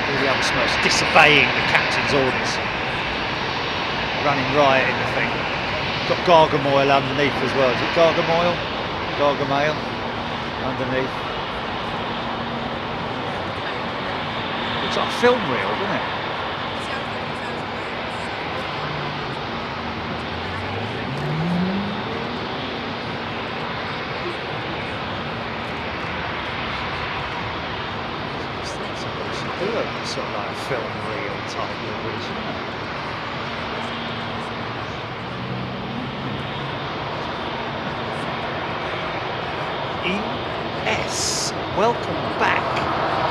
[SPEAKER 4] All the other Smurfs disobeying the captain's orders. Running riot in the thing. Got Gargamoil underneath as well. Is it Gargamoil? Gargamale underneath. Looks like a film reel, doesn't it? film reel type liveries. ES, welcome back.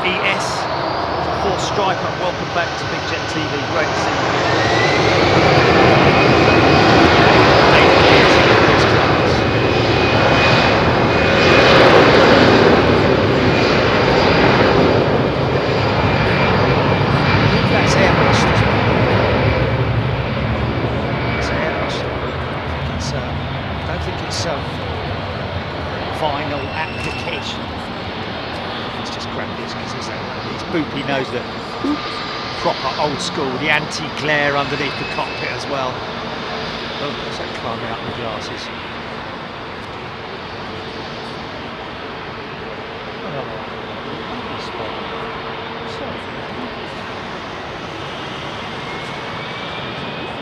[SPEAKER 4] ES, four striper, welcome back to Big Jet TV. Great to see That's AIRBUS. It's AIRBUS. I don't think it's final application. It's just crappy because it's these boopy nose that proper old school, the anti-glare underneath the cockpit as well. Oh, what's that climbing up the glasses?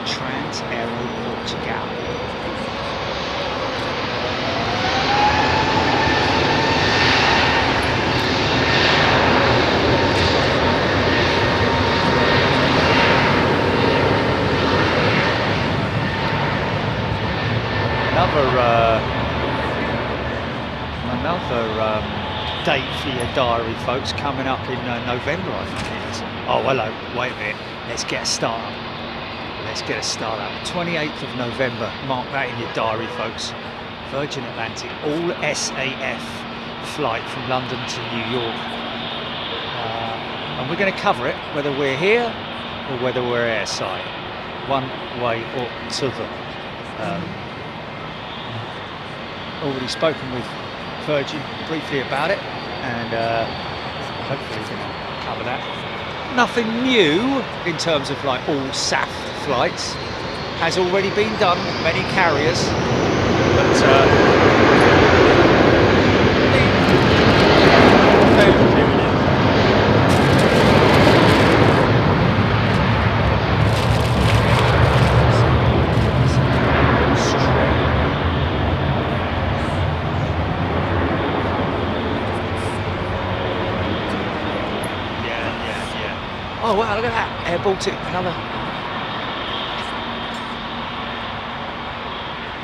[SPEAKER 4] Trans Aero Portugal. Another date for your diary, folks, coming up in November, I think it is. Oh, hello, wait a minute, let's get a start up. Let's get a start up. 28th of November, mark that in your diary, folks. Virgin Atlantic, all SAF flight from London to New York. And we're going to cover it, whether we're here or whether we're airside. One way or t'other. Already spoken with Virgin briefly about it, and hopefully we're going to cover that. Nothing new in terms of like all SAF flights. Has already been done with many carriers, but oh wow, look at that, Air Baltic, another.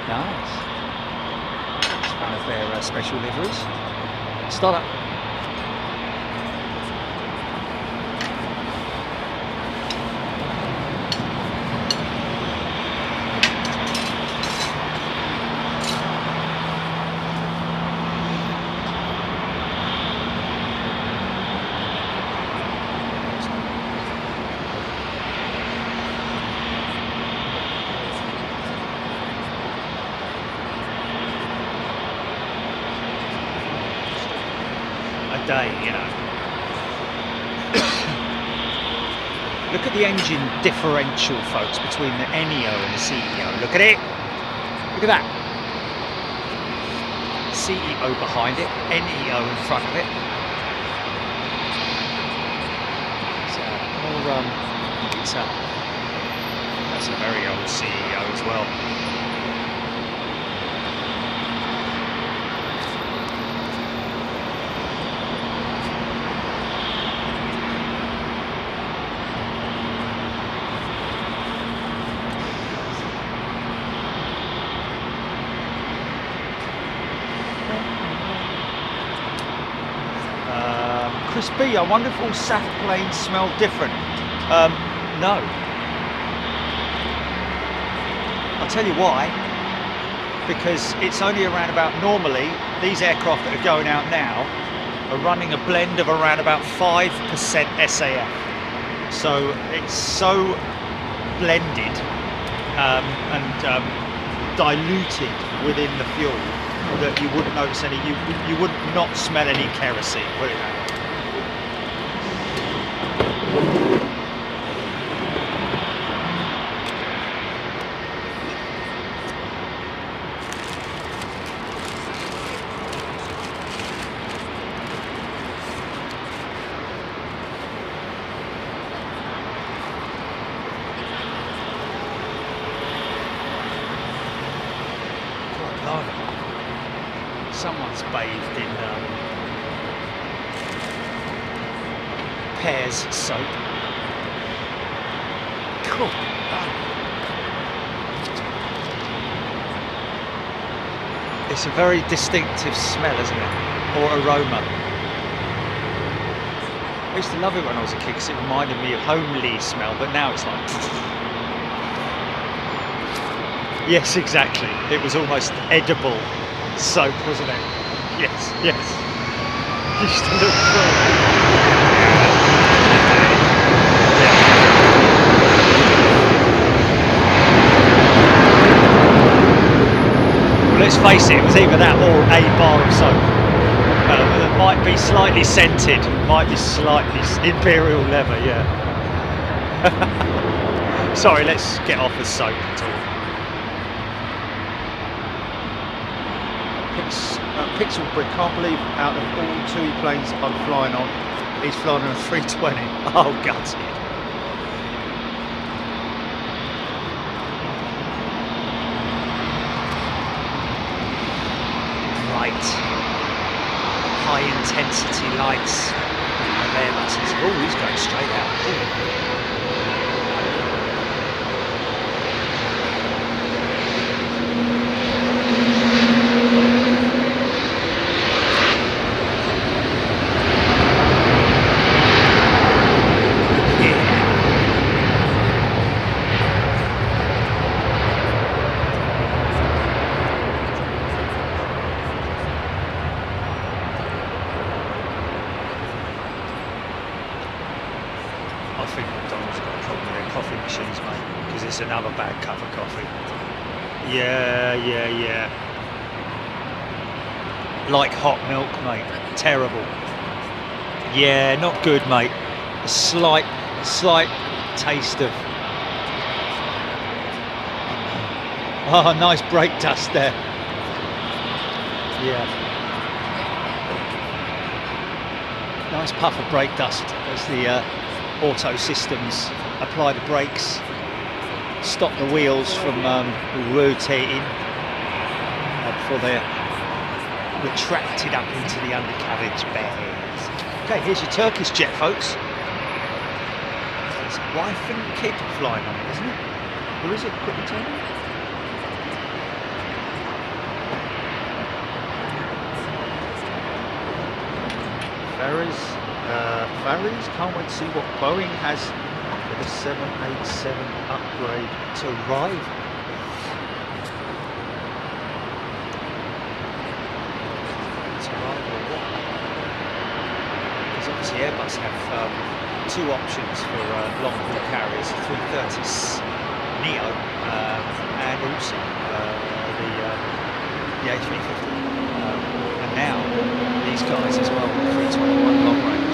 [SPEAKER 4] Nice. It's one of their special liveries. Start up. Day, you know. Look at the engine differential, folks, between the NEO and the CEO. Look at it. Look at that. CEO behind it, NEO in front of it. So, that's a very old CEO as well. Chris B, I wonder if all SAF planes smell different. No. I'll tell you why. Because it's only around about, normally, these aircraft that are going out now are running a blend of around about 5% SAF. So it's so blended and diluted within the fuel that you wouldn't notice any, you would not smell any kerosene, put it that way. Someone's bathed in Pear's soap.
[SPEAKER 1] Cool.
[SPEAKER 4] It's a very distinctive smell, isn't it? Or aroma. I used to love it when I was a kid because it reminded me of homely smell, but now it's like... Yes, exactly. It was almost edible soap, wasn't it? Yes, yes. Used to look Well, let's face it, it was either that or a bar of soap. That might be slightly scented, might be slightly imperial leather, yeah. Sorry, let's get off the soap at all.
[SPEAKER 1] Pixel Brick, can't believe out of all two planes I'm flying on, he's flying on a 320.
[SPEAKER 4] Oh, gutted. Right. High intensity lights. And there, Airbus. Oh, he's going straight out. Ooh. Another bad cup of coffee. Yeah. Like hot milk, mate. Terrible. Yeah, not good, mate. A slight taste of... Oh, nice brake dust there. Yeah. Nice puff of brake dust as the auto systems apply the brakes. Stop the wheels from rotating before they're retracted up into the undercarriage beds. Okay, here's your Turkish jet, folks. His wife and kid flying on it, isn't it? Who is it? Quickly tell me. Ferries. Can't wait to see what Boeing has. The 787 upgrade to arrive. Because obviously Airbus have two options for long haul carriers: the 330 Neo and also the A350. And now these guys as well, the 321 long range.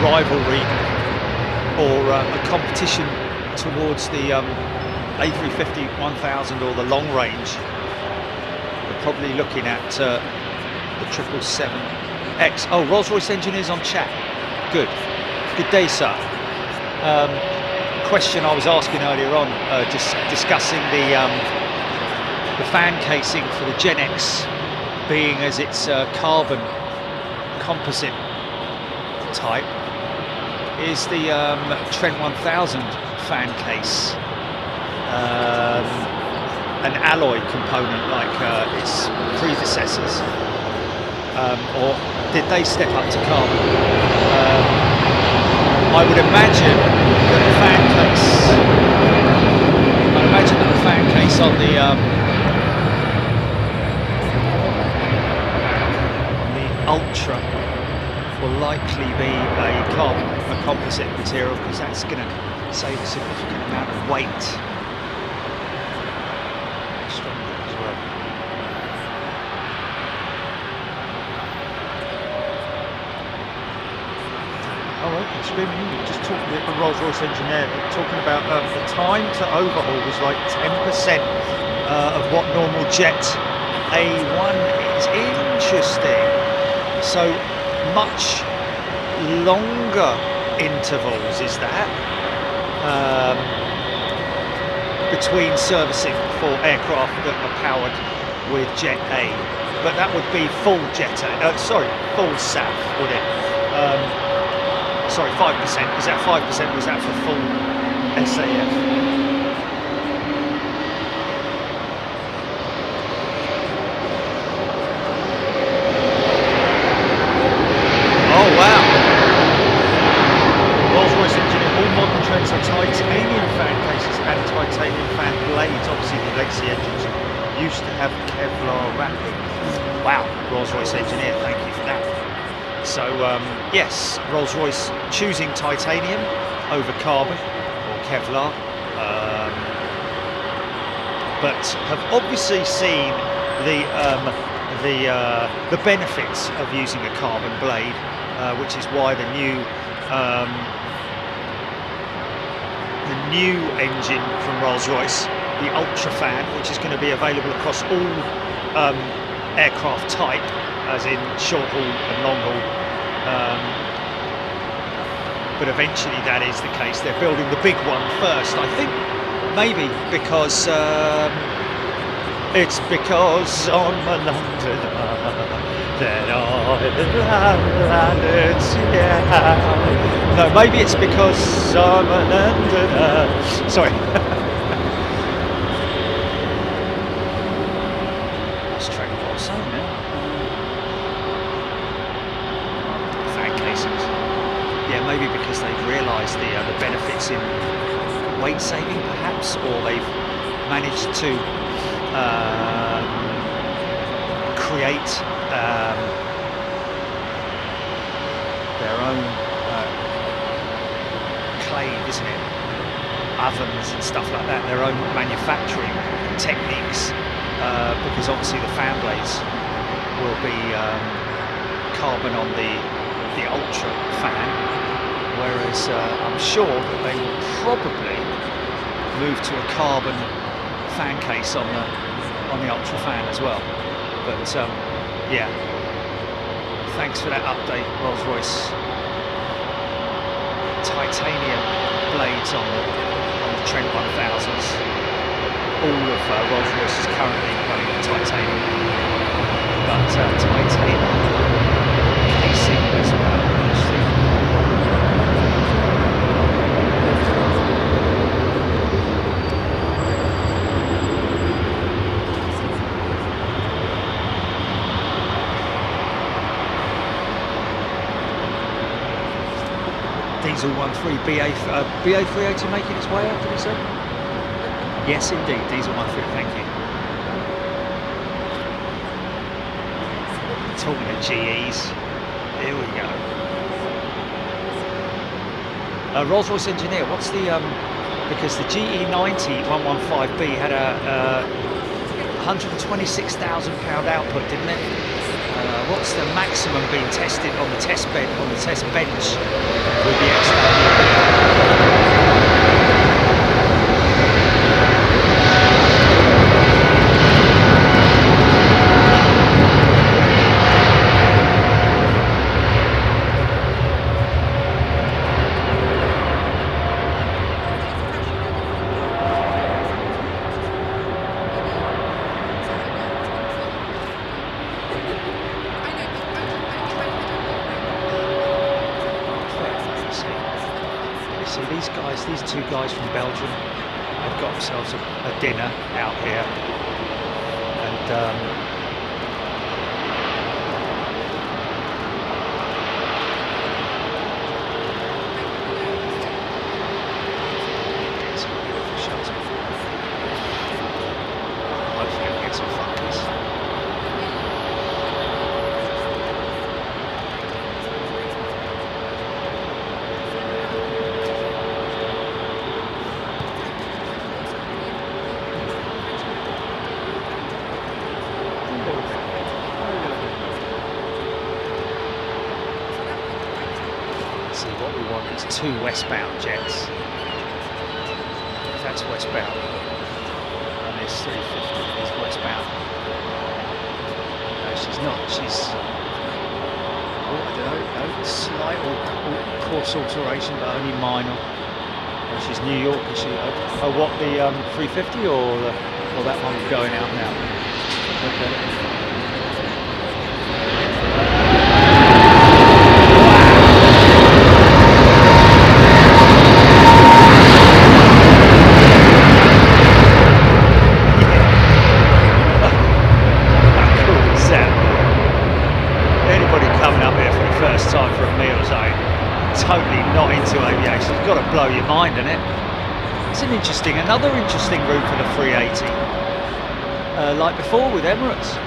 [SPEAKER 4] Rivalry or a competition towards the A350 1000 or the long range, we're probably looking at the 777X. Oh, Rolls-Royce engineers on chat. Good day, sir. Question I was asking earlier on, just discussing the fan casing for the Gen X being as its carbon composite type is the Trent 1000 fan case an alloy component like its predecessors, or did they step up to carbon? I would imagine that the fan case on the Ultra will likely be a composite material, because that's going to save a significant amount of weight. Stronger as well. Oh, okay, screaming in. Just talking to the Rolls-Royce engineer, talking about the time to overhaul was like 10% of what normal jet A1 is. Interesting. So much longer intervals is that between servicing for aircraft that are powered with Jet A? But that would be full Jet A, sorry, full SAF, would it? Sorry, 5%. Is that 5%? Was that for full SAF? Oh wow! Rolls-Royce engineer. All modern trends are titanium fan cases and titanium fan blades. Obviously, the legacy engines used to have Kevlar wrapping. Wow, Rolls-Royce engineer, thank you for that. So yes, Rolls-Royce choosing titanium over carbon or Kevlar, but have obviously seen the benefits of using a carbon blade, which is why the new engine from Rolls-Royce, the Ultrafan, which is going to be available across all aircraft type, as in short haul and long haul. But eventually that is the case. They're building the big one first, I think, maybe because it's because on the London that I landed, yeah. No, maybe it's because I'm a Londoner. Sorry. Lost track of what I was saying now. Fan casings. Yeah, maybe because they've realised the benefits in weight saving, perhaps, or they've managed to create their own clay, isn't it? Ovens and stuff like that, their own manufacturing techniques, because obviously the fan blades will be carbon on the Ultra fan, whereas I'm sure that they will probably move to a carbon fan case on the Ultra fan as well. But yeah, thanks for that update, Rolls-Royce. Titanium blades on the Trent 1000s. All of Rolls-Royce is currently running on titanium, but titanium casing as well. Diesel 13 BA 380 making its way out, did we say? Yes, indeed, Diesel 13, thank you. Talking of GEs, here we go. Rolls-Royce engineer, what's the, because the GE90 115B had a £126,000 output, didn't it? What's the maximum being tested on the test bed, on the test bench with the these two guys from Belgium have got themselves a dinner out here, and get some beautiful shots. Hopefully I'll get some photos. Two westbound jets. That's westbound. And this 350 is westbound. No, she's not. She's. Oh, I Slight course alteration, but only minor. She's New York, is she? Oh, what, the 350 or that one going out now? Okay. Blow your mind, isn't it? It's another interesting route for the 380, like before with Emirates.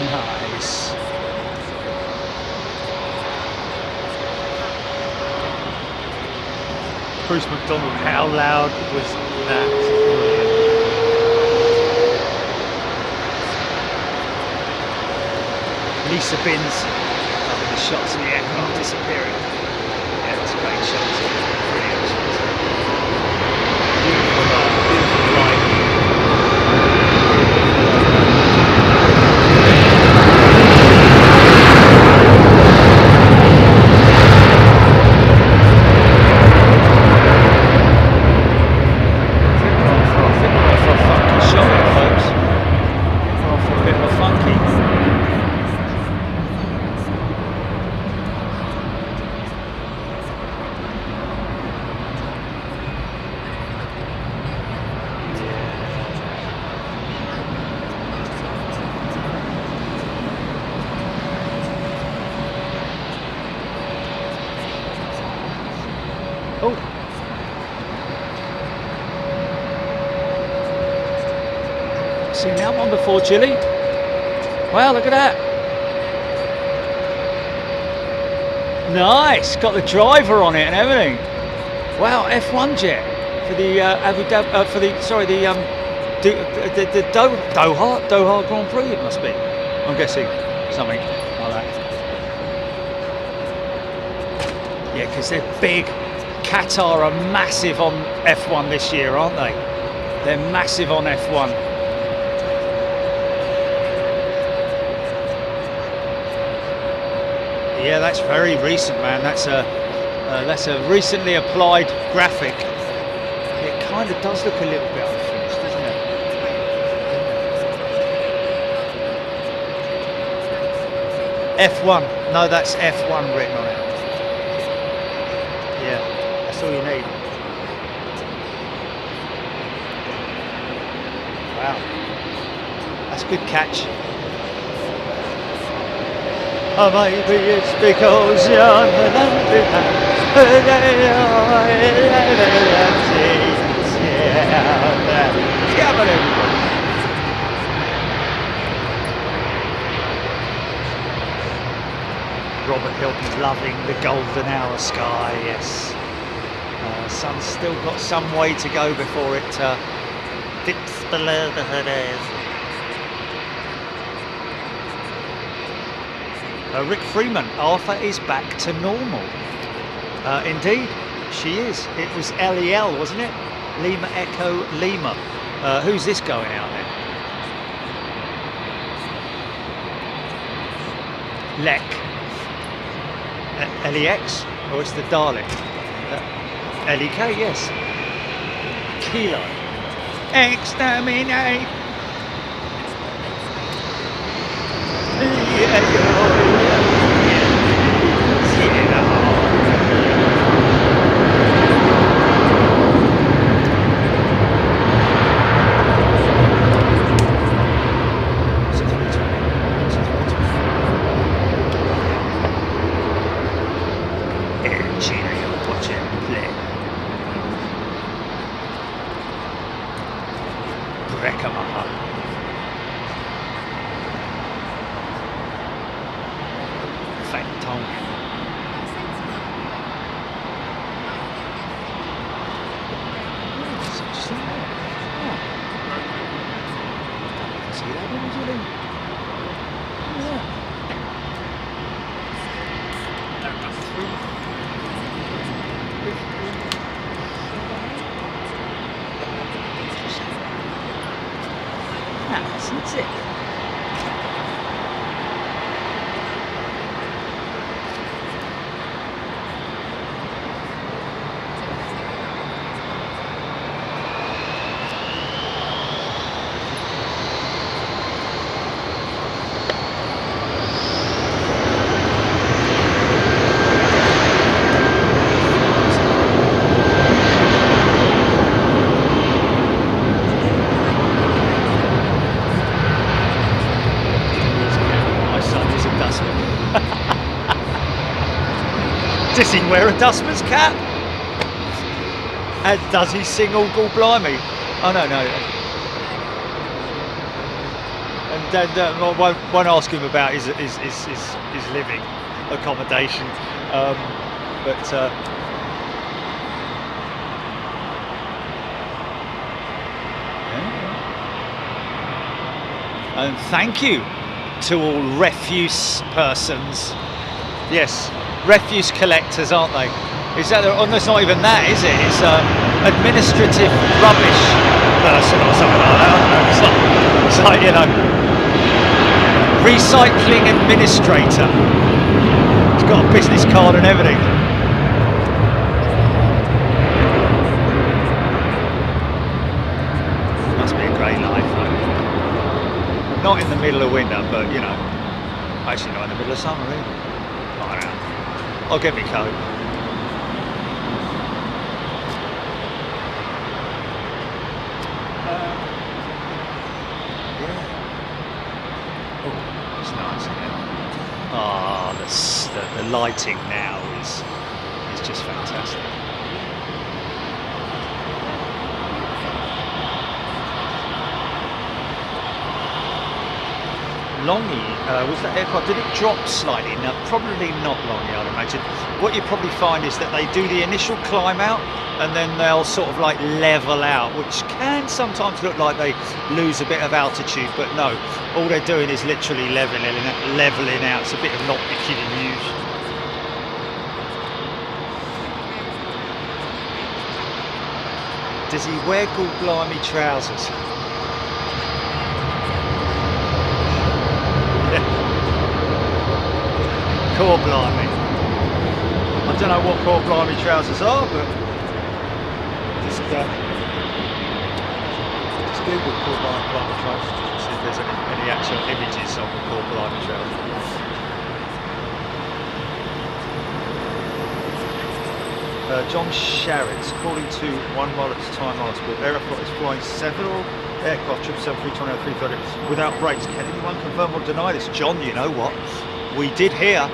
[SPEAKER 4] Nice. Bruce McDonald, how loud was that? Lisa Binns, loving the shots of the aircraft disappearing. Yeah, that's great shots. Brilliant shots. Beautiful flight. Oh. Seen that one before, Chile. Wow, look at that. Nice, got the driver on it and everything. Wow, F1 jet for the Doha Grand Prix. It must be. I'm guessing something like that. Yeah, because they're big. Qatar are massive on F1 this year, aren't they? They're massive on F1. Yeah, that's very recent, man. That's a recently applied graphic. It kind of does look a little bit unfinished, doesn't it? F1. No, that's F1 written on it. Yeah. That's all you need. Wow, that's a good catch. Oh, maybe it's because you're Robert Hilton loving the golden hour sky, yes. Sun's still got some way to go before it dips below the horizon. Rick Freeman, Arthur is back to normal. Indeed, she is. It was LEL, wasn't it? Lima Echo Lima. Who's this going out then? Lek. LEX? Or it's the Dalek? LEK, yes. Kilo. Exterminate!
[SPEAKER 6] That's it.
[SPEAKER 4] Does he wear a dustman's cap? And does he sing All Gall Blimey? Oh no. And won't ask him about his living accommodation. And thank you to all refuse persons. Yes, refuse collectors, aren't they? Is that? Oh, no, it's not even that, is it? It's administrative rubbish person or something like that. I don't know. It's like, you know, recycling administrator. He's got a business card and everything. Must be a great life, though. Not in the middle of winter, but you know, actually not in the middle of summer, really. I don't know. I'll get me coat. Yeah. Oh, it's nice, isn't it? Ah, the lighting now is just fantastic. Longy, was that aircraft, did it drop slightly? No, probably not Longy, I'd imagine. What you probably find is that they do the initial climb out and then they'll sort of like level out, which can sometimes look like they lose a bit of altitude, but no, all they're doing is literally leveling out. It's a bit of not the kidding news. Does he wear Gall Blimey trousers? Core Blimey. I don't know what Core Blimey trousers are, but just Google Core Blimey trousers to see if there's any actual images of Core Blimey trousers. John Sharrett, according to 1 mile at a time article, Aeroflot is flying several aircraft, 777, 320, 330 without brakes. Can anyone confirm or deny this? John, you know what? We did hear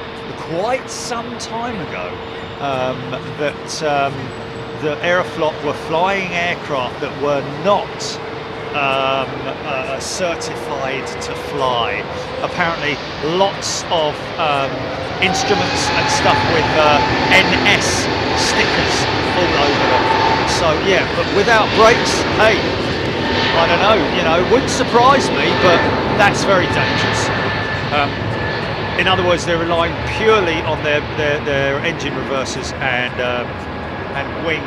[SPEAKER 4] quite some time ago that the Aeroflot were flying aircraft that were not certified to fly. Apparently lots of instruments and stuff with NS stickers all over them. So yeah, but without brakes, hey, I don't know, you know, it wouldn't surprise me, but that's very dangerous. In other words, they're relying purely on their engine reversers and wing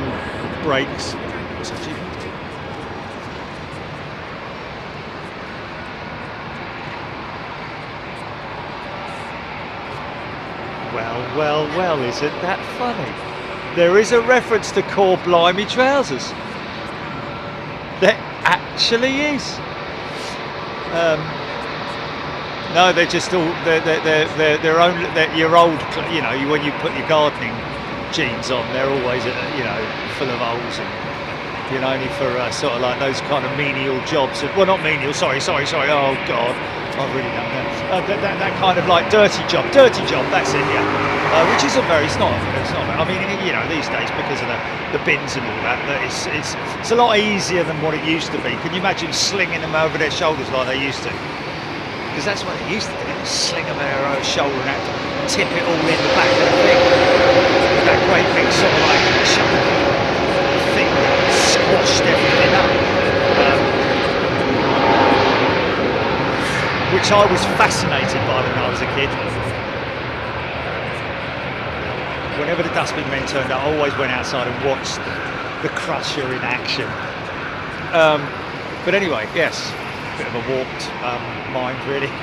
[SPEAKER 4] brakes. What's that, Chief? Well, isn't that funny? There is a reference to Core Blimey trousers. There actually is. No, they're just all they're own. Your old, you know, when you put your gardening jeans on, they're always you know, full of holes, and you know, only for sort of like those kind of menial jobs. Well, not menial. Sorry. Oh God, I really don't know. That kind of like dirty job. That's it. Yeah. Which isn't very. It's not. I mean, you know, these days because of the bins and all that, it's a lot easier than what it used to be. Can you imagine slinging them over their shoulders like they used to? Because that's what they used to do, sling them over their shoulder and have to tip it all in the back of the thing. With that great big sort of like chunky thing that squashed everything up. Which I was fascinated by when I was a kid. Whenever the dustbin men turned up, I always went outside and watched the crusher in action. But anyway, yes. bit of a warped mind, really.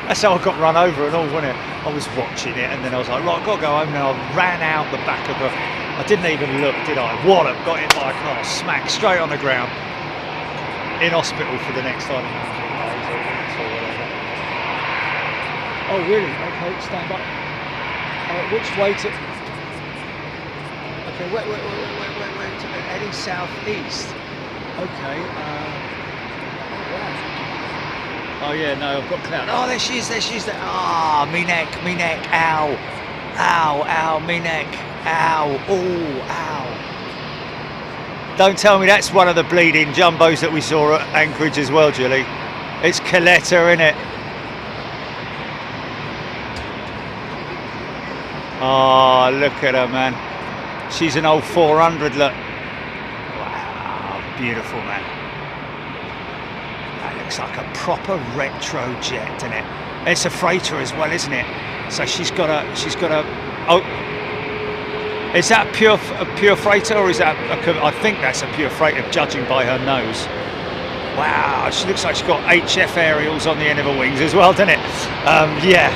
[SPEAKER 4] That's how I got run over and all, wasn't it? I was watching it and then I was like, right, I've got to go home now. I ran out the back of I didn't even look, did I? Wallop, got hit by a car, smacked straight on the ground. In hospital for the next time. Oh, really? Okay, stand up. Which way to... Okay, wait, heading southeast. Okay, oh yeah, no, I've got cloud. Oh, there she is, ah, me neck, ow, me neck, ow, oh, ow. Don't tell me that's one of the bleeding jumbos that we saw at Anchorage as well, Julie. It's Coletta, innit? Oh, look at her, man. She's an old 400, look. Wow, beautiful, man. That looks like a proper retro jet, doesn't it? It's a freighter as well, isn't it? So she's got a, oh, is that a pure freighter, or is that, I think that's a pure freighter, judging by her nose. Wow, she looks like she's got HF aerials on the end of her wings as well, doesn't it? Yeah.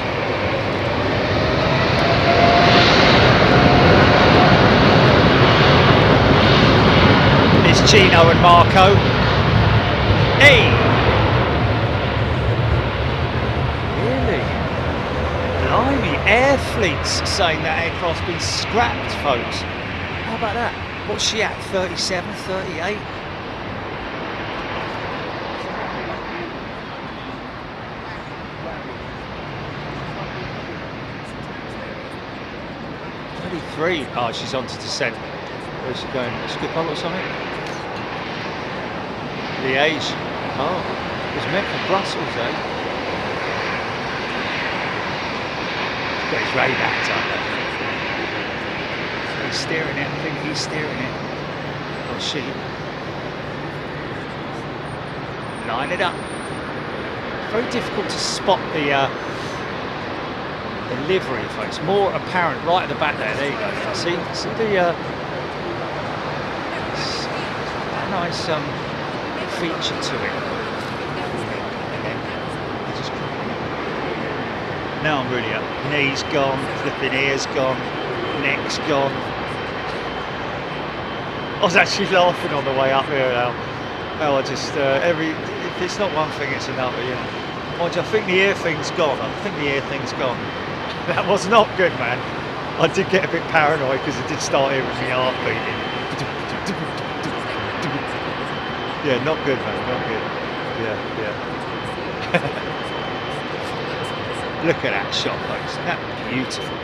[SPEAKER 4] It's Gino and Marco. Hey! Really? Blimey, Air Fleet's saying that aircraft's been scrapped, folks. How about that? What's she at? 37, 38? Oh, she's on to descent. Where's she going? Schiphol or something? Liège. Oh, it was meant for Brussels, eh? He's got his radars up there. He's steering it. I think he's steering it. Or she. Line it up. Very difficult to spot the livery, folks. More apparent right at the back there. There you go. See the nice feature to it. Now I'm really up. Knees gone, flipping ears gone, neck's gone. I was actually laughing on the way up here now. Oh, I just if it's not one thing, it's another. You know. Mind you, I think the ear thing's gone. That was not good, man. I did get a bit paranoid because it did start hearing my heart beating. Yeah, not good, man, not good. Yeah. Look at that shot, folks. Isn't that beautiful?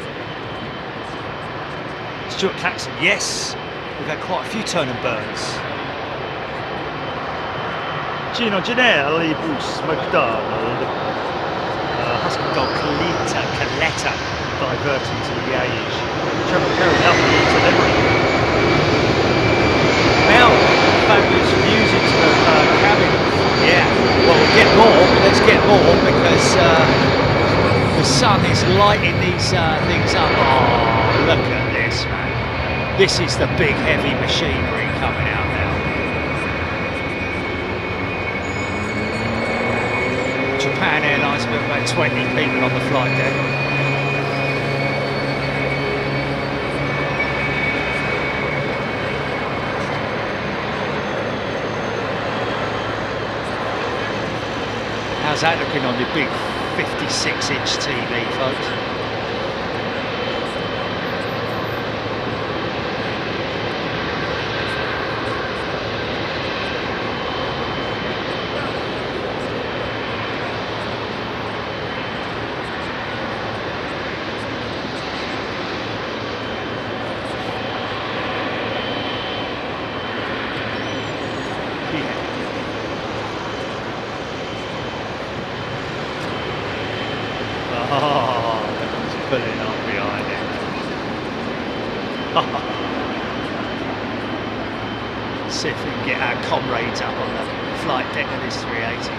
[SPEAKER 4] Stuart Claxon, yes. We've had quite a few turn and burns.
[SPEAKER 6] Gino Ginelli, Bruce McDonald.
[SPEAKER 4] Husky dog Coletta diverting to Liège. Trevor Perry up the delivery. Now, fabulous music to the cabin. Yeah, well, we'll get more. Let's get more because the sun is lighting these things up. Oh, look at this, man. This is the big heavy machinery coming out now. Japan Airlines with about 20 people on the flight deck. How's that looking on the big 56-inch TV, folks? Pulling up behind it. See if we can get our comrades up on the flight deck of this 380.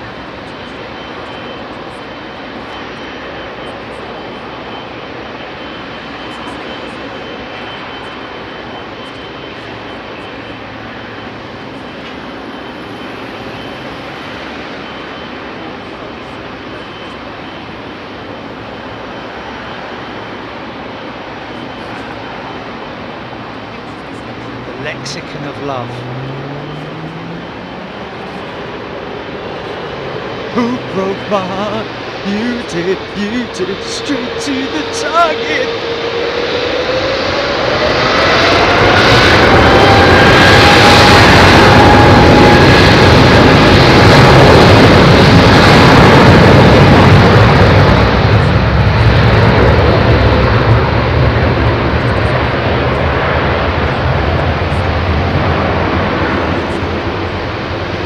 [SPEAKER 4] Mexican of love. Who broke my heart? You did, straight to the target.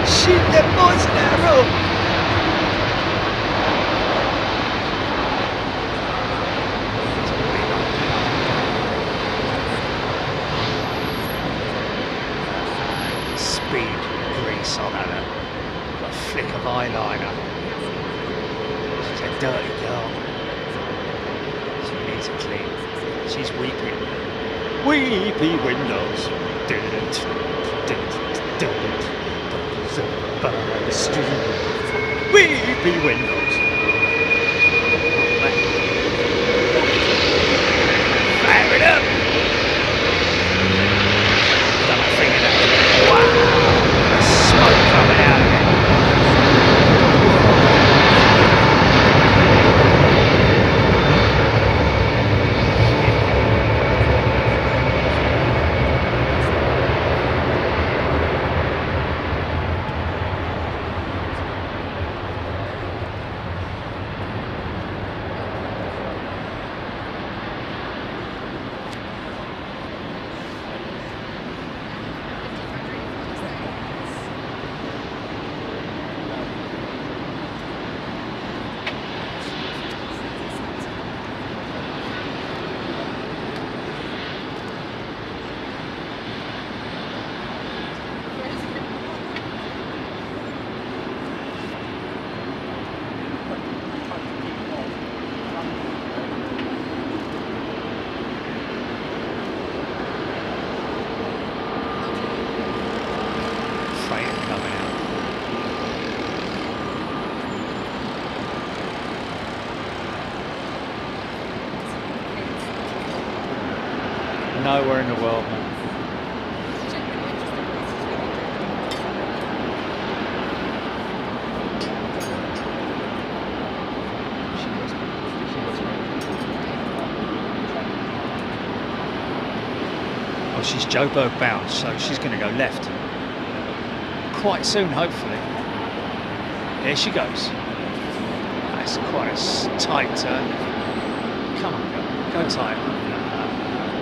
[SPEAKER 4] Shoot that boys an arrow. Speed grease on her, a flick of eyeliner. She's a dirty girl. She needs a clean. She's weeping. Weepy windows. By the street. Weepy windows. Fire it up. Done a thing in that. Wow. There's smoke coming out of it. Nowhere in the world, man. Oh, she's Joburg bound, so she's going to go left. Quite soon, hopefully. Here she goes. That's quite a tight turn. Come on, go tight.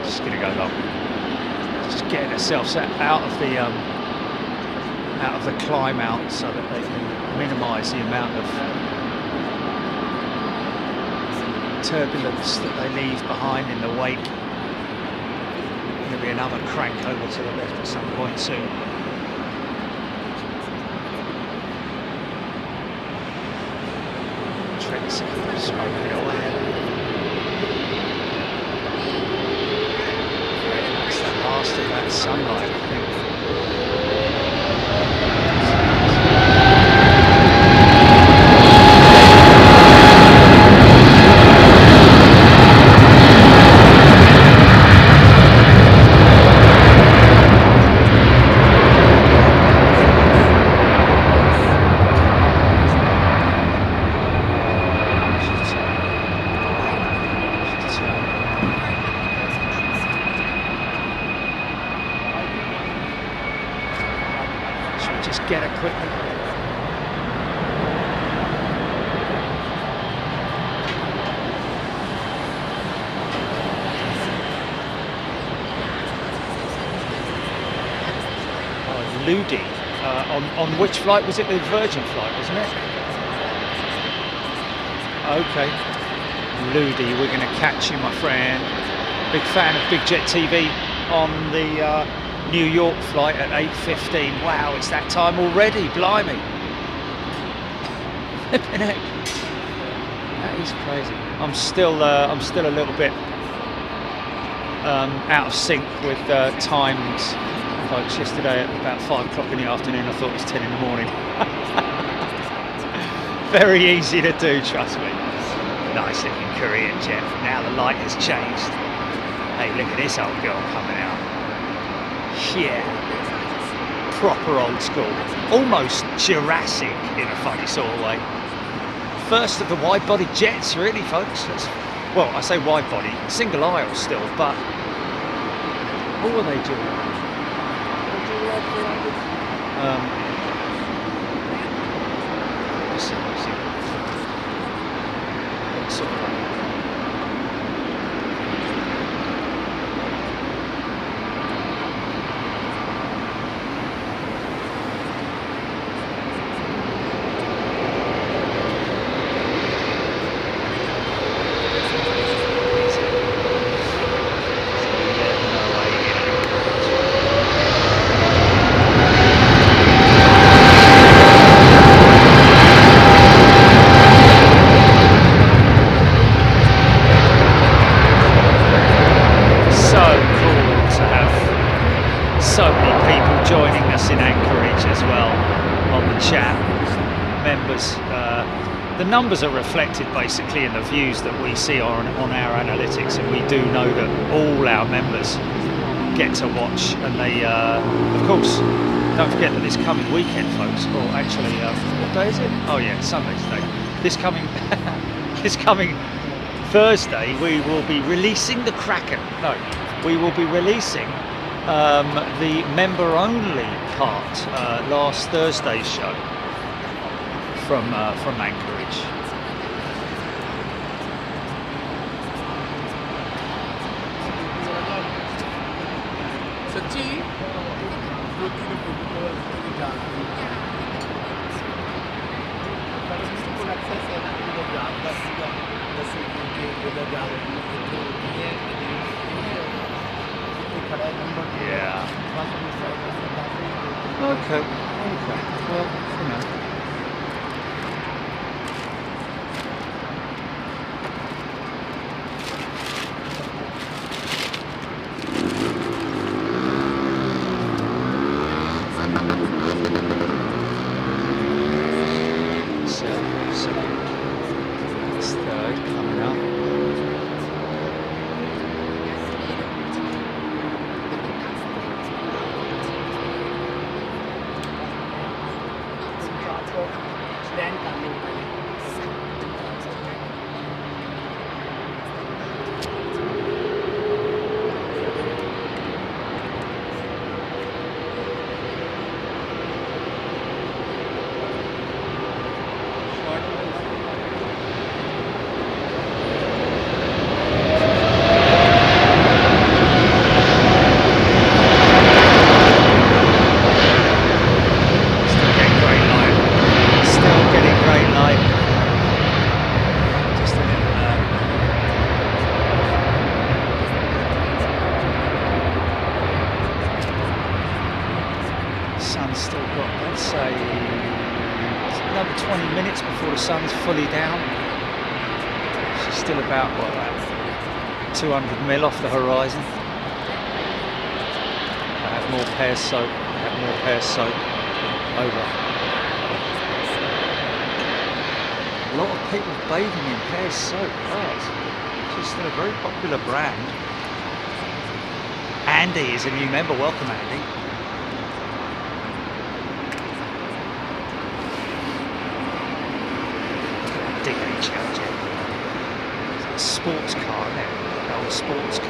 [SPEAKER 4] Just going to go long. Just getting herself out of the climb out so that they can minimise the amount of turbulence that they leave behind in the wake. There'll be another crank over to the left at some point soon. Trent's smoking away. Last of that sunlight, I think. Just get it quickly. Oh, Ludi. On which flight was it? The Virgin flight, wasn't it? Okay. Ludi, we're going to catch you, my friend. Big fan of Big Jet TV on the New York flight at 8:15. Wow, it's that time already. Blimey. That is crazy. I'm still a little bit out of sync with times. Folks, yesterday at about 5 o'clock in the afternoon, I thought it was 10 in the morning. Very easy to do, trust me. Nice looking Korean jet. Now the light has changed. Hey, look at this old girl coming out. Yeah, proper old school, almost Jurassic in a funny sort of way. First of the wide-body jets, really, folks. Well, I say wide-body, single aisle still, but what were they doing? Let's see. Sort of. The numbers are reflected basically in the views that we see on our analytics, and we do know that all our members get to watch, and they of course don't forget that this coming weekend, folks, or actually what day is it? Oh yeah, Sunday today. This coming Thursday we will be releasing the Kraken. No, we will be releasing the member only part, last Thursday's show from Anchorage. Yeah. Okay. Well, you know. Another 20 minutes before the sun's fully down. She's still about, what, 200 mil off the horizon. I have more pears soap. Over. A lot of people bathing in pears soap. Oh, it's still a very popular brand. Andy is a new member. Welcome, Andy. Sports car, isn't it? An old sports car.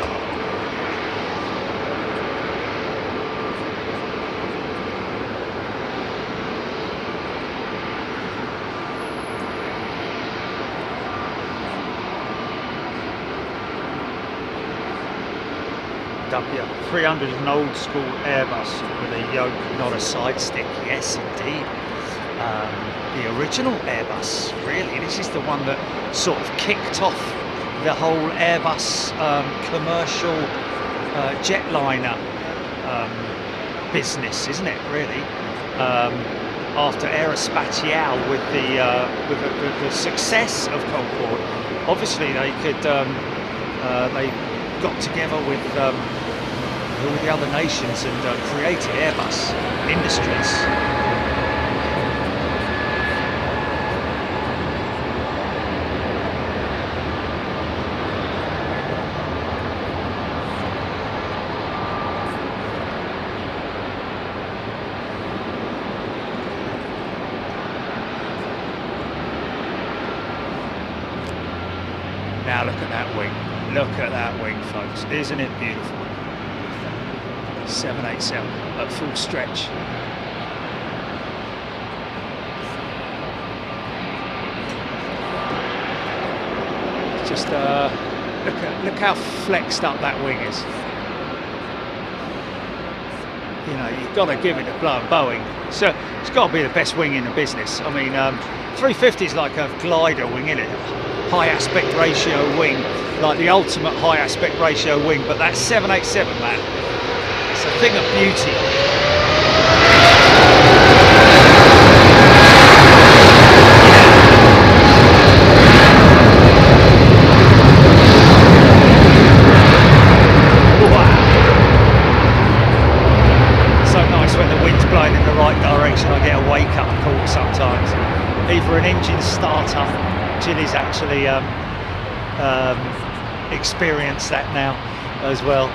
[SPEAKER 4] W300 is an old school Airbus with a yoke, not a side stick. Yes, indeed. The original Airbus, really. This is the one that sort of kicked off the whole Airbus commercial jetliner business, isn't it? Really, after Aerospatiale with the success of Concorde, obviously they could they got together with all the other nations and created Airbus Industries. that wing. Look at that wing, folks. Isn't it beautiful? 787 at full stretch. Just look how flexed up that wing is. You know, you've got to give it a blow. Boeing. So it's got to be the best wing in the business. I mean, 350 is like a glider wing, isn't it? High aspect ratio wing, like the ultimate high aspect ratio wing. But that 787, man, it's a thing of beauty. When the wind's blowing in the right direction, I get a wake-up call sometimes. Either an engine startup, Gilly's actually experienced that now as well.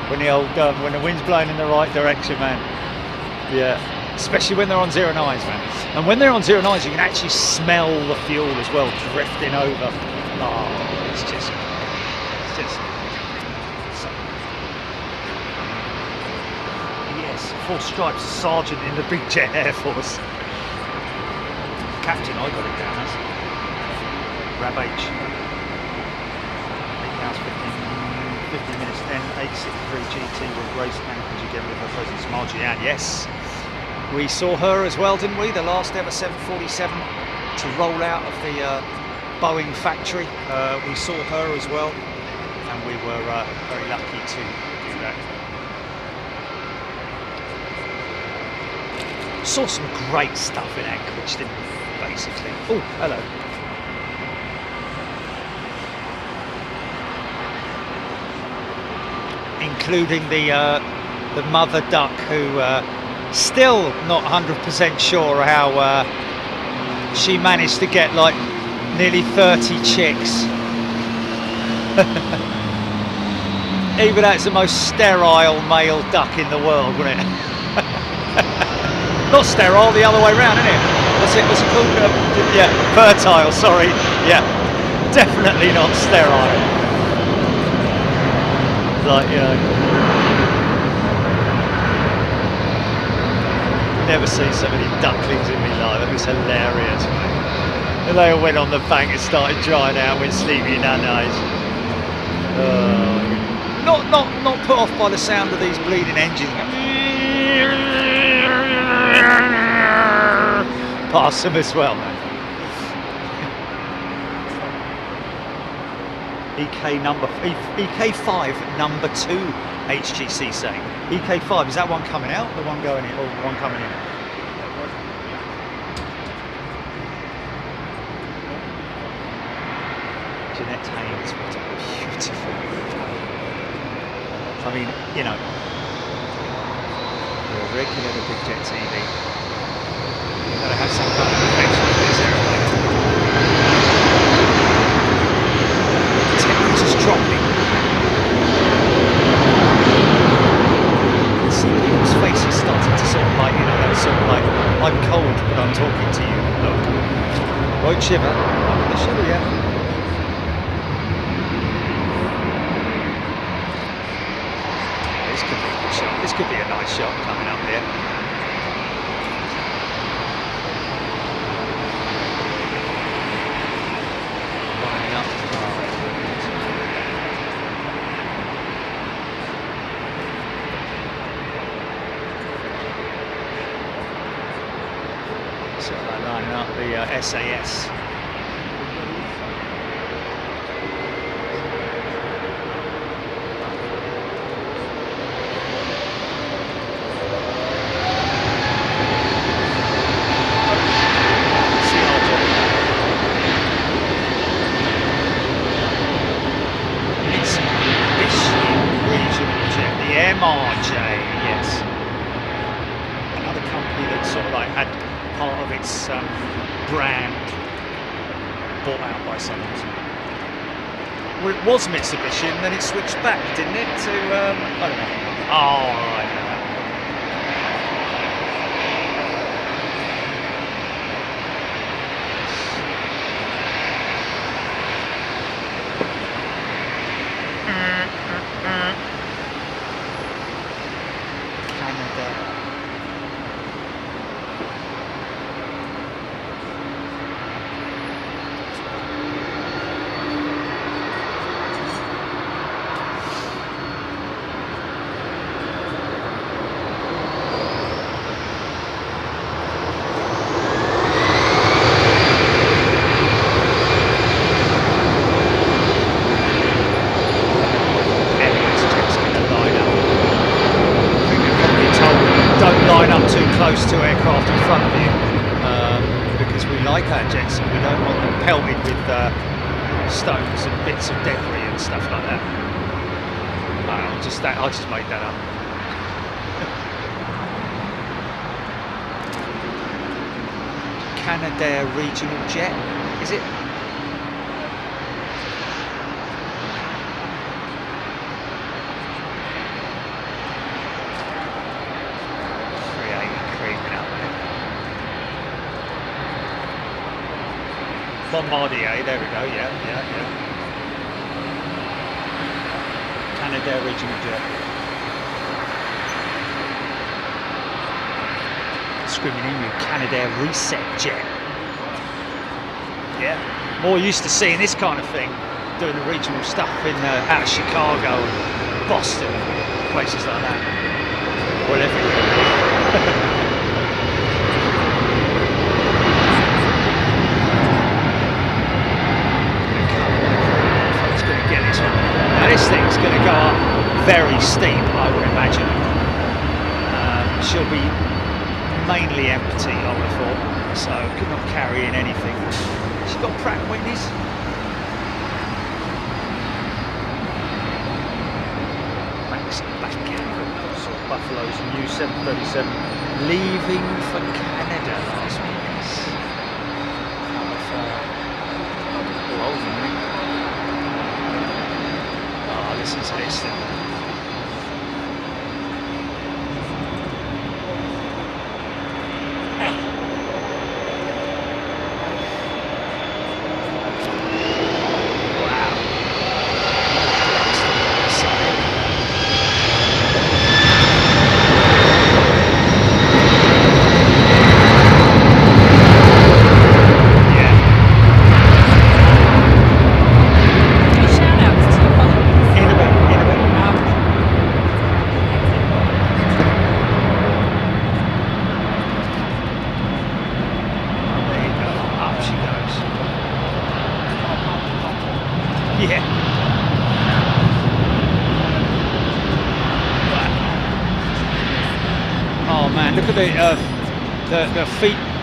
[SPEAKER 4] When the wind's blowing in the right direction, man. Yeah, especially when they're on 09s, man. And when they're on 09s, you can actually smell the fuel as well, drifting over. Oh, it's just. Four stripes, sergeant in the Big Jet Air Force. Captain, I got it down as. Rab H. 8 hours 15 minutes 10, 863 GT with Grace Anchorage again with her presence, Margie Ann. Yes, we saw her as well, didn't we? The last ever 747 to roll out of the Boeing factory. We saw her as well, and we were very lucky to do that. Saw some great stuff in Anchorage, didn't we, basically? Oh, hello. Including the mother duck, who still not 100% sure how she managed to get like nearly 30 chicks. Even that's the most sterile male duck in the world, wouldn't it? Not sterile, the other way around, isn't it? What's it called? Yeah, fertile, sorry. Yeah, definitely not sterile. Like, you know, never seen so many ducklings in my life. It was hilarious, mate. And they all went on the bank and started drying out with sleepy nannies. Not put off by the sound of these bleeding engines. Past them as well, man. EK5 number 2 HGC saying. EK5, is that one coming out? The one going in, or one coming in? Jeanette Haynes, what a beautiful. I mean, you know, you're a regular to Big Jet TV. You've got to have some kind of affection for this aeroplane. The temperature's dropping. See people's faces starting to sort of like, you know, that sort of like, I'm cold but I'm talking to you. Look. Won't shiver. I'm going to shiver, yeah. This could be a good shot. This could be a nice shot coming up here. Lining up. So they're lining up the SAS. MRJ, yes. Another company that sort of like had part of its brand bought out by someone. Well, it was Mitsubishi and then it switched back, didn't it, to, I don't know. Oh, right. pelted with stones and bits of debris and stuff like that. I just made that up. Canadair regional jet, is it? Bombardier, there we go, yeah. Canadair regional jet. Screaming in with Canadair reset jet. Yeah, more used to seeing this kind of thing, doing the regional stuff in out of Chicago and Boston, places like that. Whatever. Now this thing's going to go up very steep, I would imagine. She'll be mainly empty, I would have thought, so could not carry in anything. She's got Pratt & Whitney's. Max Backhand, Buffalo's new 737, leaving for Canada last week. Listen to this thing.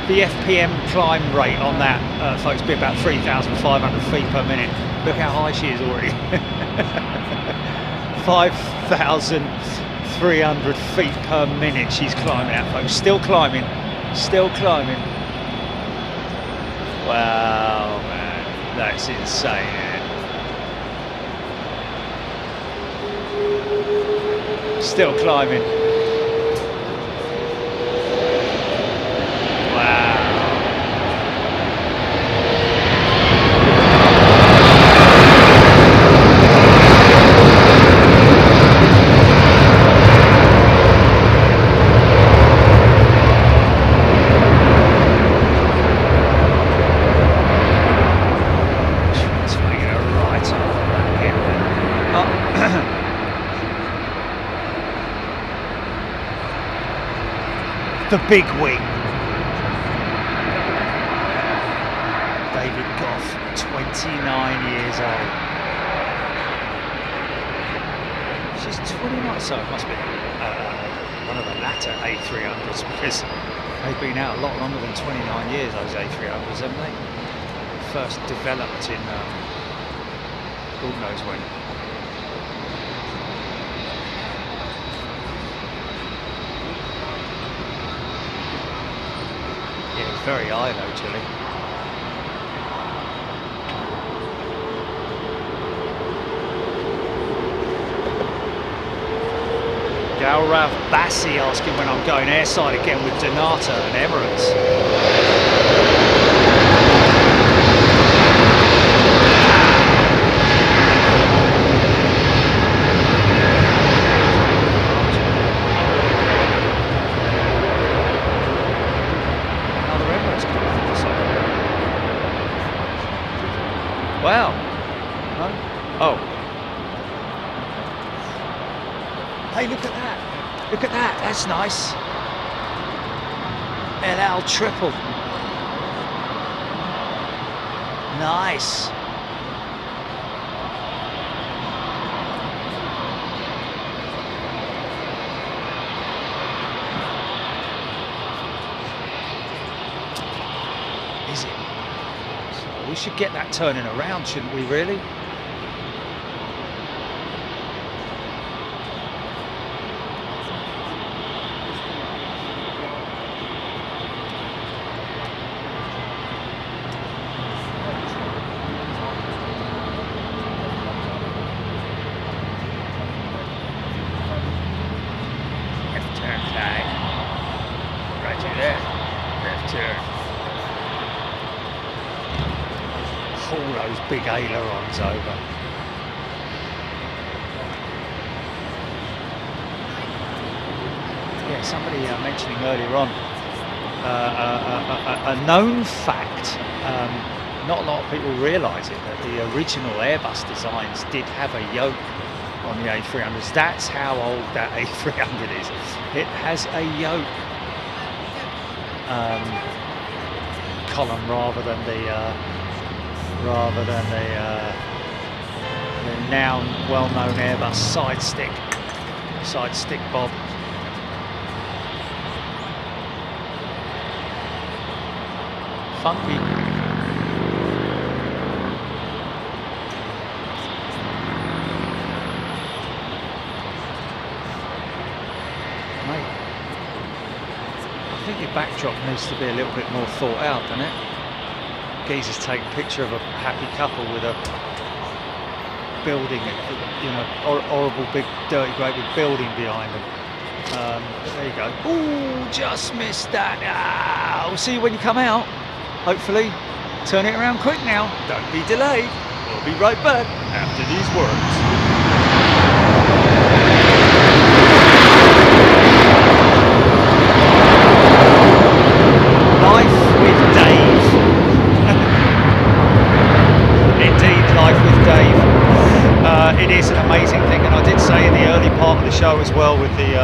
[SPEAKER 4] The FPM climb rate on that, folks, be about 3,500 feet per minute. Look how high she is already. 5,300 feet per minute she's climbing out, folks. Still climbing. Wow, man, that's insane. Still climbing. The big wing. David Goff, 29 years old. She's 29, so it must be one of the latter A300s, because they've been out a lot longer than 29 years, those A300s, haven't they? First developed in God knows when. Very high though, Chile. Gaurav Bassi asking when I'm going airside again with Donata and Emirates. Wow. Oh. Hey, look at that. Look at that. That's nice. LL triple. Nice. Is it? So we should get that turning around, shouldn't we, really? Left turn, Ty. Roger that. Left turn. Haul those big ailerons over. Yeah, somebody mentioning earlier on a known fact, not a lot of people realise it, that the original Airbus designs did have a yoke on the A300s. That's how old that A300 is. It has a yoke column rather than the now well-known Airbus side stick bob. Funky. Mate, I think your backdrop needs to be a little bit more thought out, doesn't it? Geezer's taking a picture of a happy couple with a building, you know, horrible big dirty great big building behind them. But there you go. Ooh, just missed that. Ah, we'll see you when you come out. Hopefully, turn it around quick now. Don't be delayed. We'll be right back after these words. Life with Dave. Indeed, life with Dave. It is an amazing thing, and I did say in the early part of the show as well with the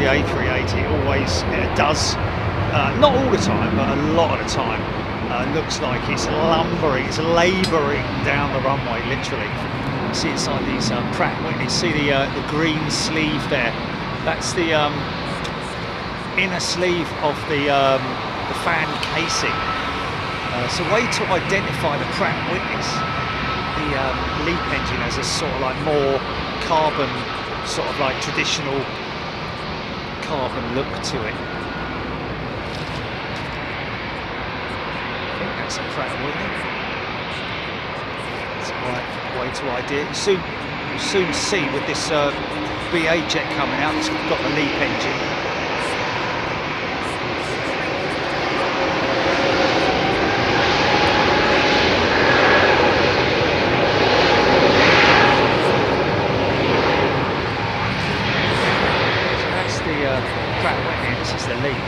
[SPEAKER 4] A380, it always does. Not all the time, but a lot of the time, looks like it's lumbering, it's labouring down the runway, literally. You see inside these Pratt & Whitney, see the green sleeve there. That's the inner sleeve of the fan casing. It's a way to identify the Pratt & Whitneys. The LEAP engine has a sort of like more carbon, sort of like traditional carbon look to it. That's a Pratt & Whitney. That's the right way to idea. You'll soon see with this BA jet coming out, it's got the LEAP engine. So that's the Pratt & Whitney, this is the LEAP.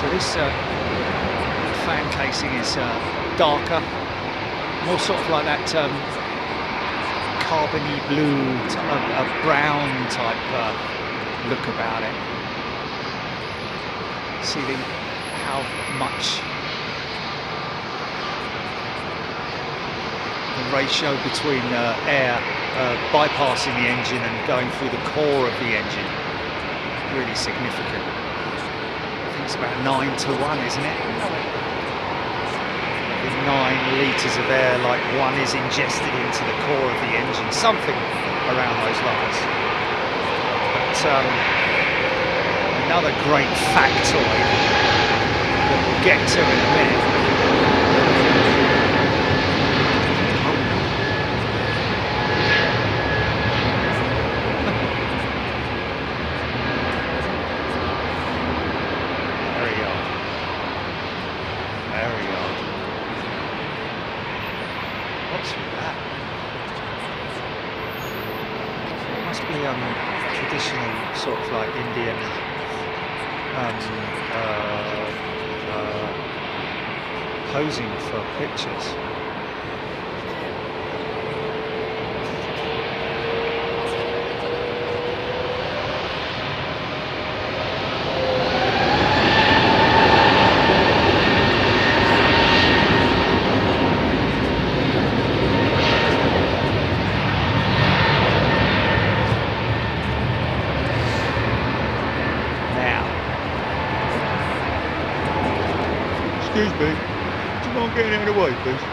[SPEAKER 4] So this fan casing is darker, more sort of like that carbony blue, a brown type look about it. See how much the ratio between air bypassing the engine and going through the core of the engine, really significant. I think it's about 9 to 1, isn't it? 9 litres of air, like 1 is ingested into the core of the engine, something around those lines. But another great factoid that we'll get to in a minute. Traditional sort of like Indian posing for pictures. Excuse me, do you mind getting out of the
[SPEAKER 6] away, please.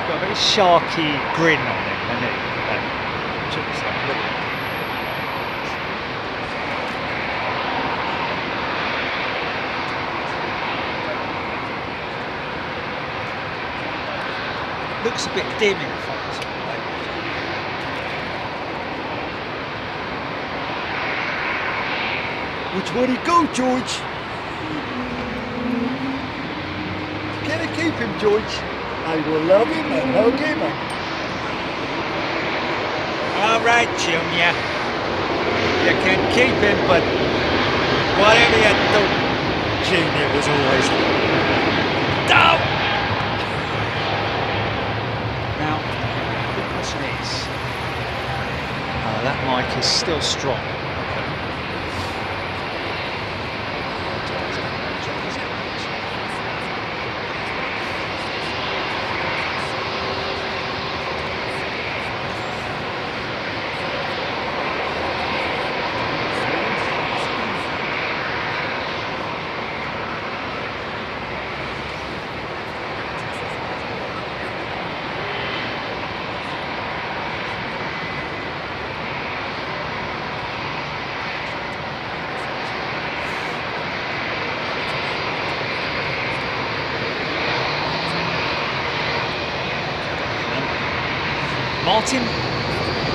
[SPEAKER 4] Got a very sharky grin on him, hasn't he? Chip's like, look. Looks a bit dim in the photos.
[SPEAKER 6] Which way to go, George? Can I keep him, George? I will love him and hug him.
[SPEAKER 4] All right, Junior. You can keep him, but whatever you do,
[SPEAKER 6] Junior was always
[SPEAKER 4] down. Now, the question is, that mic is still strong. Martin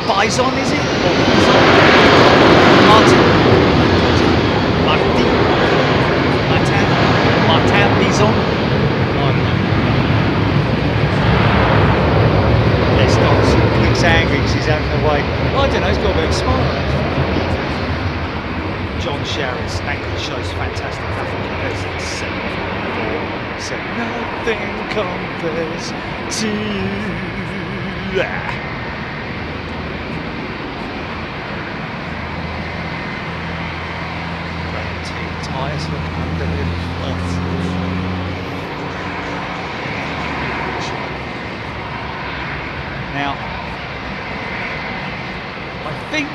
[SPEAKER 4] Bison, is it? Martin Bison. Yes, Dots looks angry because he's having a wait. I don't know, he's got a bit of a smile. John Sherris, anchor shows fantastic. Nothing compares to 7-4. So nothing compares to you. Tyres look unbelievable. Now, I think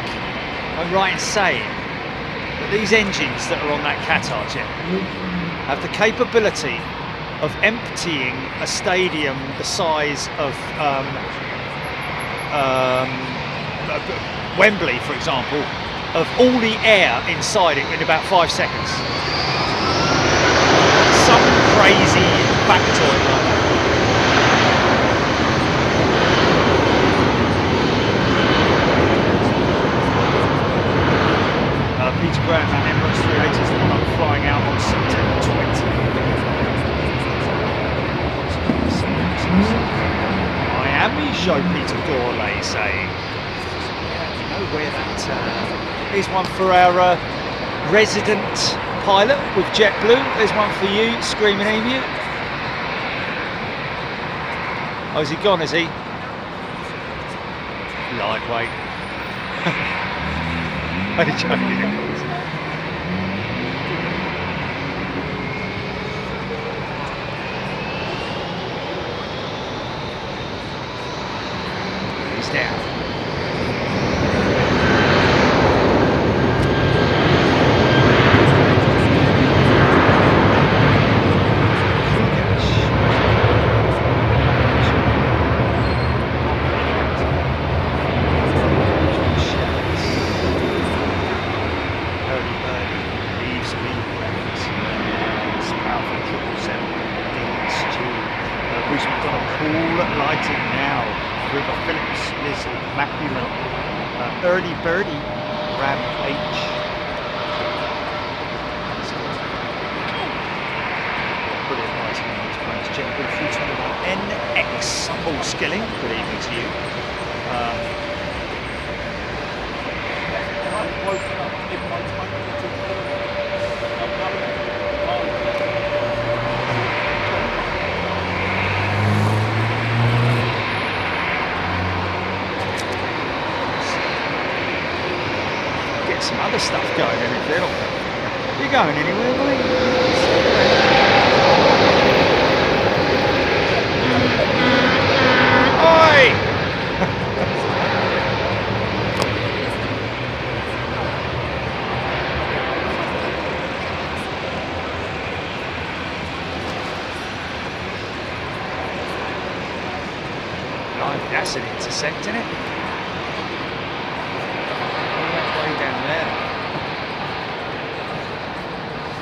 [SPEAKER 4] I'm right in saying that these engines that are on that Qatar jet have the capability of emptying a stadium the size of Wembley, for example, of all the air inside it in about 5 seconds. Some crazy factoid like that. Peter Grant and Emirates 380 is the one I'm flying out on September 20. Miami, Joe Peter Gourlay saying. Yeah, you know where that... Here's one for our resident pilot with JetBlue. There's one for you, Screaming Emu. Oh, is he gone, is he? Lightweight. I'm joking. He's down. Early birdie, Ram H. Brilliant lighting on these planes. JetBlue 321NX. All skilling. Good evening to you. Some other stuff going in it, little. You going anywhere, mate? Oi! that's an intersect, isn't it? All that way down there.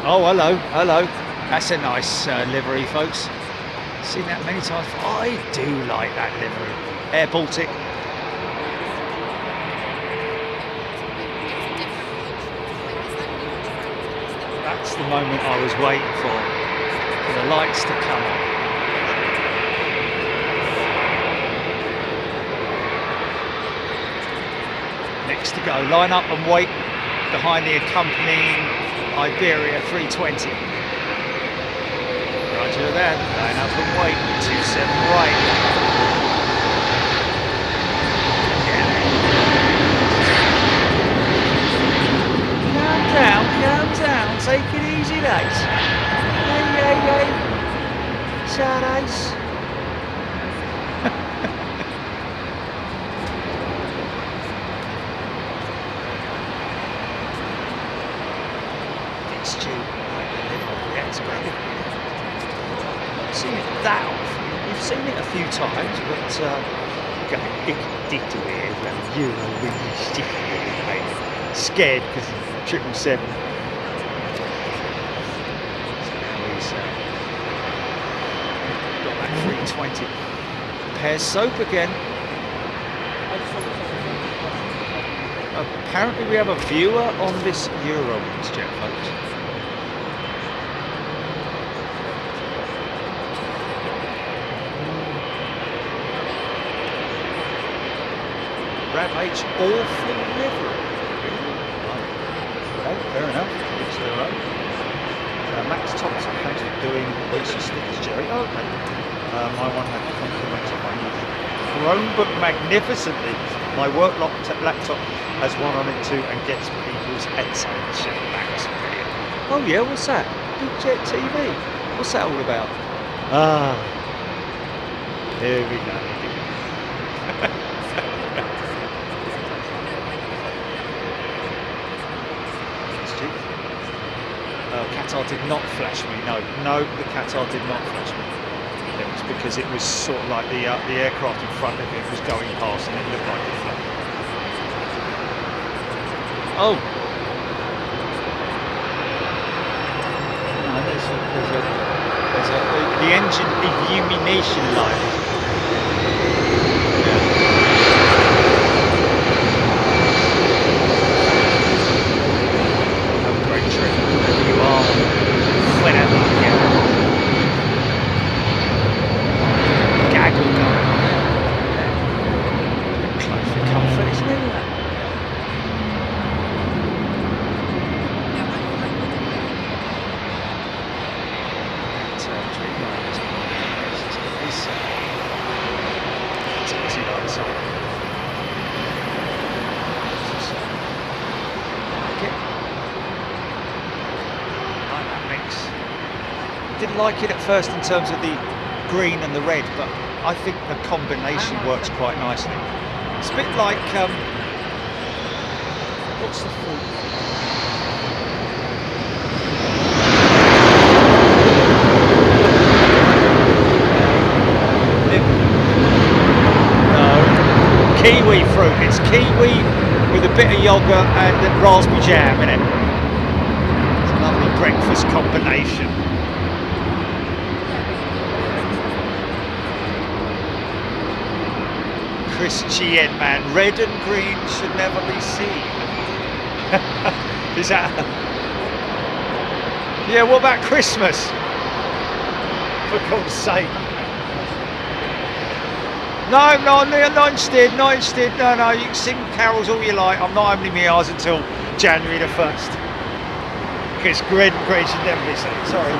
[SPEAKER 4] Oh, hello, hello. That's a nice livery, folks. Seen that many times. I do like that livery. Air Baltic. That's the moment I was waiting for the lights to come on. Next to go, line up and wait behind the accompanying Iberia 320. Roger that, line up and wait, 27 right. Calm down, take it easy, lads. Hey, sad ice. It's due. Yeah, it's great. I've seen it that often. We've seen it a few times, but scared because 777. Got that 320. Pairs soap again. Apparently we have a viewer on this Eurowings jet, folks. Ravage awful livery. Okay, fair enough. It's their own. Max Thompson, thanks for doing Lucy Stickers, Jerry. Oh, okay. My one had complimented my new Chromebook magnificently. My work laptop has one on it too and gets people's heads on the shit. Max, brilliant. Oh yeah, what's that? Big Jet TV. What's that all about? Ah, here we go. Qatar did not flash me. No, the Qatar did not flash me. It was because it was sort of like the aircraft in front of it was going past and it looked like it flashed. Oh. No, there's the engine illumination light. Didn't like it at first in terms of the green and the red, but I think the combination works quite nicely. It's a bit like what's the fruit? No, kiwi fruit. It's kiwi with a bit of yogurt and raspberry jam in it. It's a lovely breakfast combination. Christian, man, red and green should never be seen. Is that? Yeah, what about Christmas? For God's sake. No, not instead. No, you can sing carols all you like. I'm not having my eyes until January the 1st. Because red and green should never be seen, sorry.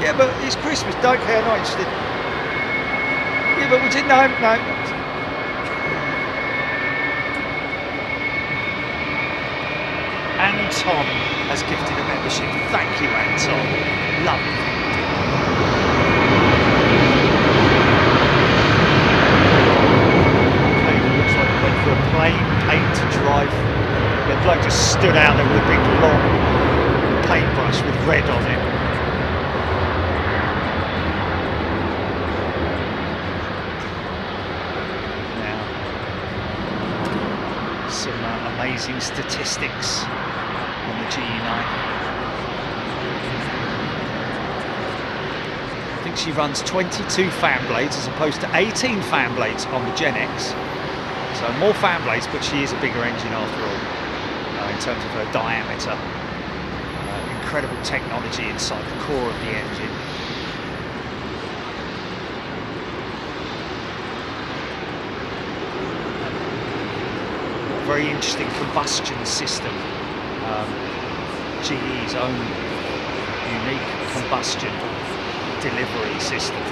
[SPEAKER 4] Yeah, but it's Christmas, don't care, not interested. Yeah, but we didn't know, no. Anton has gifted a membership. Thank you, Anton. Lovely. Okay, it looks like we went for a plain paint drive. The bloke just stood out there with a big long paintbrush with red on it. amazing statistics on the GE9. I think she runs 22 fan blades as opposed to 18 fan blades on the Gen X. So more fan blades, but she is a bigger engine after all, in terms of her diameter. Incredible technology inside the core of the engine. Very interesting combustion system. GE's own unique combustion delivery system.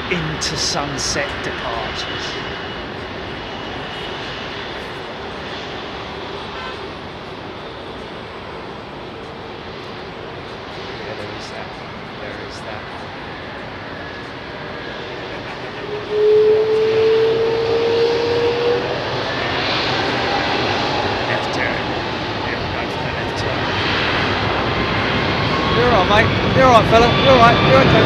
[SPEAKER 4] Into sunset departures. Yeah, there is that. There is that. Left turn. There we go for the left turn. You're all right, mate. You're all right, fella. You're all right. You're okay.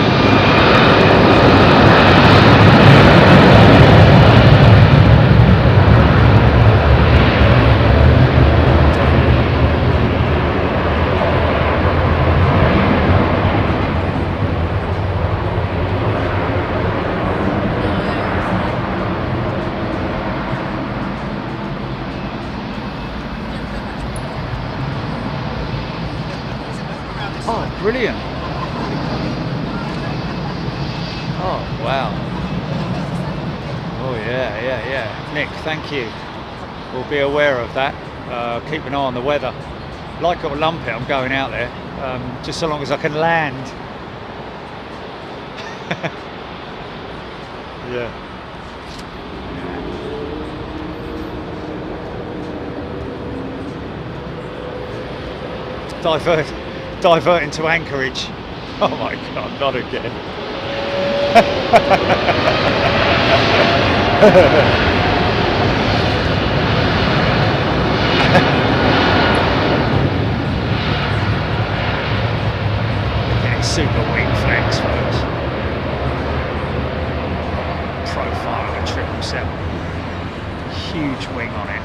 [SPEAKER 4] Oh, brilliant. Oh, wow. Oh, yeah. Nick, thank you. We'll be aware of that. Keep an eye on the weather. Like it or lump it, I'm going out there. Just so long as I can land. Yeah. Diverting to Anchorage. Oh my God, not again. Getting super wing flex first. Profile of a 777. Huge wing on it.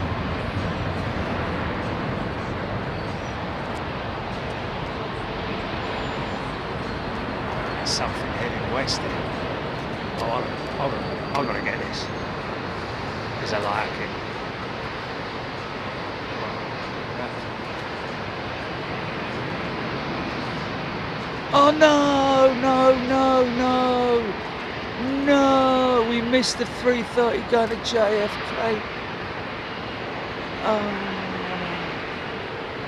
[SPEAKER 4] Something heading west in it. Oh, I've got to get this because I like it. Oh no! We missed the 330 going to JFK.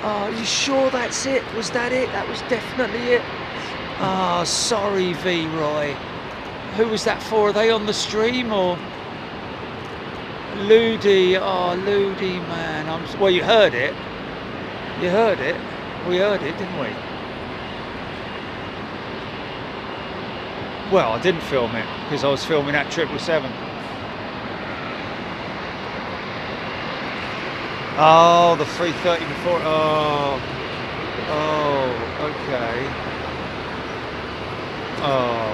[SPEAKER 4] Oh, you sure that's it? Was that it? That was definitely it. Ah, oh, sorry, V-Roy. Who was that for? Are they on the stream or? Ludi, oh, Ludi, man. Well, you heard it. You heard it. We heard it, didn't we? Well, I didn't film it because I was filming that 777. Oh, the 330 before. Oh, okay. Oh.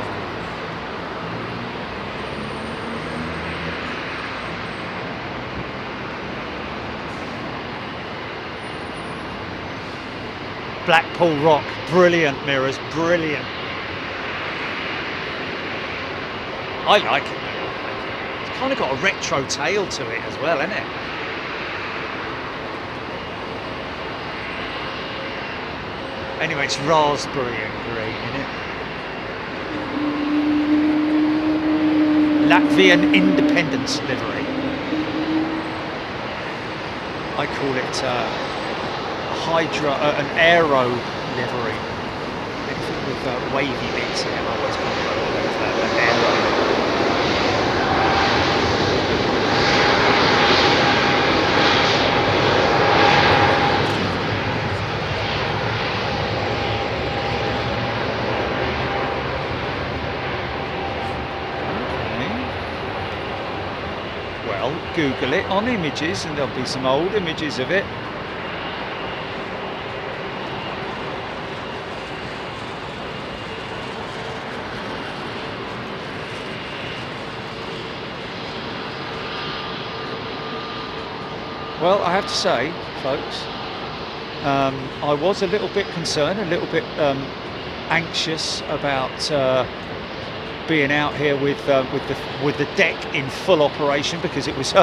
[SPEAKER 4] Blackpool Rock, brilliant mirrors, brilliant. I like it. It's kind of got a retro tail to it as well, isn't it? Anyway, it's raspberry and green, isn't it? Latvian independence livery. I call it an aero livery. Anything with wavy bits in it, I always call it an aero. Well, Google it on images and there'll be some old images of it. Well, I have to say, folks, I was a little bit concerned, a little bit anxious about being out here with the deck in full operation, because it was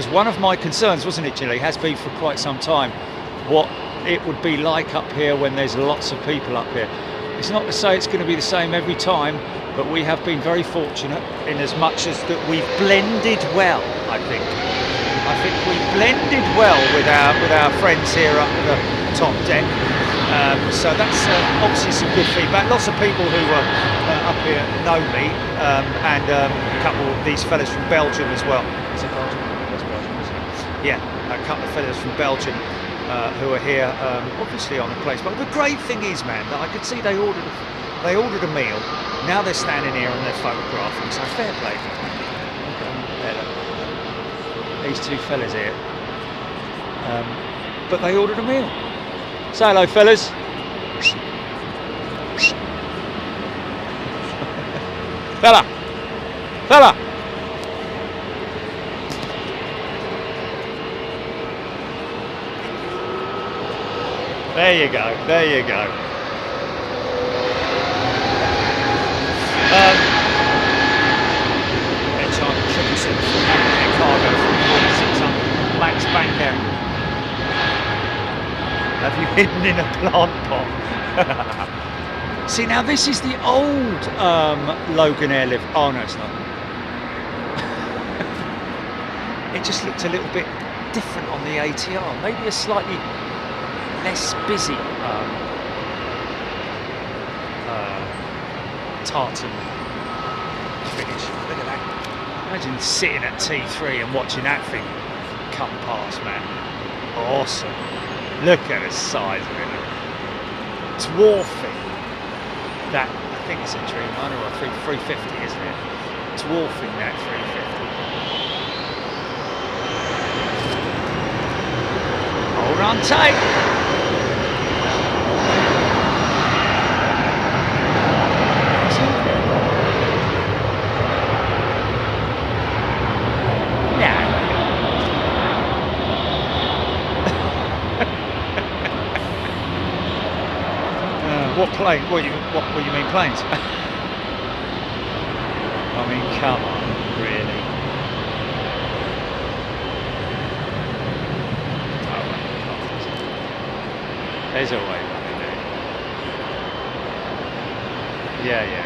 [SPEAKER 4] one of my concerns, wasn't it, Gilly? It has been for quite some time, what it would be like up here when there's lots of people up here. It's not to say it's going to be the same every time, but we have been very fortunate in as much as that we've blended well, I think. I think we blended well with our friends here up the top deck. So that's obviously some good feedback. Lots of people who up here know me, and a couple of these fellas from Belgium as well. Is it Belgium? That's Belgium, isn't it? Yeah, a couple of fellas from Belgium who are here, obviously on the place. But the great thing is, man, that I could see they ordered a meal. Now they're standing here and they're photographing. So fair play. These two fellas here, but they ordered a meal. Say hello, fellas. Fella. There you go. They're charging 777 for their cargo from 600 max bank out. Have you hidden in a plant pot? See, now this is the old Logan Airlift. Oh no, it's not. It just looked a little bit different on the ATR. Maybe a slightly less busy tartan finish. Look at that. Imagine sitting at T3 and watching that thing come past, man. Awesome. Look at the size of it. Dwarfing that, I think it's a Dreamliner or 350, isn't it? Dwarfing that 350. Hold on tight. What plane? What do you mean planes? I mean, come on, really? Oh, there's a way, yeah.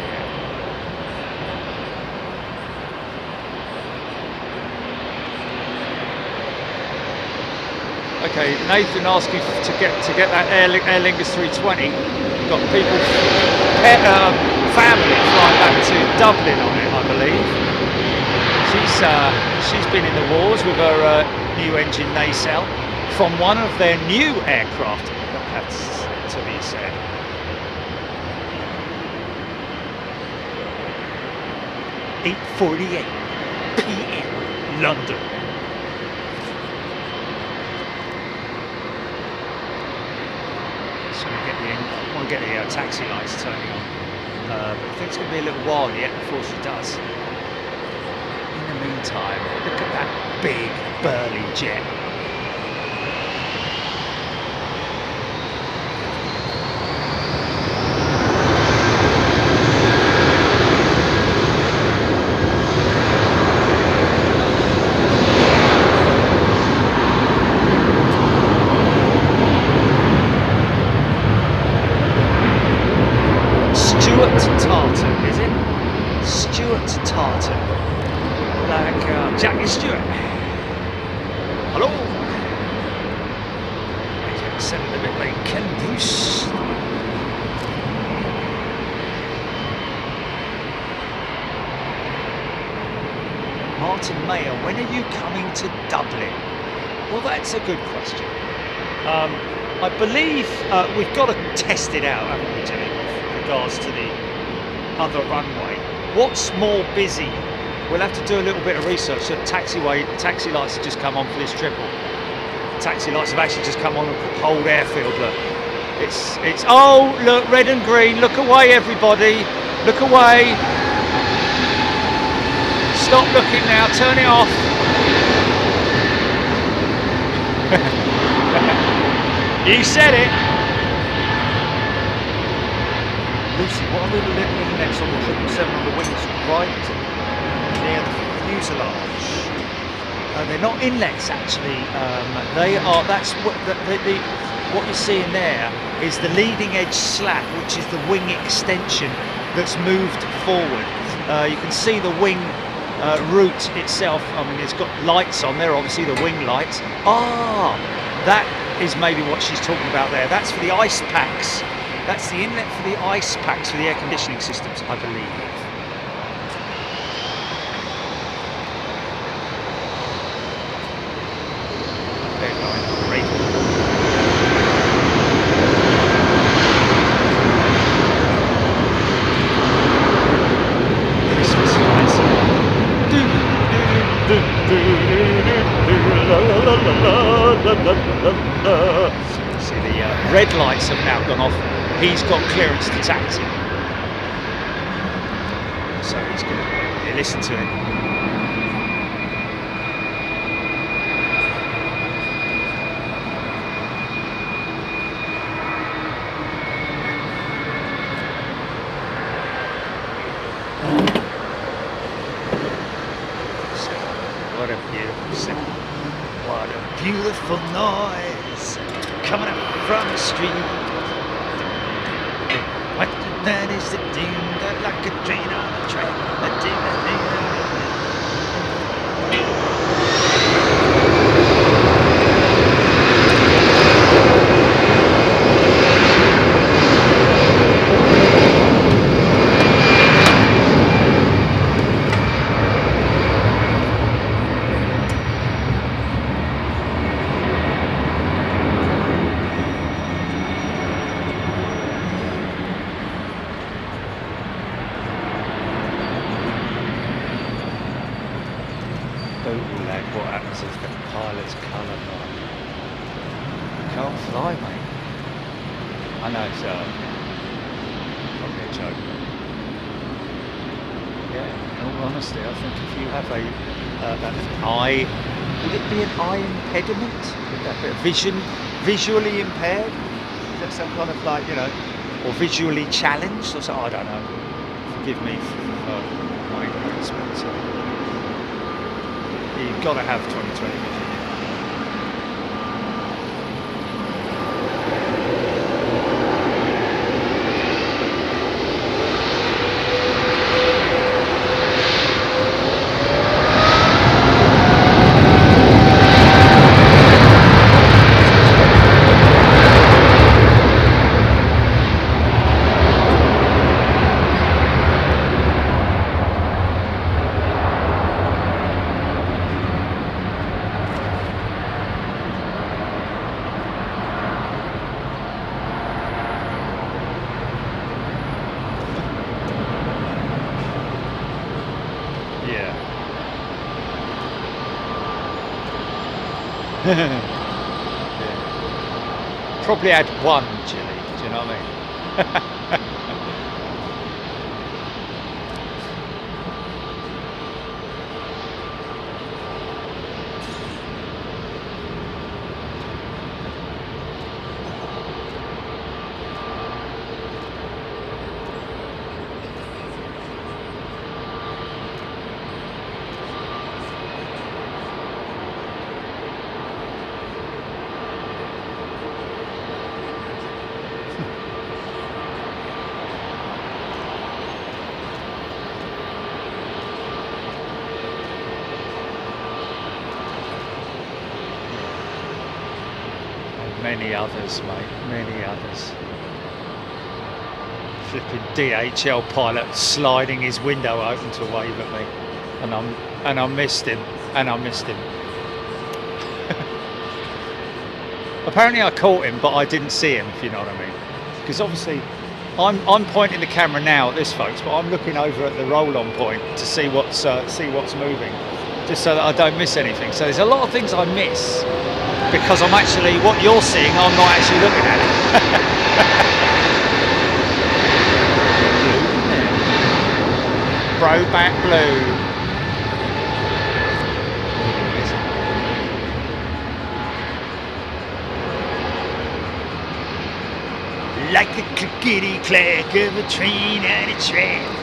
[SPEAKER 4] Okay, Nathan asking to get that Aer Lingus 320. We've got people, family flying back to Dublin on it, I believe. She's been in the wars with her new engine nacelle from one of their new aircraft. That's to be said. (8:48 p.m. London). I want to get the taxi lights turning on, but I think it's going to be a little while yet before she does. In the meantime, look at that big burly jet. coming to Dublin? Well, that's a good question. I believe we've got to test it out, haven't we, Jimmy, with regards to the other runway. What's more busy? We'll have to do a little bit of research. So taxi lights have just come on for this triple. Taxi lights have actually just come on the whole airfield. Look, it's oh look, red and green. Look away, everybody. Look away. Stop looking now. Turn it off. You said it.
[SPEAKER 1] Lucy, what are the little inlets on the 777 on the wings right near the fuselage?
[SPEAKER 4] They're not inlets actually. They are. That's what what you're seeing there is the leading edge slat, which is the wing extension that's moved forward. You can see the wing route itself. I mean, it's got lights on there. Obviously, the wing lights. Ah, that is maybe what she's talking about there. That's for the ice packs. That's the inlet for the ice packs for the air conditioning systems, I believe. Christmas lights. See, the red lights have now gone off. He's got clearance to taxi. So he's going to listen to it. What a beautiful sound. What a beautiful noise coming up from the street. What that is the ding that like a train on a train. A ding, a ding, a what happens if the pilot's colourblind? You can't fly, mate. I know it's probably a joke. Yeah, in all honesty, I think if you have an eye, would it be an eye impediment? Would that be a visually impaired? Is that some kind of like, you know, or visually challenged or something? I don't know. Forgive me for my ignorance, but you've got to have 20/20 vision. Yeah. Probably had one chili, do you know what I mean? Many others, mate, many others. Flipping DHL pilot sliding his window open to wave at me, and I missed him. and I missed him. Apparently I caught him, but I didn't see him, if you know what I mean. Because obviously I'm pointing the camera now at this, folks, but I'm looking over at the roll-on point to see what's moving, just so that I don't miss anything. So there's a lot of things I miss because I'm actually, what you're seeing, I'm not actually looking at it. Throwback blue. Like the clickety-clack of a train on a track.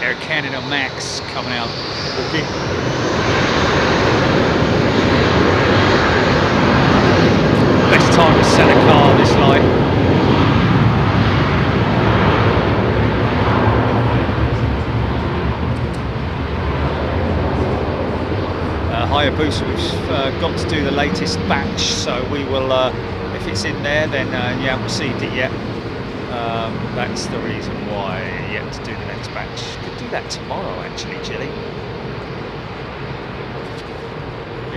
[SPEAKER 4] Air Canada Max coming out. Best time to sell a car this light. AIRBUS, we've got to do the latest batch, so we will, if it's in there, then you haven't received it yet. That's the reason why you have to do the next batch. Could do that tomorrow, actually, Chilly.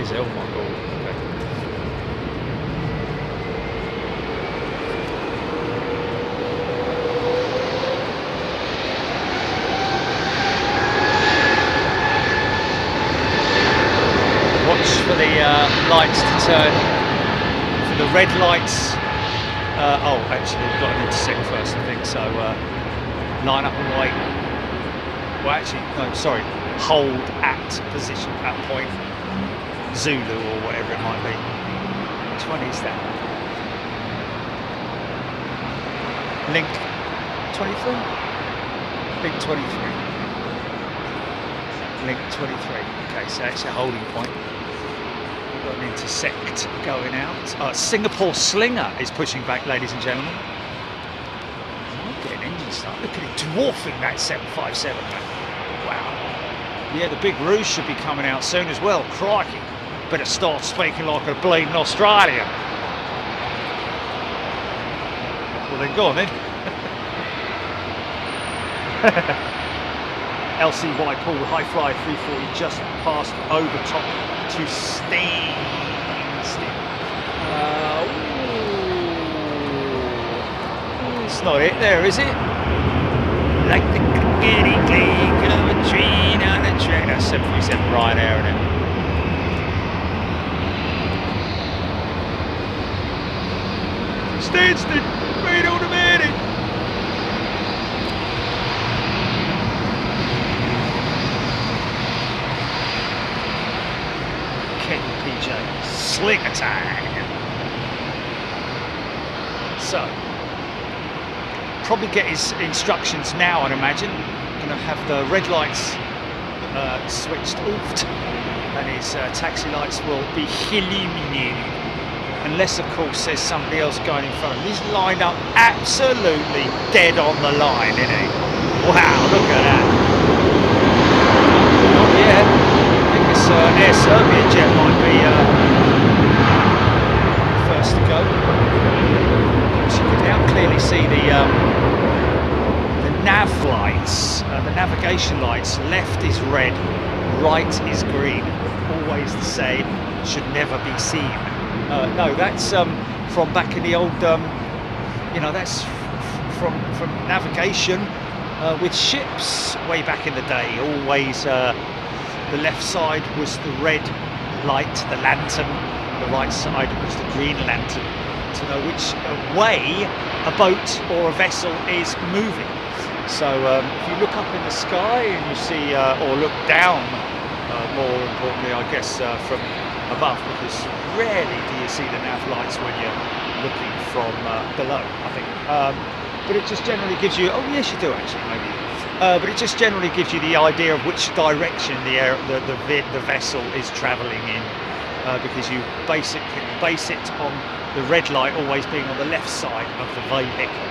[SPEAKER 4] Is it? Oh my god. Okay. Watch for the lights to turn, for the red lights. Oh, actually, we've got an intersect first, I think, so line up and wait. Well, actually, no, sorry, hold at position, at point, Zulu or whatever it might be. Which one is that? Link 23? Link 23. Link 23. Okay, so that's a holding point. We've got an intersect going out. Singapore Slinger is pushing back, ladies and gentlemen. Oh, getting engine start. Look at it dwarfing that 757. Wow. Yeah, the big Rouge should be coming out soon as well. Crikey. Better start speaking like a bleeding Australian. Well, then go on then. LCY Paul, high fly 340 just past over top to Sting. It's not it there, is it? Like the clickety click of a train on a track. That's 737 Ryanair, isn't it? Stansted, right automatic. PJ, slinger time. So, probably get his instructions now, I'd imagine. Gonna have the red lights switched off, and his taxi lights will be illuminated. Unless, of course, there's somebody else going in front of him. He's lined up absolutely dead on the line, isn't he? Wow, look at that. Not yet. Air Serbia jet might be first to go. So you can now clearly see the nav lights, the navigation lights. Left is red, right is green. Always the same, should never be seen. No, that's from back in the old, you know, that's from navigation with ships way back in the day. Always. The left side was the red light, the lantern. The right side was the green lantern, to know which way a boat or a vessel is moving. So if you look up in the sky and you see, or look down, more importantly, I guess, from above, because rarely do you see the nav lights when you're looking from below, I think. But it just generally gives you, oh yes you do actually, maybe. But it just generally gives you the idea of which direction the vessel is travelling in, because you base it on the red light always being on the left side of the vehicle.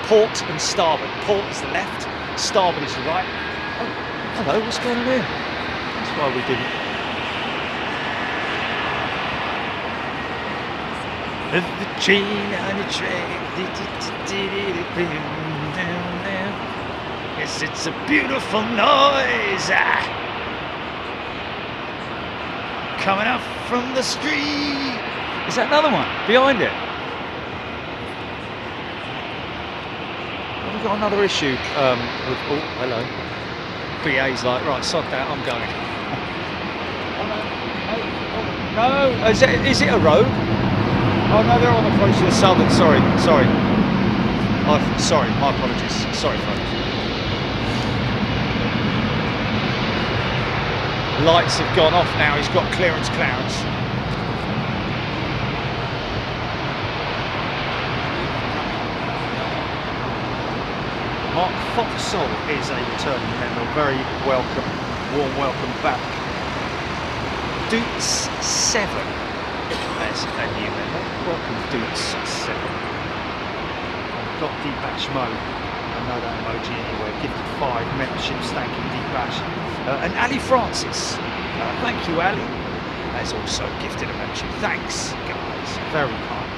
[SPEAKER 4] Port and starboard. Port is the left, starboard is the right. Oh, hello, what's going on here? That's why we didn't. The chain on the track. Yes, it's a beautiful noise. Coming up from the street. Is that another one behind it? We've got another issue with. Oh, hello. BA's like, right, sod that, I'm going. No, is it a road? Oh no, they're on approach to the southern. Sorry. Sorry, my apologies. Sorry, folks. Lights have gone off now. He's got clearance. Mark Foxall is a returning member. Very welcome, warm welcome back. Doots 7. There's a new member. Welcome, Doots 7. I've got Deepash Mo. I know that emoji anywhere. Gifted 5 memberships. Thank you, Deepash. And Ali Francis. Thank you, Ali. Has also gifted a membership. Thanks, guys. Very kind.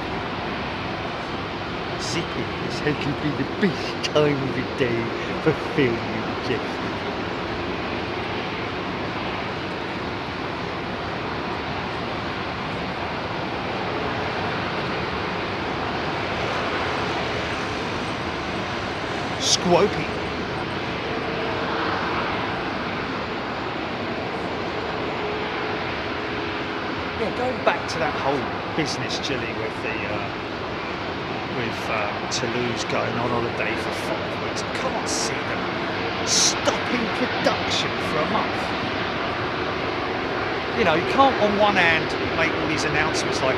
[SPEAKER 4] Zippy said it would be the best time of the day for filming Jeff. Squopy. Yeah, going back to that whole business, Gilly, with the Toulouse going on holiday for 5 weeks. I can't see them stopping production for a month. You know, you can't on one hand make all these announcements like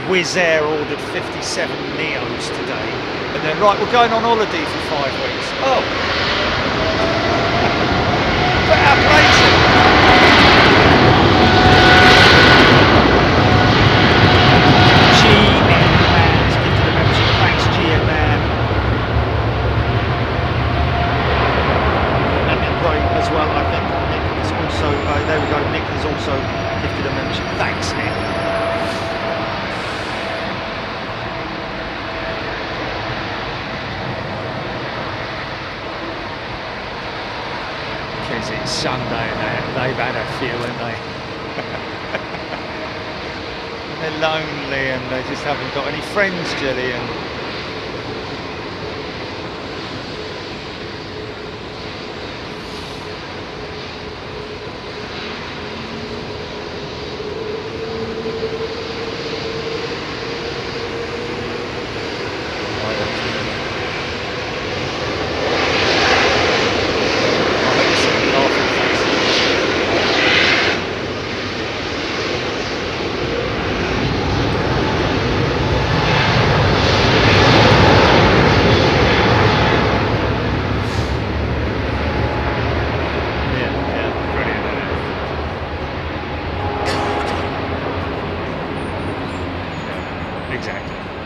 [SPEAKER 4] Wizz Air ordered 57 Neos today, and then right, we're going on holiday for 5 weeks. Oh, fair play to them. As well, I think Nick is also, there we go, Nick has also gifted a membership. Thanks, Nick. Because it's Sunday and they've had a few, haven't they? They're lonely and they just haven't got any friends, Gillian.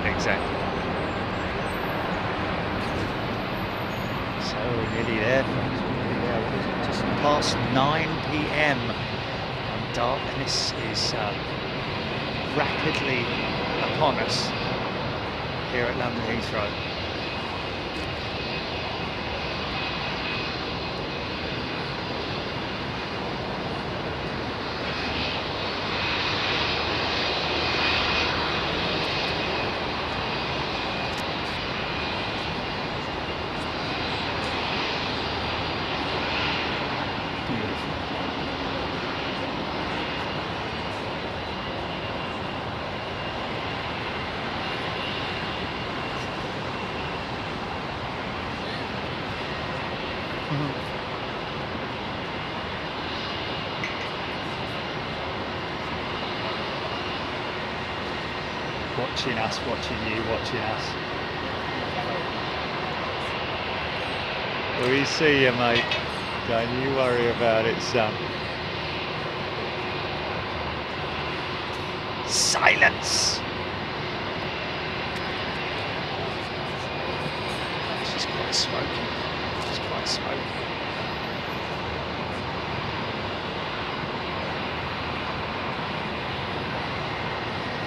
[SPEAKER 4] Exactly. So we're nearly there, folks. We're nearly there. What is it? Just past 9 p.m. and darkness is rapidly upon us here at London Heathrow. Watching us, watching you, watching us. We see you, mate. Don't you worry about it, son. Silence! This is quite smoky. like smoke.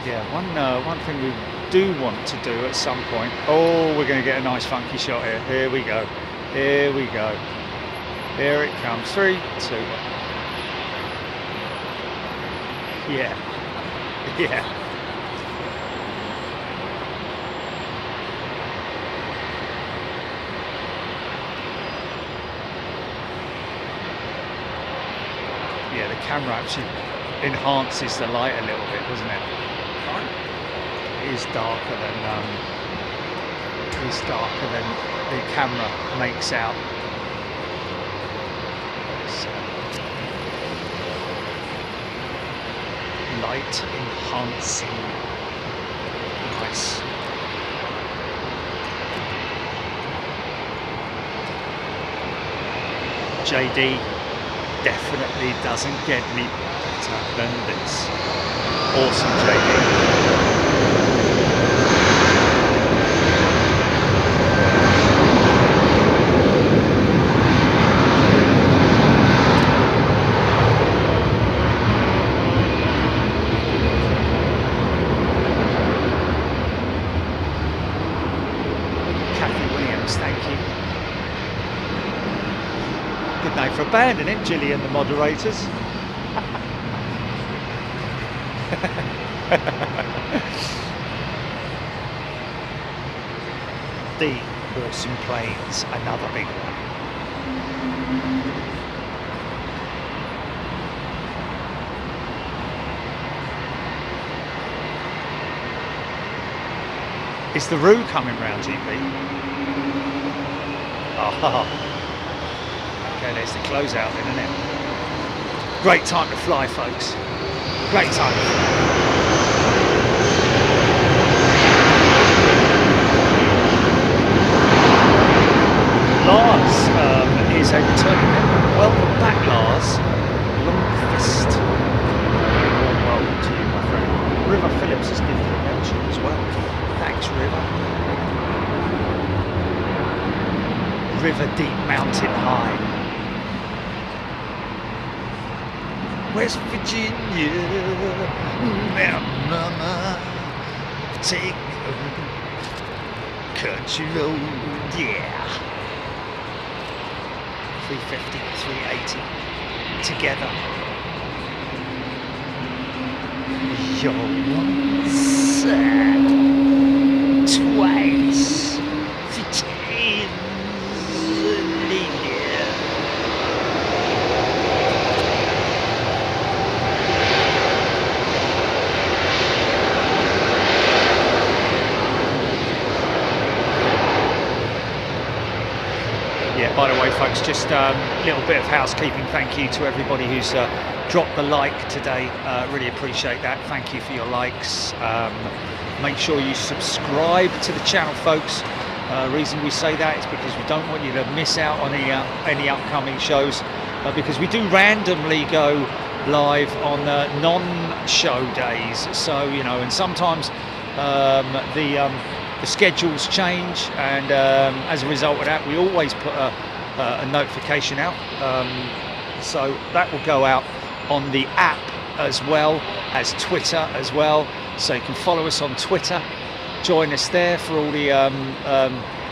[SPEAKER 4] Yeah, one thing we do want to do at some point. Oh, we're going to get a nice funky shot here. Here we go. Here we go. Here it comes. 3, 2, 1. Yeah. Yeah. Yeah, the camera actually enhances the light a little bit, doesn't it? It is darker than the camera makes out. It's, light enhancing. Nice. JD definitely doesn't get me better than this. Awesome, JD. For abandoning it, Gillian, the moderators. The awesome planes, another big one. Is the Roo coming round, GP? Oh. Okay, there's the closeout then, isn't it? Great time to fly, folks. Great time to fly. Lars is a returning member. Welcome back, Lars. Long fist. Warm welcome to you, my friend. River Phillips has given you a membership as well. Thanks, River. River Deep Mountain High. West Virginia, mama, take me home, country road, yeah. 350, 380, together. You're once, twice, 3 times. By the way, folks, just a little bit of housekeeping. Thank you to everybody who's dropped the like today. Really appreciate that. Thank you for your likes. Make sure you subscribe to the channel, folks. Reason we say that is because we don't want you to miss out on any upcoming shows, because we do randomly go live on non-show days. So, you know, and sometimes the schedules change, and as a result of that, we always put a notification out, so that will go out on the app as well as Twitter as well, so you can follow us on Twitter, join us there for all the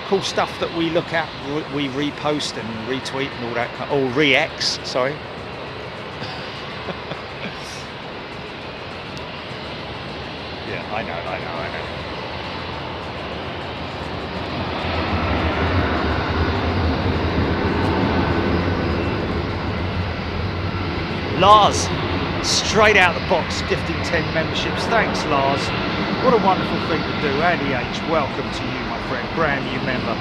[SPEAKER 4] cool stuff that we look at, we repost and retweet and all that, or re-X, sorry. Yeah, I know. Lars, straight out of the box, gifting 10 memberships. Thanks, Lars. What a wonderful thing to do. Andy H, welcome to you, my friend. Brand new member.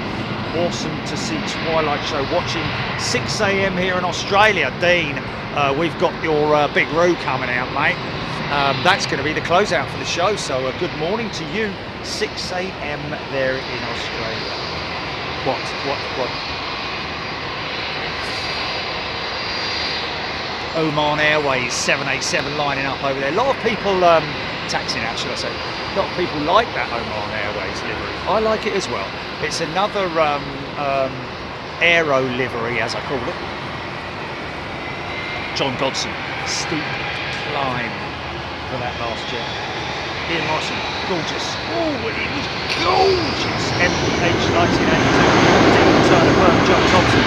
[SPEAKER 4] Awesome to see Twilight Show watching. 6 AM here in Australia. Dean, we've got your big Roo coming out, mate. That's going to be the closeout for the show. So good morning to you. 6 AM there in Australia. What? Oman Airways 787 lining up over there. A lot of people, taxiing out, should I say, a lot of people like that Oman Airways livery. I like it as well. It's another aero livery, as I call it. John Dodson, steep climb for that last jet. Ian Morrison, gorgeous. Oh, it was gorgeous. MH 1982, Dean Turner, Burn, John Dodson.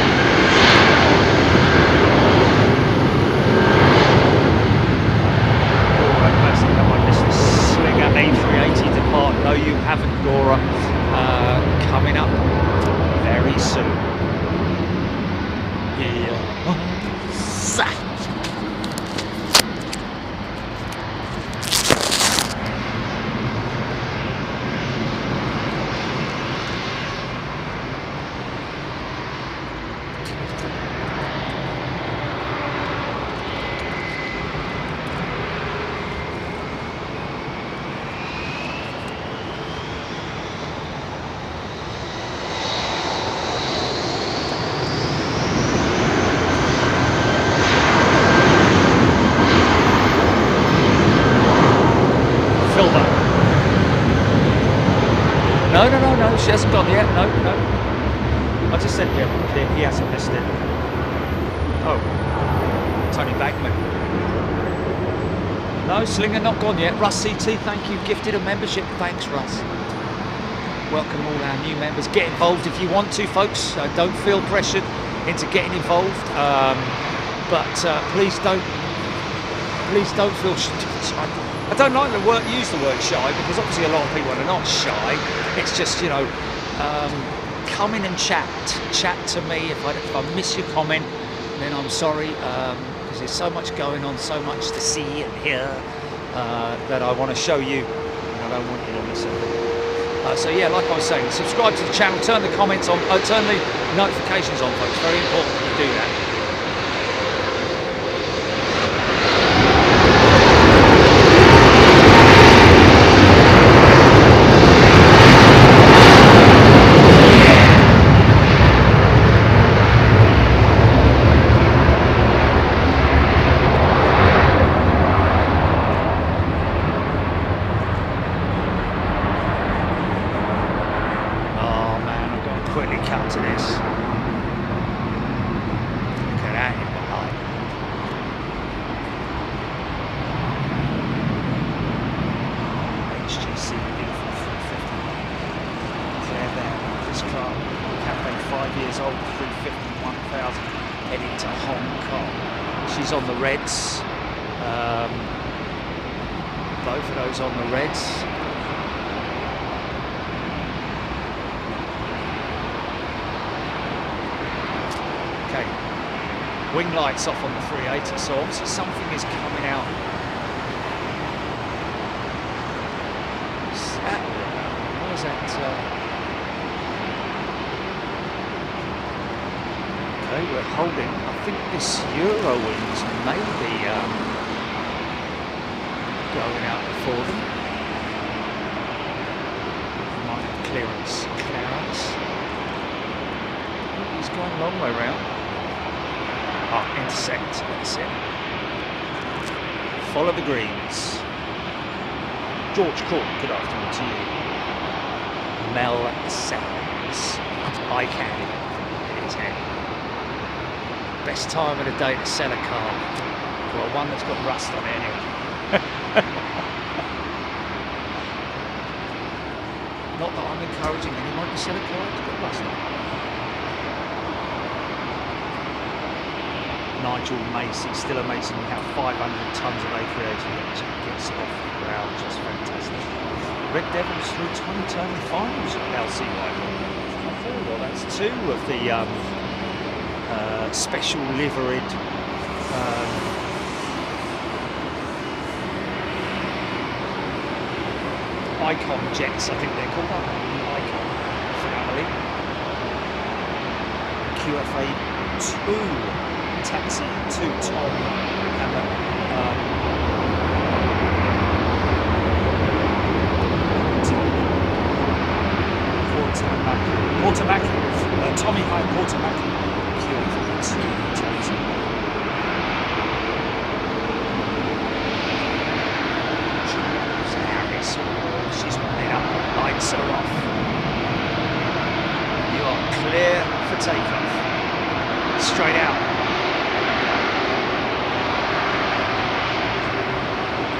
[SPEAKER 4] Slinger A380 depart. No, you haven't, Gora. Coming up very soon. Yeah. Zap. No, she hasn't gone yet. No. I just said, yeah, he hasn't missed it. Oh, Tony Bagman. No, Slinger not gone yet. Russ CT, thank you. Gifted a membership. Thanks, Russ. Welcome all our new members. Get involved if you want to, folks. Don't feel pressured into getting involved. But please don't feel. I don't like to use the word shy, because obviously a lot of people are not shy. It's just, you know, come in and chat to me. If I miss your comment, then I'm sorry, because there's so much going on, so much to see and hear that I want to show you, and I don't want you to miss it. So yeah, like I was saying, subscribe to the channel, turn the comments on, turn the notifications on, folks. Very important that you do that. Both of those on the reds. Okay, wing lights off on the 380, so obviously something is coming out. What is that? Okay, we're holding. I think this Eurowings may be going out before them. Might have clearance. Oh, he's going a long way round. Ah, intersect, that's it. Follow the greens. George Court, good afternoon to you. Mel Sands. I can. It is handy. Best time of the day to sell a car. Well, one that's got rust on it anyway. Not that I'm encouraging anyone to sell a car that's got rust on it. Nigel Macy, still amazing how 500 tonnes of A380 gets off the ground, just fantastic. Red Devils through 20 turning finals at LCY. Well, that's two of the special liveried Icon jets, I think they're called, Icon family. QFA 2, taxi to Tom Quarterback, Tommy High Quarterback, QFA 2, taxi. She's running up, lights are off. You are clear for takeoff.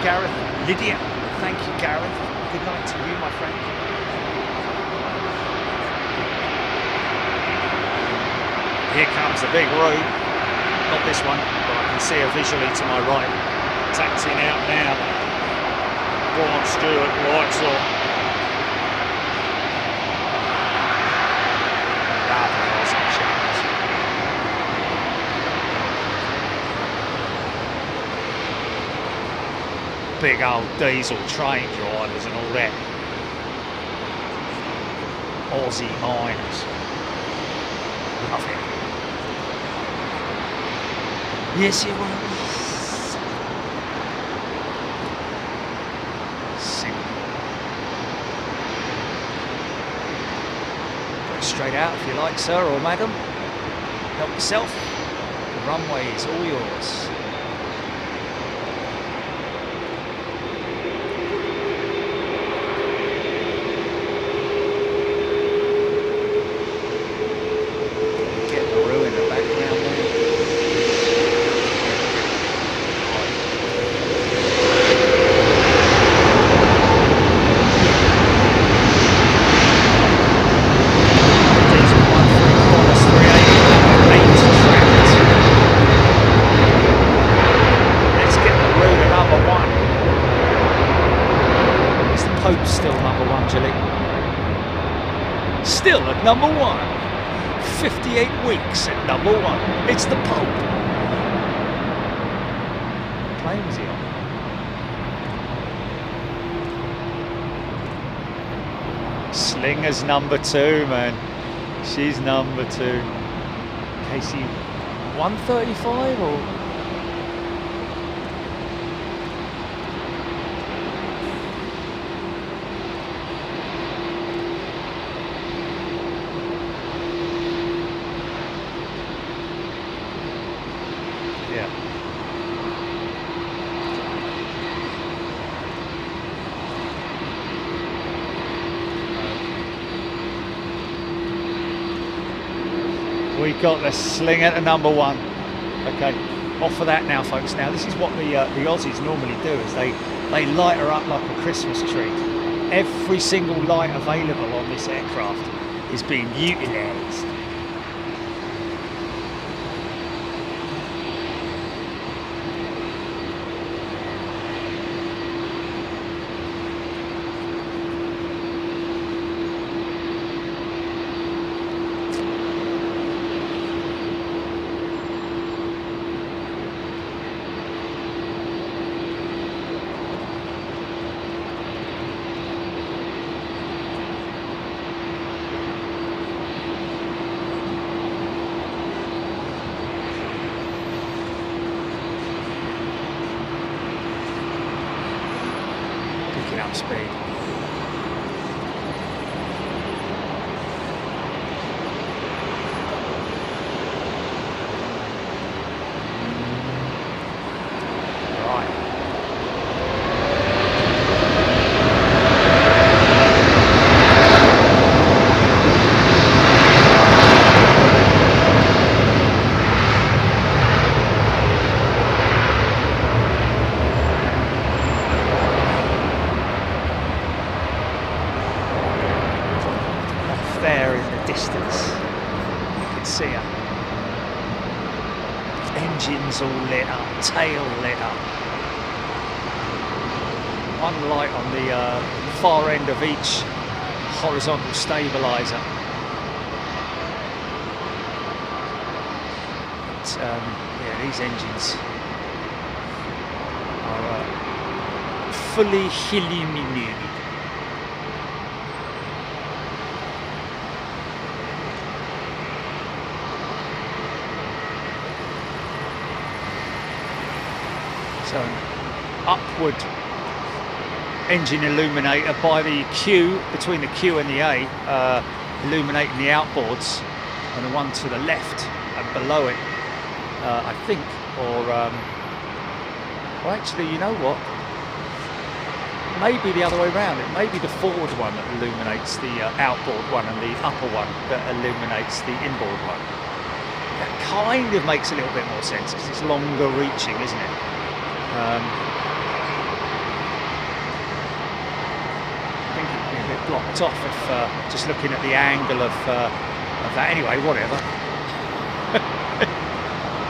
[SPEAKER 4] Gareth. Lydia, thank you, Gareth. Good night to you, my friend. Here comes the big road. Not this one, but I can see her visually to my right. Taxiing out now. Go on, Stuart, lights on. Lovely Aussie showers. Big old diesel train drivers and all that. Aussie miners. Love it. Yes, it was. Simple. Go straight out if you like, sir or madam. Help yourself. The runway is all yours. Get the ruin in the background there. Still at number 1. 58 weeks at number 1. It's the Pope. What plane was he on? Slinger's number 2, man. She's number 2. KC 135 or? We got the Slinger to number 1. Okay, off of that now, folks. Now this is what the Aussies normally do: is they light her up like a Christmas tree. Every single light available on this aircraft is being utilised. Up speed. There in the distance, you can see her. Engines all lit up, tail lit up. One light on the far end of each horizontal stabilizer. But, yeah, these engines are fully illuminated. So upward engine illuminator by the Q, between the Q and the A, illuminating the outboards, and the one to the left and below it, I think, or well, actually, you know what? Maybe the other way around. It may be the forward one that illuminates the outboard one, and the upper one that illuminates the inboard one. That kind of makes a little bit more sense because it's longer reaching, isn't it? blocked off if just looking at the angle of that. Anyway, whatever.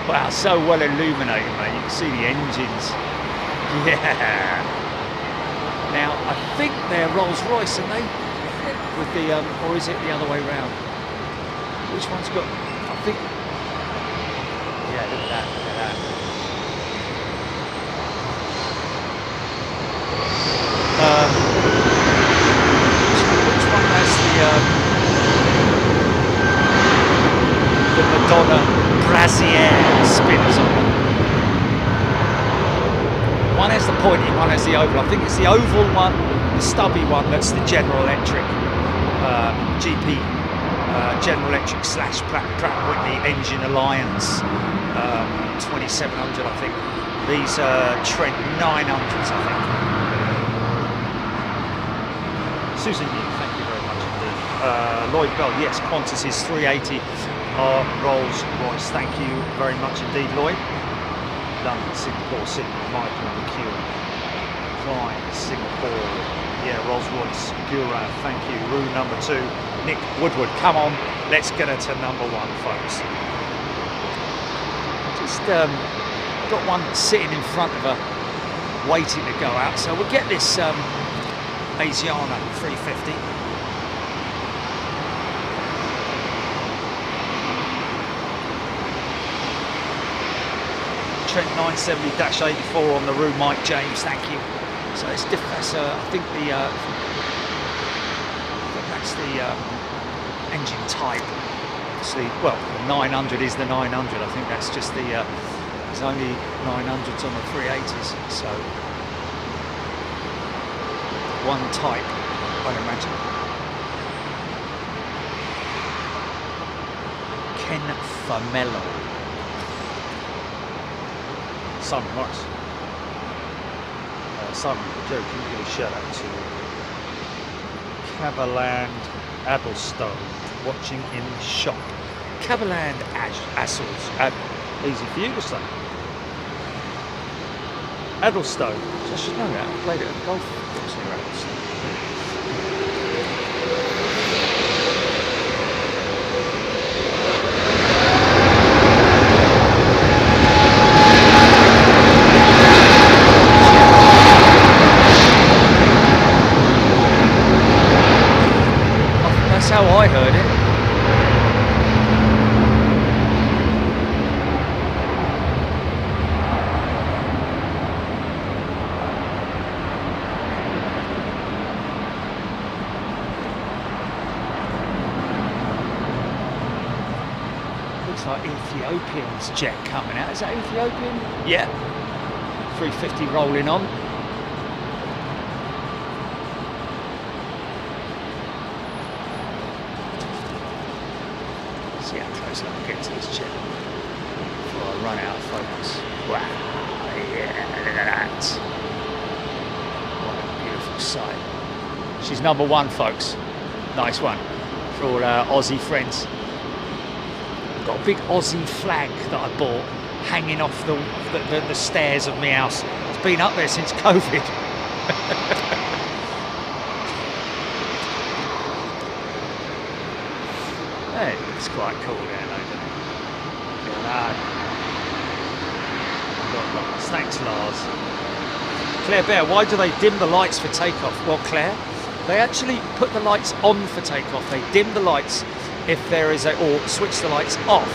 [SPEAKER 4] Wow, so well illuminated, mate. You can see the engines. Yeah. Now, I think they're Rolls-Royce, aren't they? With the, or is it the other way round? Which one's got, I think, yeah, look at that, look at that. Which one has the Madonna brassiere spinners on them? One has the pointy, one has the oval. I think it's the oval one, the stubby one, that's the General Electric GP, General Electric / Pratt & Whitney Engine Alliance 2700, I think. These are Trent 900s, I think. Susan Yu, thank you very much indeed. Lloyd Bell, yes, Qantas is 380 are Rolls-Royce. Thank you very much indeed, Lloyd. London, Singapore, Sydney, Michael McEwen. Klein, Singapore. Yeah, Rolls-Royce, Gura, thank you. Room number 2, Nick Woodward. Come on, let's get her to number 1, folks. Just got one sitting in front of her, waiting to go out. So we'll get this Asiana 350. Trent 970-84 on the room, Mike James, thank you. So it's different. I think that's the engine type. Obviously, well, the 900 is the 900. I think that's just the. There's only 900s on the 380s, so one type, I'd imagine. Ken Famello. Simon Morris. Simon, Joe, can you give a shout out to Caverland Addlestone watching in shop. Caverland Assels, easy for you to say. Addlestone, so I should know that. I played it at the golf course near Addlestone. How I heard it. Looks like Ethiopian's jet coming out. Is that Ethiopian? Yeah. 350 rolling on. See how close I can get to this jet before I run out of focus. Wow, yeah, look at that. What a beautiful sight. She's number 1, folks. Nice one for all our Aussie friends. I've got a big Aussie flag that I bought hanging off the stairs of my house. It's been up there since COVID. Hey, it's quite cool there, though, isn't it? Thanks, Lars. Claire Bear, why do they dim the lights for takeoff? Well, Claire, they actually put the lights on for takeoff. They dim the lights if there is or switch the lights off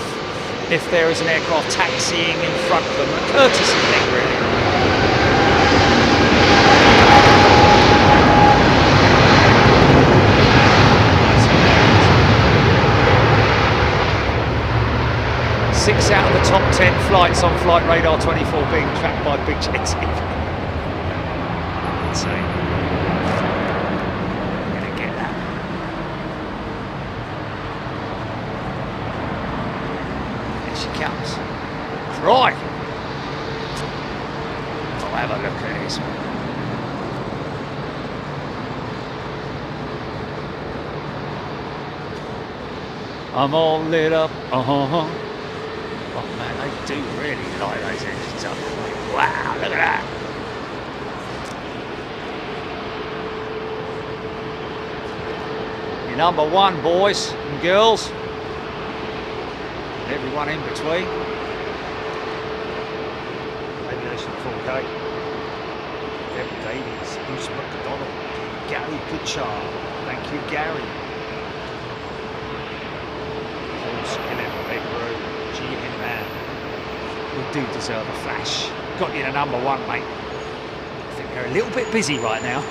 [SPEAKER 4] if there is an aircraft taxiing in front of them. A courtesy thing, really. 6 out of the top 10 flights on Flight Radar 24 being tracked by Big Jet TV. Insane. I'm gonna get that. Here she comes. Right. I'll have a look at this one. I'm all lit up. Oh man, they do really light those engines up. Wow, look at that. Number 1, boys and girls, and everyone in between. Aviation 4K. Deborah Davies, Bruce McDonald, Gary Goodchar. Thank you, Gary. Paul Skillet, Big Room, GN Man. We do deserve a flash. Got you to number 1, mate. I think they're a little bit busy right now.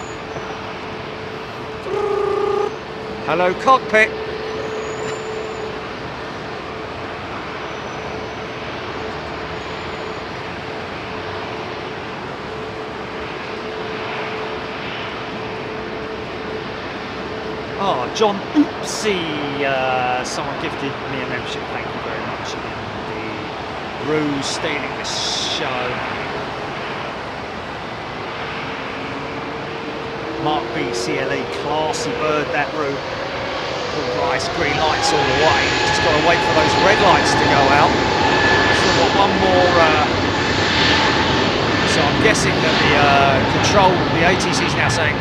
[SPEAKER 4] Hello, cockpit. Oh, John Oopsie. Someone gifted me a membership. Thank you very much. The Ruse stealing this show. Mark B, CLE, classy bird, that route. Paul Bryce, green lights all the way. Just got to wait for those red lights to go out. So we've got one more. So I'm guessing that the ATC is now saying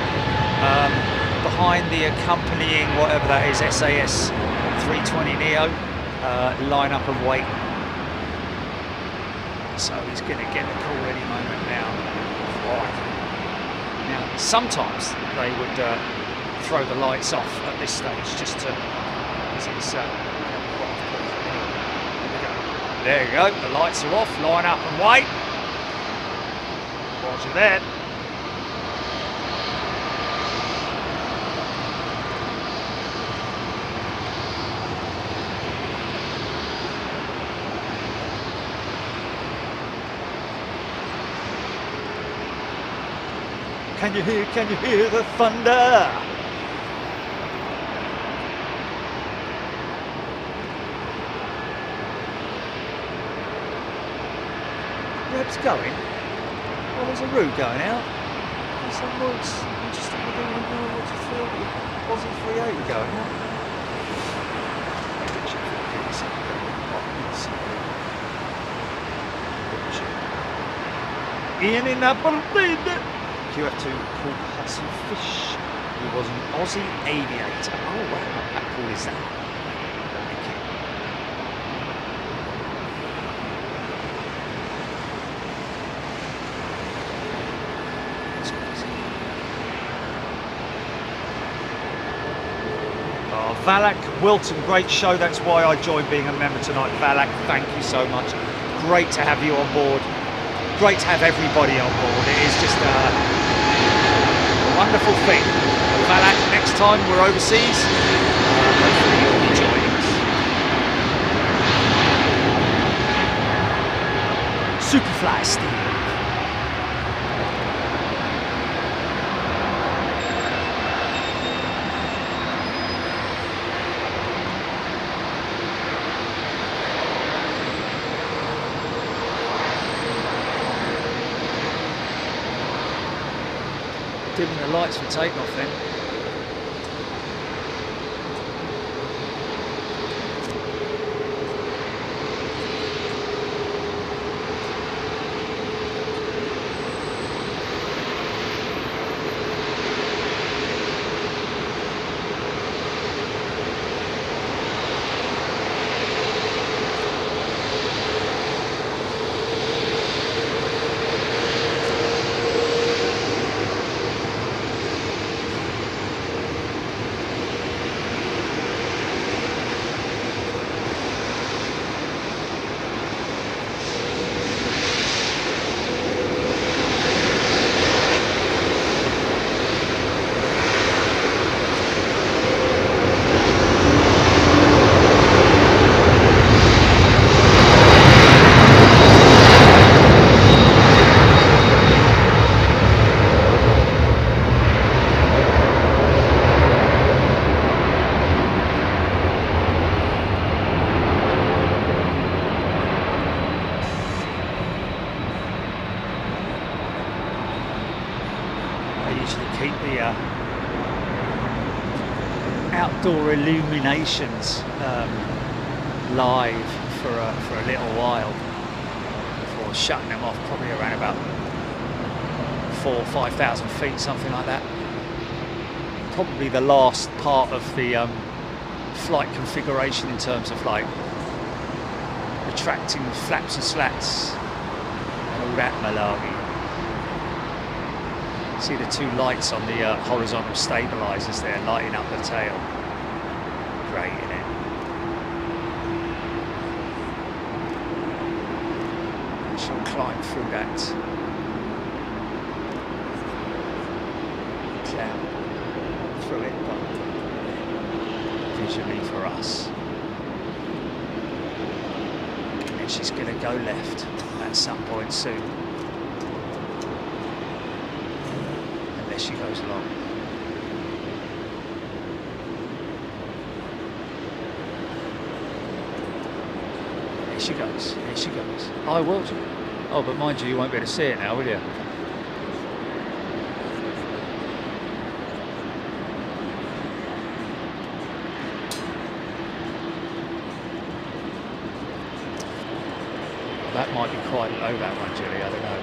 [SPEAKER 4] behind the accompanying, whatever that is, SAS 320 Neo, line up and wait. So he's going to get the call any moment now. Right. Now, sometimes they would throw the lights off at this stage just to, because it's, there you go, the lights are off, line up and wait. Roger that. Can you hear the thunder? Reb's going. Well, there's a route going out. There's some routes. Interesting. I don't even know what to feel. Wasn't 380 going out? Ian in Aberdeen. QF2 called Hudson Fish. He was an Aussie aviator. Oh wow, how cool is that? Oh, Valak Wilton, great show. That's why I joined being a member tonight. Valak, thank you so much. Great to have you on board. Great to have everybody on board. It is just a wonderful thing. Valak, next time we're overseas, hopefully you'll be joining us. Superfly Steve. Dimming the lights for takeoff then. Outdoor illuminations live for a little while before shutting them off, probably around about 4,000 or 5,000 feet, something like that. probably the last part of the flight configuration in terms of like retracting flaps and slats and all that malarkey. See the two lights on the horizontal stabilizers there lighting up the tail. Great, isn't it? She'll climb through that cloud, through it, but visually for us. And she's going to go left at some point soon. Unless she goes along. Here she goes, here she goes. I will. Oh, but mind you, you won't be able to see it now, will you? That might be quite low, that one, Julie, I don't know.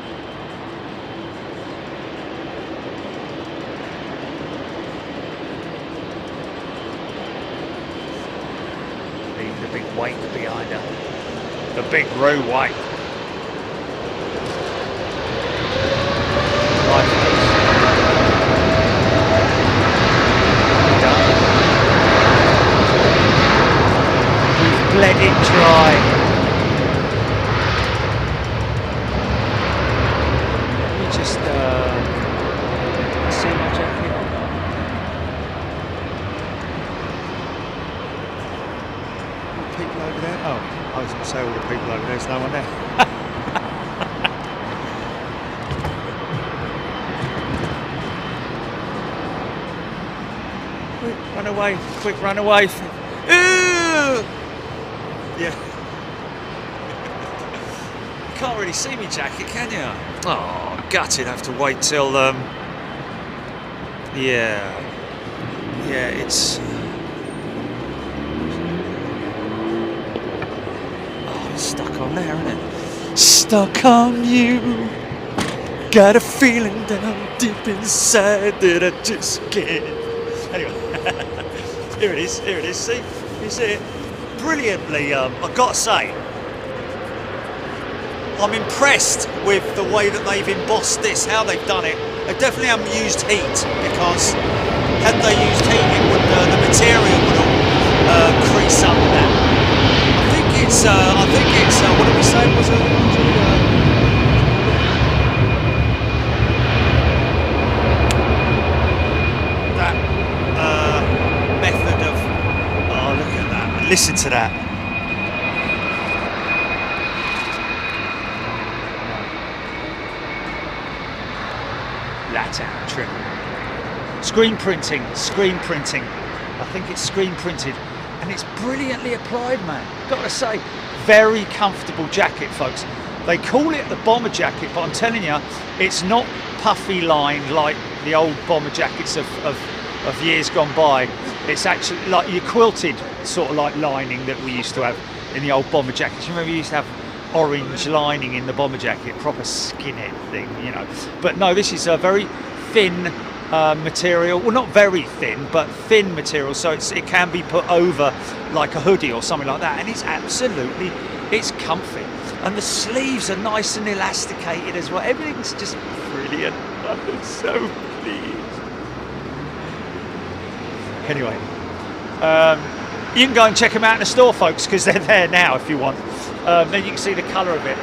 [SPEAKER 4] Leave the big weight behind her. The big row weight. We've bled it dry. Just see my jacket. All the people over there? Oh, I was going to say all the people over there, there's no one there. Quick, run away, quick, run away. Yeah. You can't really see me jacket, can you? Oh, gutted, have to wait till, yeah, it's, oh, it's stuck on there, isn't it? Stuck on you, got a feeling down deep inside that I just can't. Anyway, here it is, see, you see it? Brilliantly, I've got to say, I'm impressed with the way that they've embossed this, how they've done it. They definitely haven't used heat, because had they used heat, it would, the material would all crease up and that. I think it's what did we say was it? That method of, oh look at that, listen to that. Latin trim. Screen printing. I think it's screen printed, and it's brilliantly applied, man. Got to say, very comfortable jacket, folks. They call it the bomber jacket, but I'm telling you, it's not puffy lined like the old bomber jackets of years gone by. It's actually like your quilted sort of like lining that we used to have in the old bomber jackets. You remember we used to have orange lining in the bomber jacket, proper skinhead thing, you know. But no, this is a very thin material. Well, not very thin, but thin material, so it can be put over like a hoodie or something like that, and it's absolutely, it's comfy. And the sleeves are nice and elasticated as well. Everything's just brilliant. I'm so pleased. Anyway, you can go and check them out in the store, folks, because they're there now if you want. Then you can see the colour of it.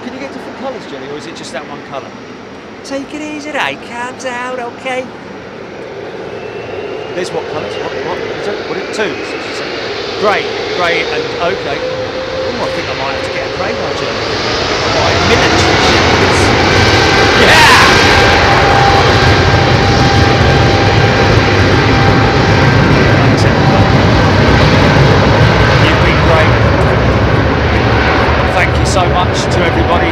[SPEAKER 4] Can you get different colours, Jenny, or is it just that one colour? Take it easy, right? Calm down, okay? There's what colours? What is it? What are it? Two? Grey, and okay. Oh, I think I might have to get a grey one, Jenny. My military jackets. Yeah! You've been great. Thank you so much to everybody.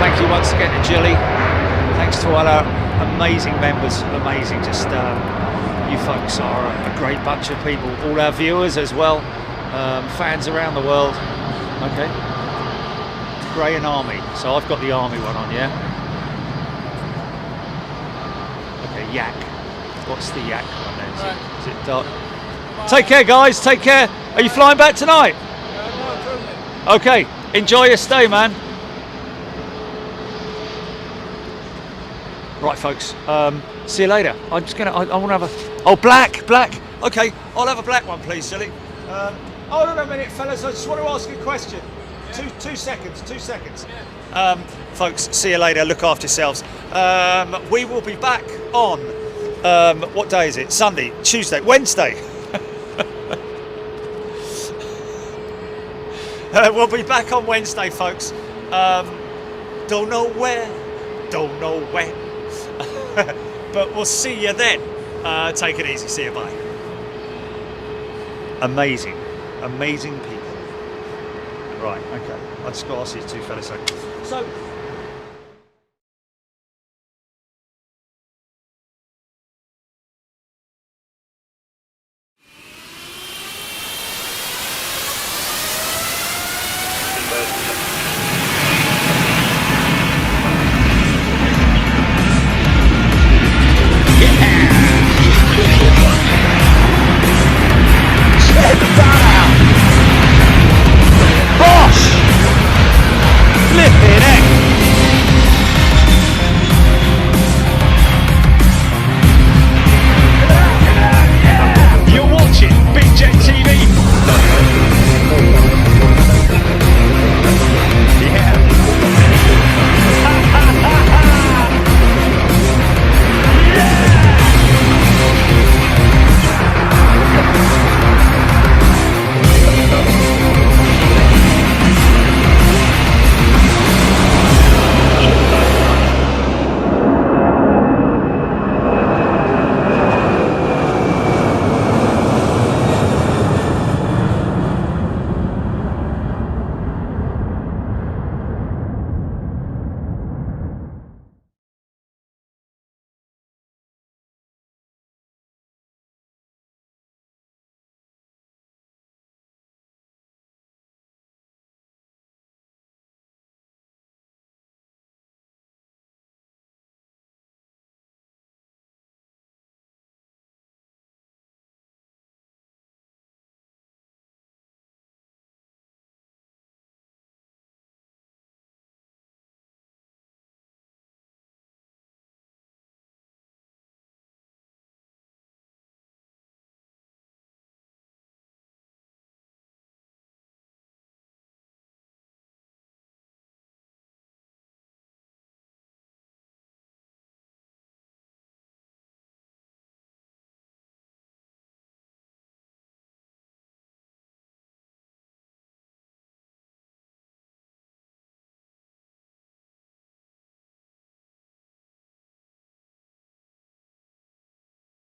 [SPEAKER 4] Thank you once again to Jilly. Thanks to all our amazing members. Amazing, just you folks are a great bunch of people. All our viewers as well, fans around the world. Okay, Grey and Army. So I've got the Army one on, yeah. Okay, Yak. What's the yak one then?
[SPEAKER 3] Right.
[SPEAKER 4] Is it dark? Take care, guys. Take care. Are you flying back tonight?
[SPEAKER 3] No,
[SPEAKER 4] Okay. Enjoy your stay, man. Right, folks. See you later. I'm just gonna. I want to have a. Oh, black. Okay. I'll have a black one, please, silly. Hold on a minute, fellas. I just want to ask you a question. Yeah. Two seconds. Yeah. Folks, see you later. Look after yourselves. We will be back on. What day is it? Sunday, Tuesday, Wednesday. We'll be back on Wednesday, folks. Don't know where, don't know when. But we'll see you then. Take it easy. See you. Bye. Amazing people. Right. Okay. I just got to ask you two fellas. So